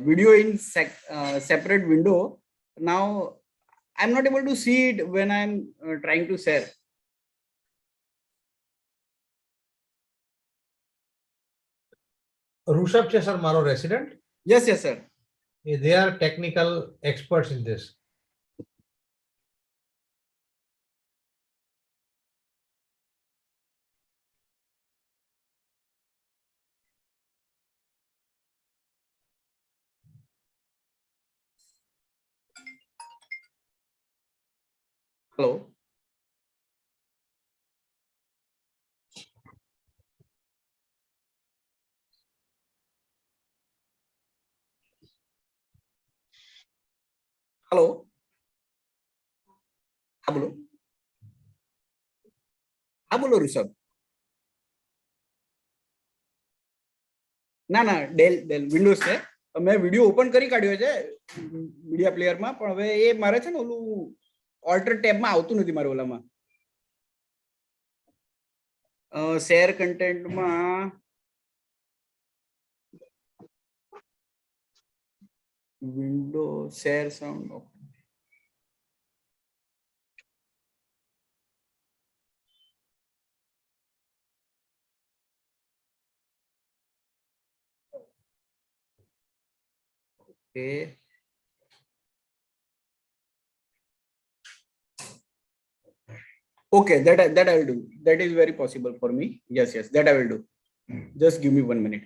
video in separate window. Now I'm not able to see it when I'm trying to share. Rushabh છે sir મારો resident. Yes, yes, sir. They are technical experts in this. Hello. Hello. हाँ बोलो. हाँ बोलो ऋषभ. ના ના del Windows છે. મેં વિડિયો ઓપન કરી કાઢ્યો છે મીડિયા પ્લેયરમાં, પણ હવે એ મારે છે ને ઓલું ઓલ્ટર ટેબમાં આવતું નથી મારે ઓલામાં. શેર કન્ટેન્ટમાં window share sound. Okay. Okay, that I will do. That is very possible for me. Yes, that I will do. Just give me 1 minute.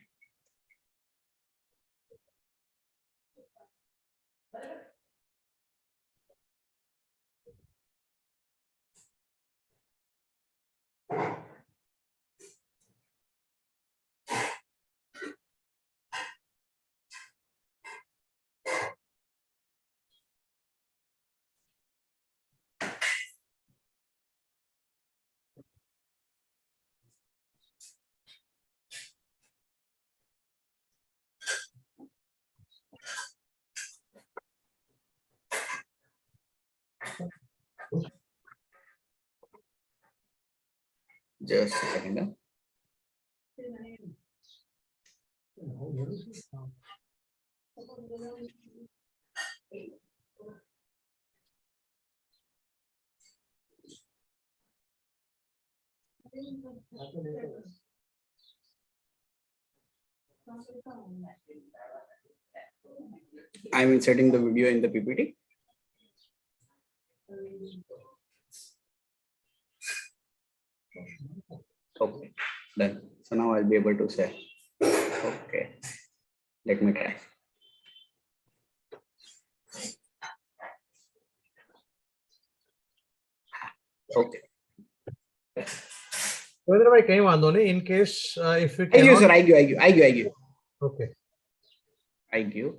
Just a second. I'm inserting the video in the PPT. Okay, done. So now I'll be able to share. Okay, let me try. Okay. ભાઈ કઈ વાંધો નહીં. In case if you I give, cannot. sir. I give. Okay. I give.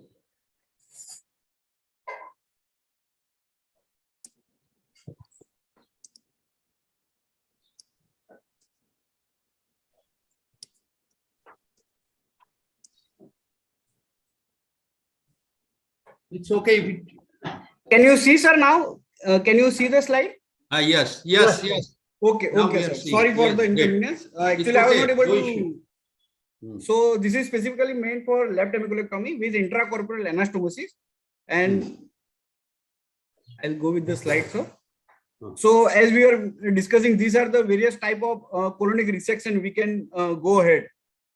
It's okay. Can you see, sir, now? Can you see the slide? Yes. Okay, Now okay, we are sir. seeing. Sorry for Yes, the great. inconvenience. Actually, I was okay. not able No to. issue. So this is specifically meant for left hemicolectomy with intracorporeal anastomosis, and I'll go with the slide, sir. So as we are discussing, these are the various type of colonic resection we can go ahead.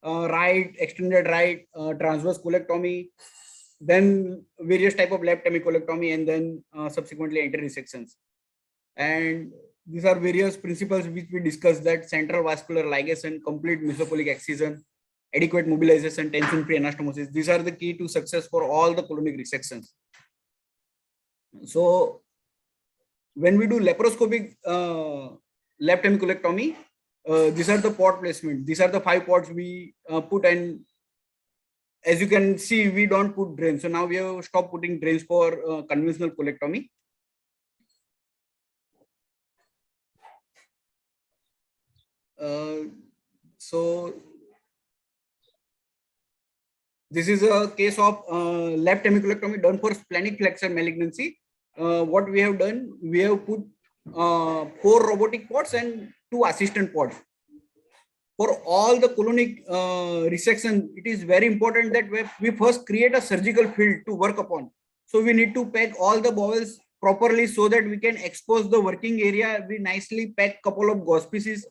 Right, extended right, transverse colectomy, then various type of left hemicolectomy, and then subsequently anti-resections. And these are various principles which we discussed, that central vascular ligation, complete mesocolic excision, adequate mobilization, tension-free anastomosis. These are the key to success for all the colonic resections. So when we do laparoscopic left hemicolectomy, these are the port placement. These are the 5 ports we put, and as you can see, we don't put drains. So now we have stopped putting drains for conventional colectomy. So this is a case of left hemicolectomy done for splenic flexor malignancy. What we have done, we have put 4 robotic pods and 2 assistant pods. For all the colonic resection, it is very important that we first create a surgical field to work upon. So we need to pack all the bowels properly so that we can expose the working area. We nicely pack couple of gauze pieces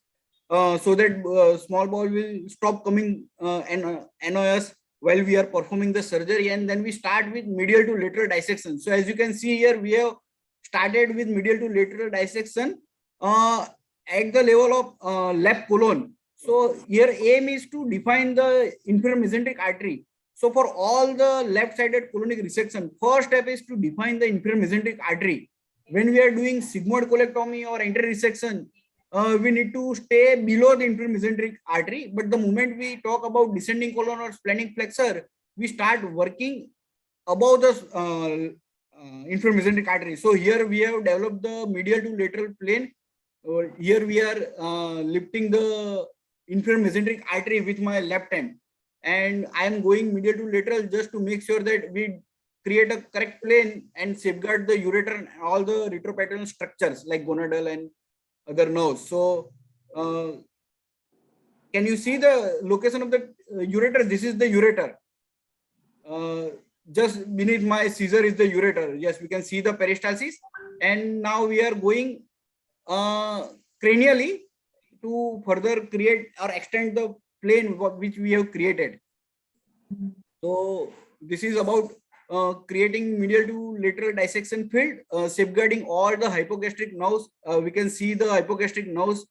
so that small bowel will stop coming NOS while we are performing the surgery, and then we start with medial to lateral dissection. So as you can see here, we have started with medial to lateral dissection at the level of left colon. So here aim is to define the inferior mesenteric artery. So for all the left-sided colonic resection, first step is to define the inferior mesenteric artery. When we are doing sigmoid colectomy or anterior resection, we need to stay below the inferior mesenteric artery. But the moment we talk about descending colon or splenic flexor, we start working above the inferior mesenteric artery. So here we have developed the medial to lateral plane. Here we are lifting the inferior mesenteric artery with my left hand, and I am going medial to lateral just to make sure that we create a correct plane and safeguard the ureter and all the retroperitoneal structures like gonadal and other nerves. So can you see the location of the ureter? This is the ureter. Just beneath my scissor is the ureter. Yes, we can see the peristalsis. And now we are going cranially to further create or extend the plane which we have created. So this is about creating medial to lateral dissection field, safeguarding all the hypogastric nerves. We can see the hypogastric nerves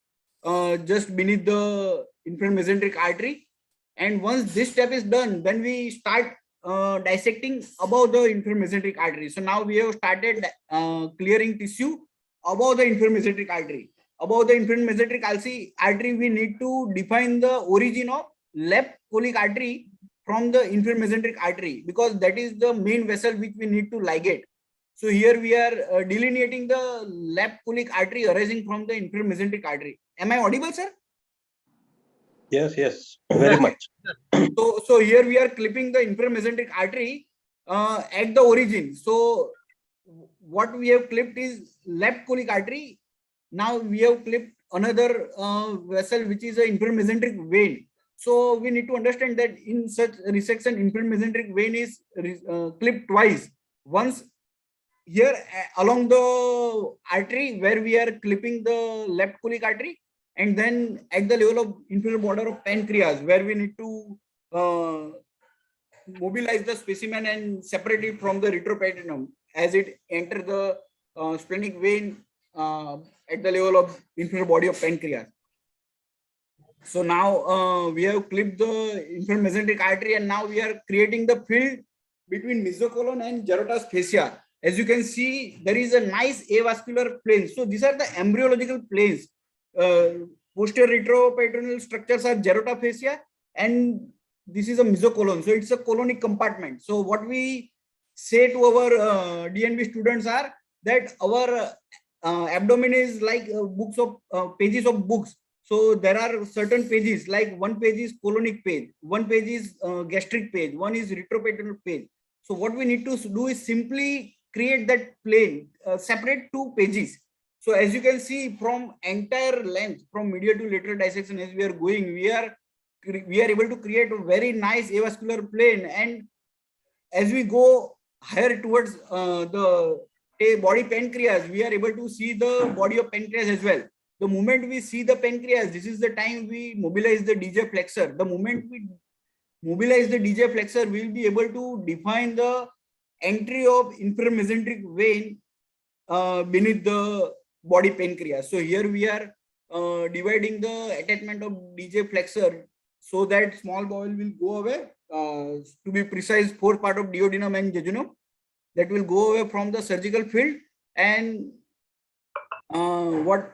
just beneath the inferior mesenteric artery. And once this step is done, then we start dissecting above the inferior mesenteric artery. So now we have started clearing tissue above the inferior mesenteric artery. Above the inferior mesenteric artery, we need to define the origin of left colic artery from the inferior mesenteric artery, because that is the main vessel which we need to ligate. So here we are delineating the left colic artery arising from the inferior mesenteric artery. Am I audible, sir? Yes, very much. So here we are clipping the inferior mesenteric artery at the origin. So what we have clipped is left colic artery. Now we have clipped another vessel which is an inferior mesenteric vein. So we need to understand that in such resection, inferior mesenteric vein is clipped twice. Once here along the artery where we are clipping the left colic artery, and then at the level of inferior border of pancreas where we need to mobilize the specimen and separate it from the retroperitoneum as it enters the splenic vein at the level of inferior body of pancreas. So now we have clipped the inferior mesenteric artery, and now we are creating the field between mesocolon and Gerota's fascia. As you can see, there is a nice avascular plane. So these are the embryological planes. Posterior retroperitoneal structures are Gerota fascia, and this is a mesocolon. So it's a colonic compartment. So what we say to our DNB students are that our abdomen is like books of pages of books. So there are certain pages, like one page is colonic page, one page is gastric page, one is retroperitoneal page. So what we need to do is simply create that plane, separate 2 pages. So as you can see from entire length, from medial to lateral dissection, as we are going, we are able to create a very nice avascular plane. And as we go higher towards the body pancreas, we are able to see the body of pancreas as well. The moment we see the pancreas, this is the time we mobilize the DJ flexor. The moment we mobilize the DJ flexor, we will be able to define the entry of inferior mesenteric vein beneath the body pancreas. So here we are dividing the attachment of DJ flexor so that small bowel will go away. To be precise, 4th part of duodenum and jejunum, that will go away from the surgical field. And what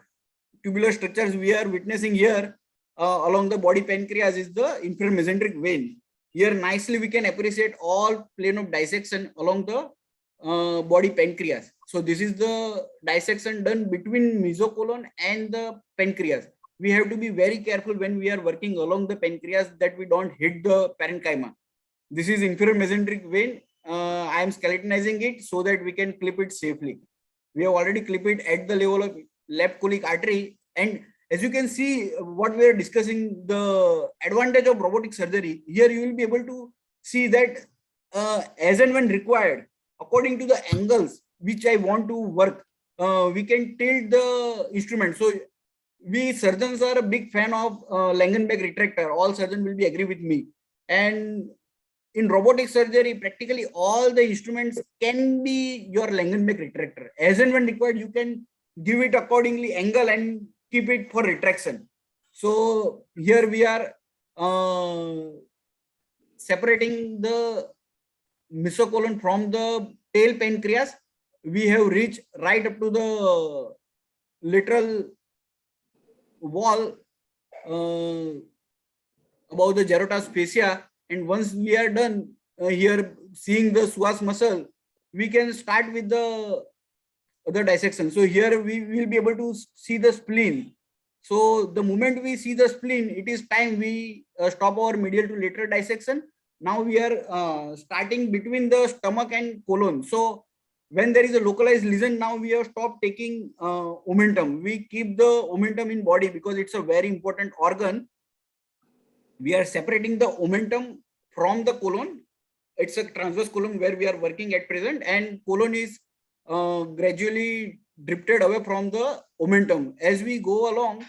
tubular structures we are witnessing here along the body pancreas is the inferior mesenteric vein. Here nicely we can appreciate all plane of dissection along the body pancreas. So this is the dissection done between mesocolon and the pancreas. We have to be very careful when we are working along the pancreas that we don't hit the parenchyma. This is inferior mesenteric vein. I am skeletonizing it so that we can clip it safely. We have already clipped it at the level of left colic artery, and as you can see, what we are discussing, the advantage of robotic surgery, here you will be able to see that as and when required, according to the angles which I want to work, we can tilt the instrument. So we surgeons are a big fan of Langenbeck retractor. All surgeons will be agree with me. And in robotic surgery, practically all the instruments can be your Langenbeck retractor. As and when required, you can give it accordingly angle and keep it for retraction. So here we are separating the mesocolon from the tail pancreas. We have reached right up to the lateral wall above the Gerota's fascia. And once we are done here seeing the psoas muscle, we can start with the other dissection. So here we will be able to see the spleen. So the moment we see the spleen, it is time we stop our medial to lateral dissection. Now we are starting between the stomach and colon. So when there is a localized lesion, now we have stopped taking omentum. We keep the omentum in body because it's a very important organ. We are separating the omentum from the colon. It's a transverse column where we are working at present, and colon is gradually drifted away from the omentum. As we go along,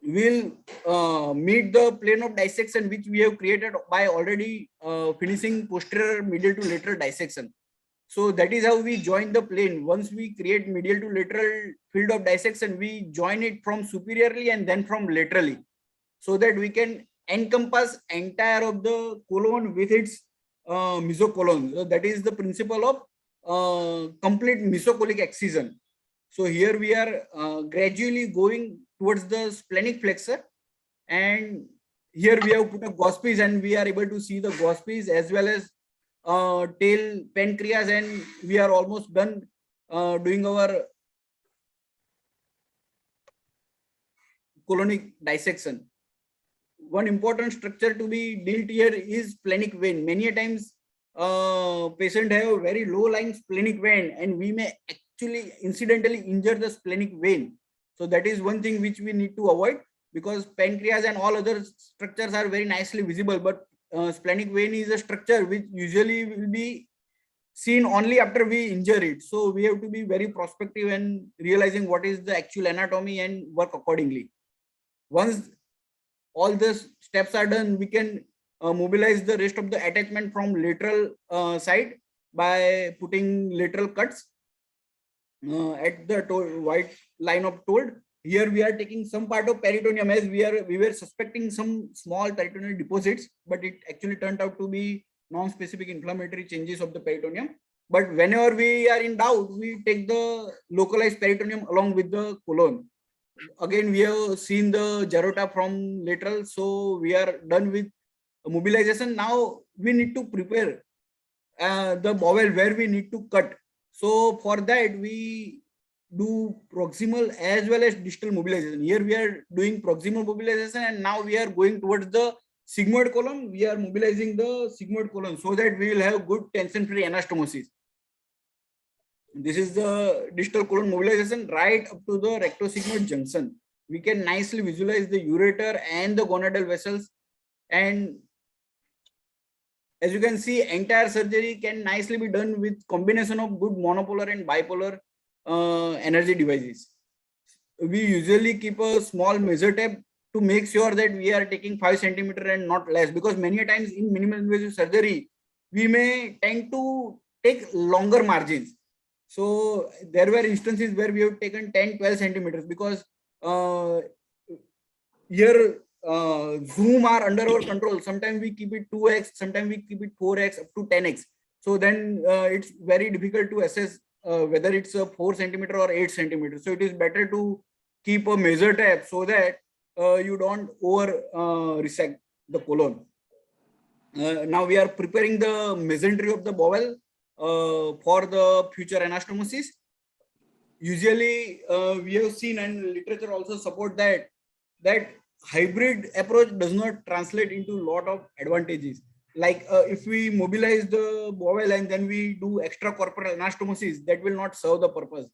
we'll meet the plane of dissection which we have created by already finishing posterior medial to lateral dissection. So that is how we join the plane. Once we create medial to lateral field of dissection, we join it from superiorly and then from laterally, so that we can encompass entire of the colon with its mesocolon. So that is the principle of complete mesocolic excision. So here we are gradually going towards the splenic flexor, and here we have put a Gauss and we are able to see the Gauss as well as tail pancreas, and we are almost done doing our colonic dissection. One important structure to be dealt here is splenic vein. Many a times patient have a very low lying splenic vein, and we may actually incidentally injure the splenic vein. So that is one thing which we need to avoid, because pancreas and all other structures are very nicely visible, but splenic vein is a structure which usually will be seen only after we injure it. So we have to be very prospective and realizing what is the actual anatomy and work accordingly. Once all the steps are done, we can mobilize the rest of the attachment from lateral side by putting lateral cuts at the white line of told. Here we are taking some part of peritoneum, as we were suspecting some small peritoneal deposits, but it actually turned out to be non-specific inflammatory changes of the peritoneum. But whenever we are in doubt, we take the localized peritoneum along with the colon. Again, we have seen the Gerota from lateral, so we are done with mobilization. Now we need to prepare the bowel where we need to cut. So for that we do proximal as well as distal mobilization. Here we are doing proximal mobilization, and now we are going towards the sigmoid colon. We are mobilizing the sigmoid colon so that we will have good tension-free anastomosis. This is the distal colon mobilization right up to the rectosigmoid junction. We can nicely visualize the ureter and the gonadal vessels, and as you can see, entire surgery can nicely be done with combination of good monopolar and bipolar energy devices. We usually keep a small measure tape to make sure that we are taking 5 centimeter and not less, because many times in minimal invasive surgery, we may tend to take longer margins. So there were instances where we have taken 10-12 centimeters because here zoom are under our control. Sometimes we keep it 2x, sometimes we keep it 4x up to 10x. So then it's very difficult to assess whether it's a 4 centimeter or 8 centimeters. So it is better to keep a measure tape so that you don't over resect the colon. now we are preparing the mesentery of the bowel for the future anastomosis. Usually, we have seen, and literature also support that hybrid approach does not translate into a lot of advantages. Like if we mobilize the bowel and then we do extracorporeal anastomosis, that will not serve the purpose.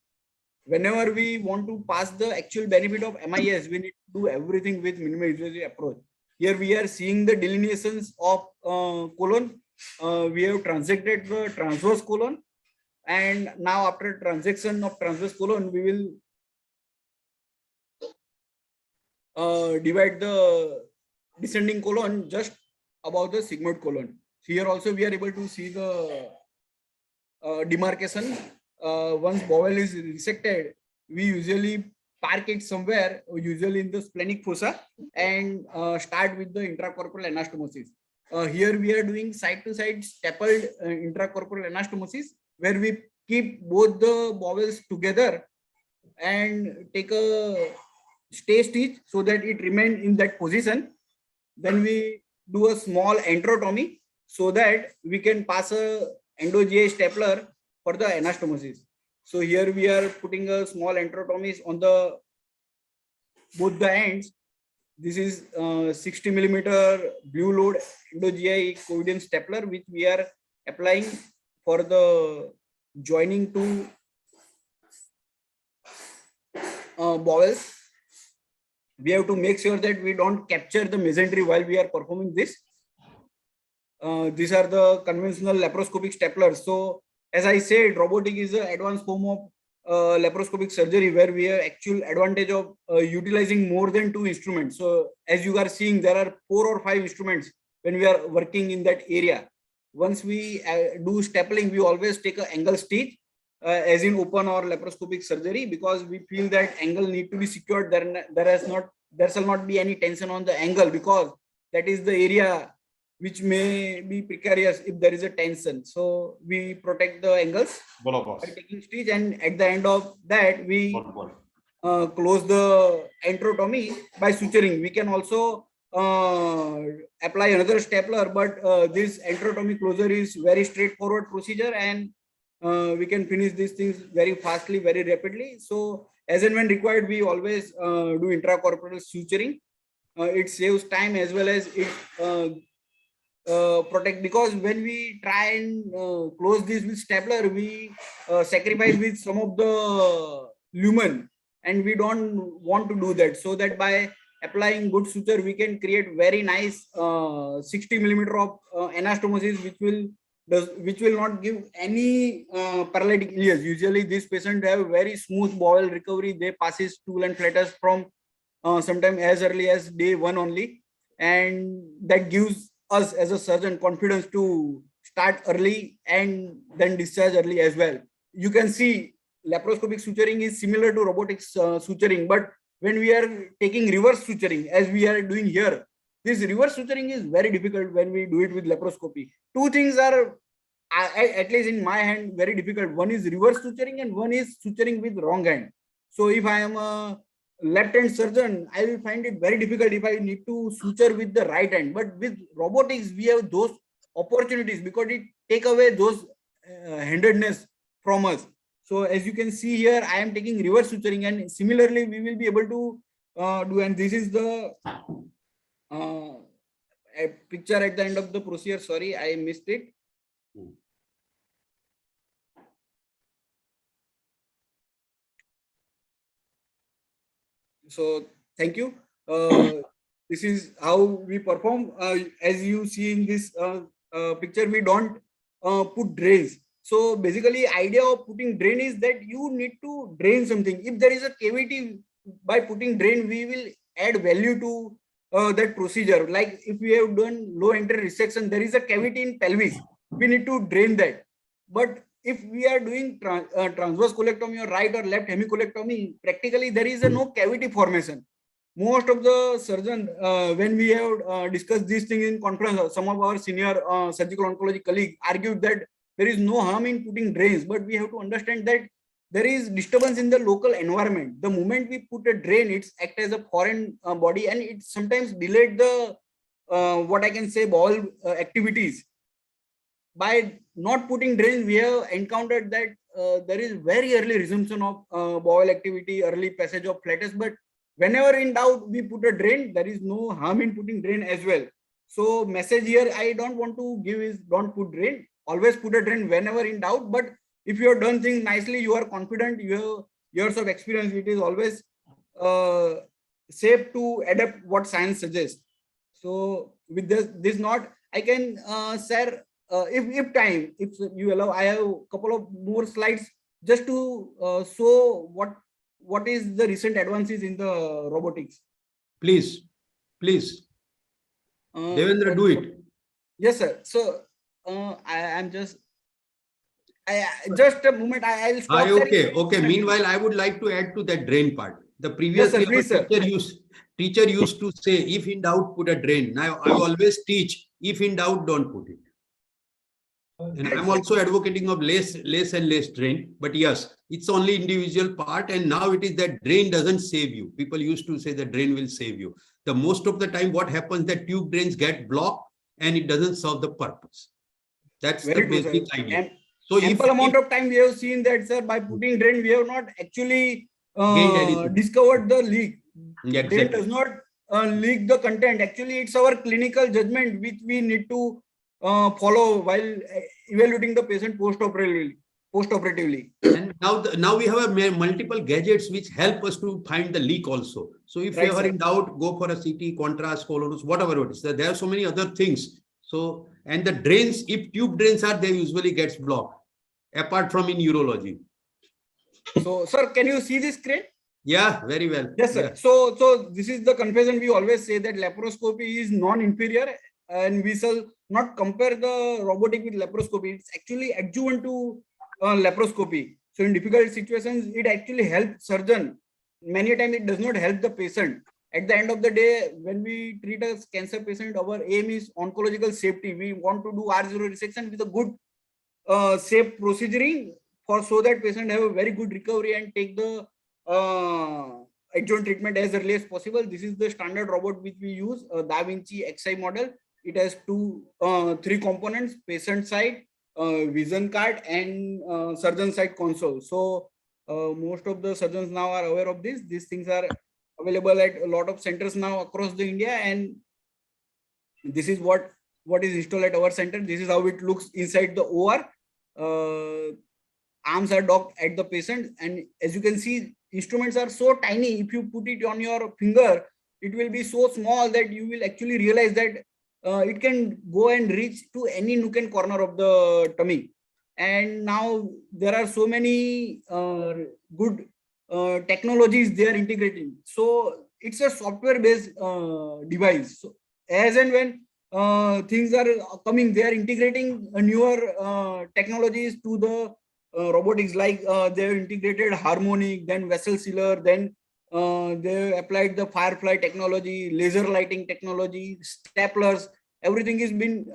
Whenever we want to pass the actual benefit of MIS, we need to do everything with minimum invasive approach. Here we are seeing the delineations of colon. We have transected the transverse colon, and now after transection of transverse colon, we will divide the descending colon just above the sigmoid colon. Here also we are able to see the demarcation. Once bowel is resected, we usually park it somewhere, usually in the splenic fossa, and start with the intracorporeal anastomosis. Here we are doing side-to-side stapled intracorporeal anastomosis, where we keep both the bowels together and take a stay stitch so that it remains in that position. Then we do a small enterotomy so that we can pass a endo-GI stapler for the anastomosis. So here we are putting a small enterotomies on the both the ends. This is 60 millimeter blue load endo-GI covidien stapler, which we are applying for the joining two bowels. We have to make sure that we don't capture the mesentery while we are performing this. These are the conventional laparoscopic staplers. So as I said, robotic is an advanced form of laparoscopic surgery where we have actual advantage of utilizing more than 2 instruments. So as you are seeing, there are 4 or 5 instruments when we are working in that area. Once we do stapling, we always take an angle stitch, as in open or laparoscopic surgery, because we feel that angle need to be secured. There shall not be any tension on the angle, because that is the area which may be precarious if there is a tension. So we protect the angles by taking stitch, and at the end of that we close the enterotomy by suturing. We can also apply another stapler, but this enterotomy closure is very straightforward procedure, and we can finish these things very fastly, very rapidly. So as and when required, we always do intracorporeal suturing. It saves time as well as it protect, because when we try and close this with stapler, we sacrifice with some of the lumen, and we don't want to do that. So that by applying good suture, we can create very nice 60 millimeter of anastomosis, which will not give any paralytic ileus. Usually these patients have very smooth bowel recovery. They passes stool and flatus from sometime as early as day 1 only, and that gives us as a surgeon confidence to start early and then discharge early as well. You can see laparoscopic suturing is similar to robotics suturing, but when we are taking reverse suturing, as we are doing here, this reverse suturing is very difficult when we do it with laparoscopy. 2 things are, at least in my hand, very difficult. One is reverse suturing and one is suturing with wrong hand. So if I am a left-hand surgeon, I will find it very difficult if I need to suture with the right hand. But with robotics, we have those opportunities because it take away those handedness from us. So as you can see here, I am taking reverse suturing, and similarly, we will be able to do. And this is the a picture at the end of the procedure. Sorry, I missed it. So thank you. This is how we perform. As you see in this picture, we don't put drains. So basically, idea of putting drain is that you need to drain something. If there is a cavity, by putting drain, we will add value to that procedure. Like if we have done low entry resection, there is a cavity in pelvis. We need to drain that. But if we are doing transverse colectomy or right or left hemicolectomy, practically there is no cavity formation. Most of the surgeons, when we have discussed these things in conference, some of our senior surgical oncology colleagues argued that there is no harm in putting drains, but we have to understand that there is disturbance in the local environment. The moment we put a drain, it's act as a foreign body, and it sometimes delayed the what I can say, bowel activities. By not putting drains, we have encountered that there is very early resumption of bowel activity, early passage of flatus. But whenever in doubt, we put a drain. There is no harm in putting drain as well. So message here I don't want to give is don't put drain. Always put a drain whenever in doubt. But if you have done things nicely, you are confident, you have years of experience, it is always safe to adapt what science suggests. So with this not, I can share if you allow, I have a couple of more slides just to show what is the recent advances in the robotics. Please. Devendra, do it. Yes, sir. So I'm just a moment. I'll stop. Okay. Meanwhile, I would like to add to that drain part. The previous teacher used to say, if in doubt, put a drain. Now I always teach, if in doubt, don't put it. And I'm also advocating of less and less drain. But yes, it's only individual part. And now it is that drain doesn't save you. People used to say the drain will save you. The most of the time, what happens that tube drains get blocked and it doesn't serve the purpose. That's the basic idea. So ample amount of time we have seen that, sir, by putting drain, we have not actually discovered the leak. Exactly. Drain does not leak the content. Actually, it's our clinical judgment which we need to follow while evaluating the patient post-operatively. And now we have multiple gadgets which help us to find the leak also. So if you are in doubt, go for a CT, contrast, colonus, whatever it is. There are so many other things. So, and the drains, if tube drains are, they usually gets blocked, apart from in urology. So, sir, can you see this screen? Yeah, very well. Yes, sir. Yeah. So this is the confession we always say, that laparoscopy is non-inferior, and we shall not compare the robotic with laparoscopy. It's actually adjuvant to laparoscopy. So in difficult situations, it actually helps surgeon. Many times it does not help the patient. At the end of the day, when we treat a cancer patient, our aim is oncological safety. We want to do R0 resection with a good safe proceduring so that patient have a very good recovery and take the adjuvant treatment as early as possible. This is the standard robot which we use, Da Vinci XI model. It has three components: patient side, vision card, and surgeon side console. So most of the surgeons now are aware of this. These things are available at a lot of centers now across the India, and this is what is installed at our center. This is how it looks inside the OR. Arms are docked at the patient, and as you can see, instruments are so tiny. If you put it on your finger, it will be so small that you will actually realize that it can go and reach to any nook and corner of the tummy. And now there are so many good technologies they are integrating. So it's a software-based device. So as and when things are coming, they are integrating newer technologies to the robotics, like they have integrated harmonic, then vessel sealer, then they applied the firefly technology, laser lighting technology, staplers. Everything has been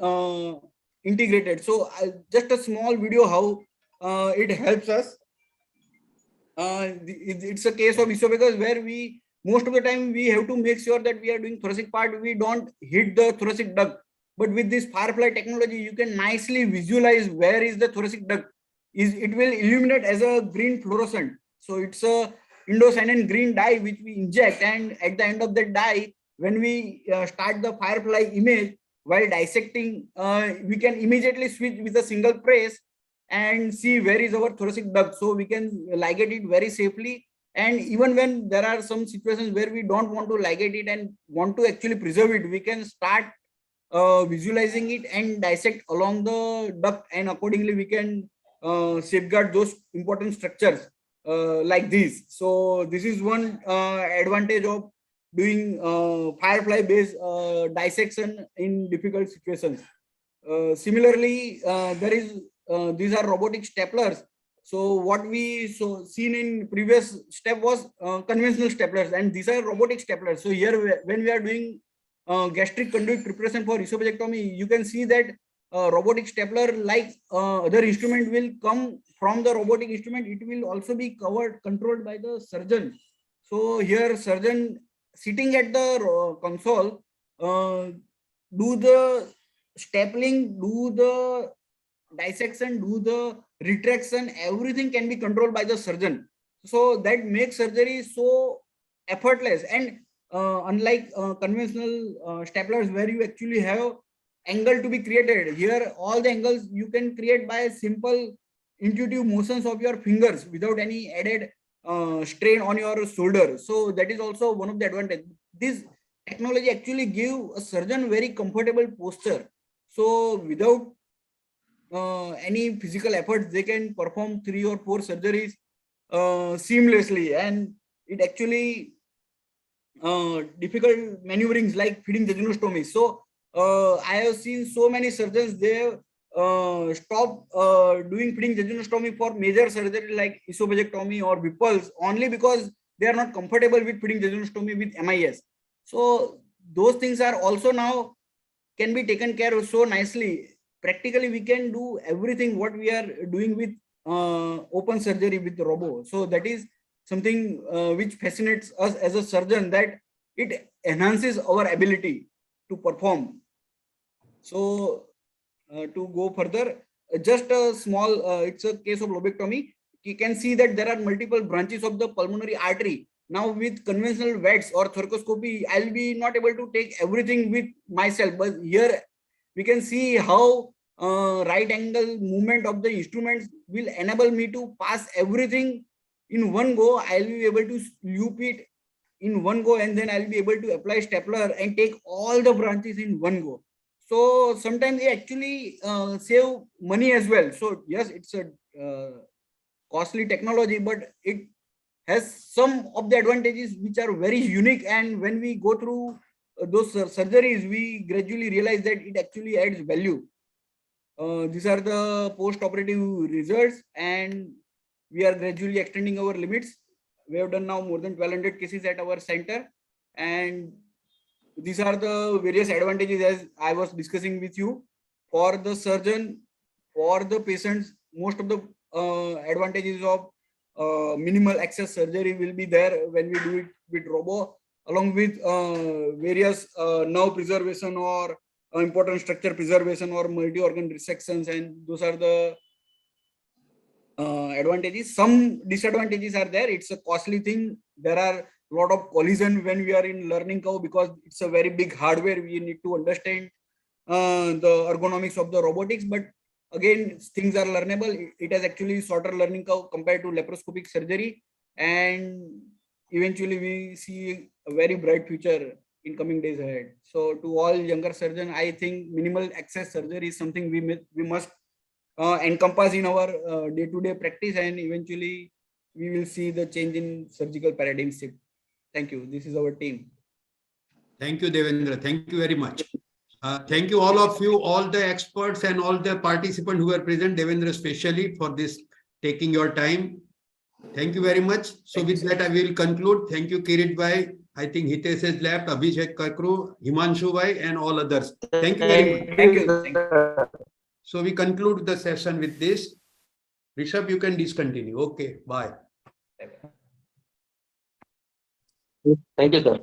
integrated. So just a small video how it helps us. It's a case of esophagus where we most of the time we have to make sure that we are doing thoracic part, we don't hit the thoracic duct. But with this firefly technology, you can nicely visualize where is the thoracic duct. It will illuminate as a green fluorescent. So it's a indocyanine green dye which we inject, and at the end of the dye, when we start the firefly image while dissecting, we can immediately switch with a single press and see where is our thoracic duct. So we can ligate it very safely. And even when there are some situations where we don't want to ligate it and want to actually preserve it, we can start visualizing it and dissect along the duct, and accordingly we can safeguard those important structures like this. So this is one advantage of doing firefly based dissection in difficult situations. Similarly, there is these are robotic staplers. So what we seen in previous step was conventional staplers, and these are robotic staplers. So here when we are doing gastric conduit preparation for esophagectomy, you can see that robotic stapler, like other instrument, will come from the robotic instrument. It will also be controlled by the surgeon. So here surgeon sitting at the console, do the stapling, do the dissection, do the retraction, everything can be controlled by the surgeon. So that makes surgery so effortless. And unlike conventional staplers where you actually have angle to be created, here all the angles you can create by simple intuitive motions of your fingers without any added strain on your shoulder. So that is also one of the advantage. This technology actually give a surgeon very comfortable posture. So without any physical efforts, they can perform 3 or 4 surgeries seamlessly. And it actually difficult maneuverings like feeding jejunostomy. So I have seen so many surgeons, they stop doing feeding jejunostomy for major surgery like esophageectomy or Whipple's only because they are not comfortable with feeding jejunostomy with MIS. So those things are also now can be taken care of so nicely. Practically, we can do everything what we are doing with open surgery with robo. So that is something which fascinates us as a surgeon, that it enhances our ability to perform. So to go further, just a small, it's a case of lobectomy. You can see that there are multiple branches of the pulmonary artery. Now with conventional VETs or thoracoscopy, I'll be not able to take everything with myself, but here we can see how right angle movement of the instruments will enable me to pass everything in one go. I'll be able to loop it in one go, and then I'll be able to apply stapler and take all the branches in one go. So sometimes they actually save money as well. So yes, it's a costly technology, but it has some of the advantages which are very unique. And when we go through those surgeries, we gradually realize that it actually adds value. These are the post-operative results, and we are gradually extending our limits. We have done now more than 1,200 cases at our center, and these are the various advantages as I was discussing with you. For the surgeon, for the patients, most of the advantages of minimal access surgery will be there when we do it with robo, along with various nerve preservation or important structure preservation or multi-organ resections, and those are the advantages. Some disadvantages are there. It's a costly thing. There are a lot of collision when we are in learning curve because it's a very big hardware. We need to understand the ergonomics of the robotics, but again, things are learnable. It has actually shorter learning curve compared to laparoscopic surgery, and eventually we see a very bright future in coming days ahead. So to all younger surgeons, I think minimal access surgery is something we must encompass in our day-to-day practice, and eventually we will see the change in surgical paradigm shift. Thank you. This is our team. Thank you, Devendra. Thank you very much. Thank you, all of you, all the experts and all the participants who were present, Devendra especially, for this taking your time. Thank you very much. So with that, I will conclude. Thank you, Kirit Bhai. I think Hitesh has left, Abhishek Kakru, Himanshu Bhai, and all others. Thank you very much. Thank you. So we conclude the session with this. Rishabh, you can discontinue. Okay, bye. Thank you, sir.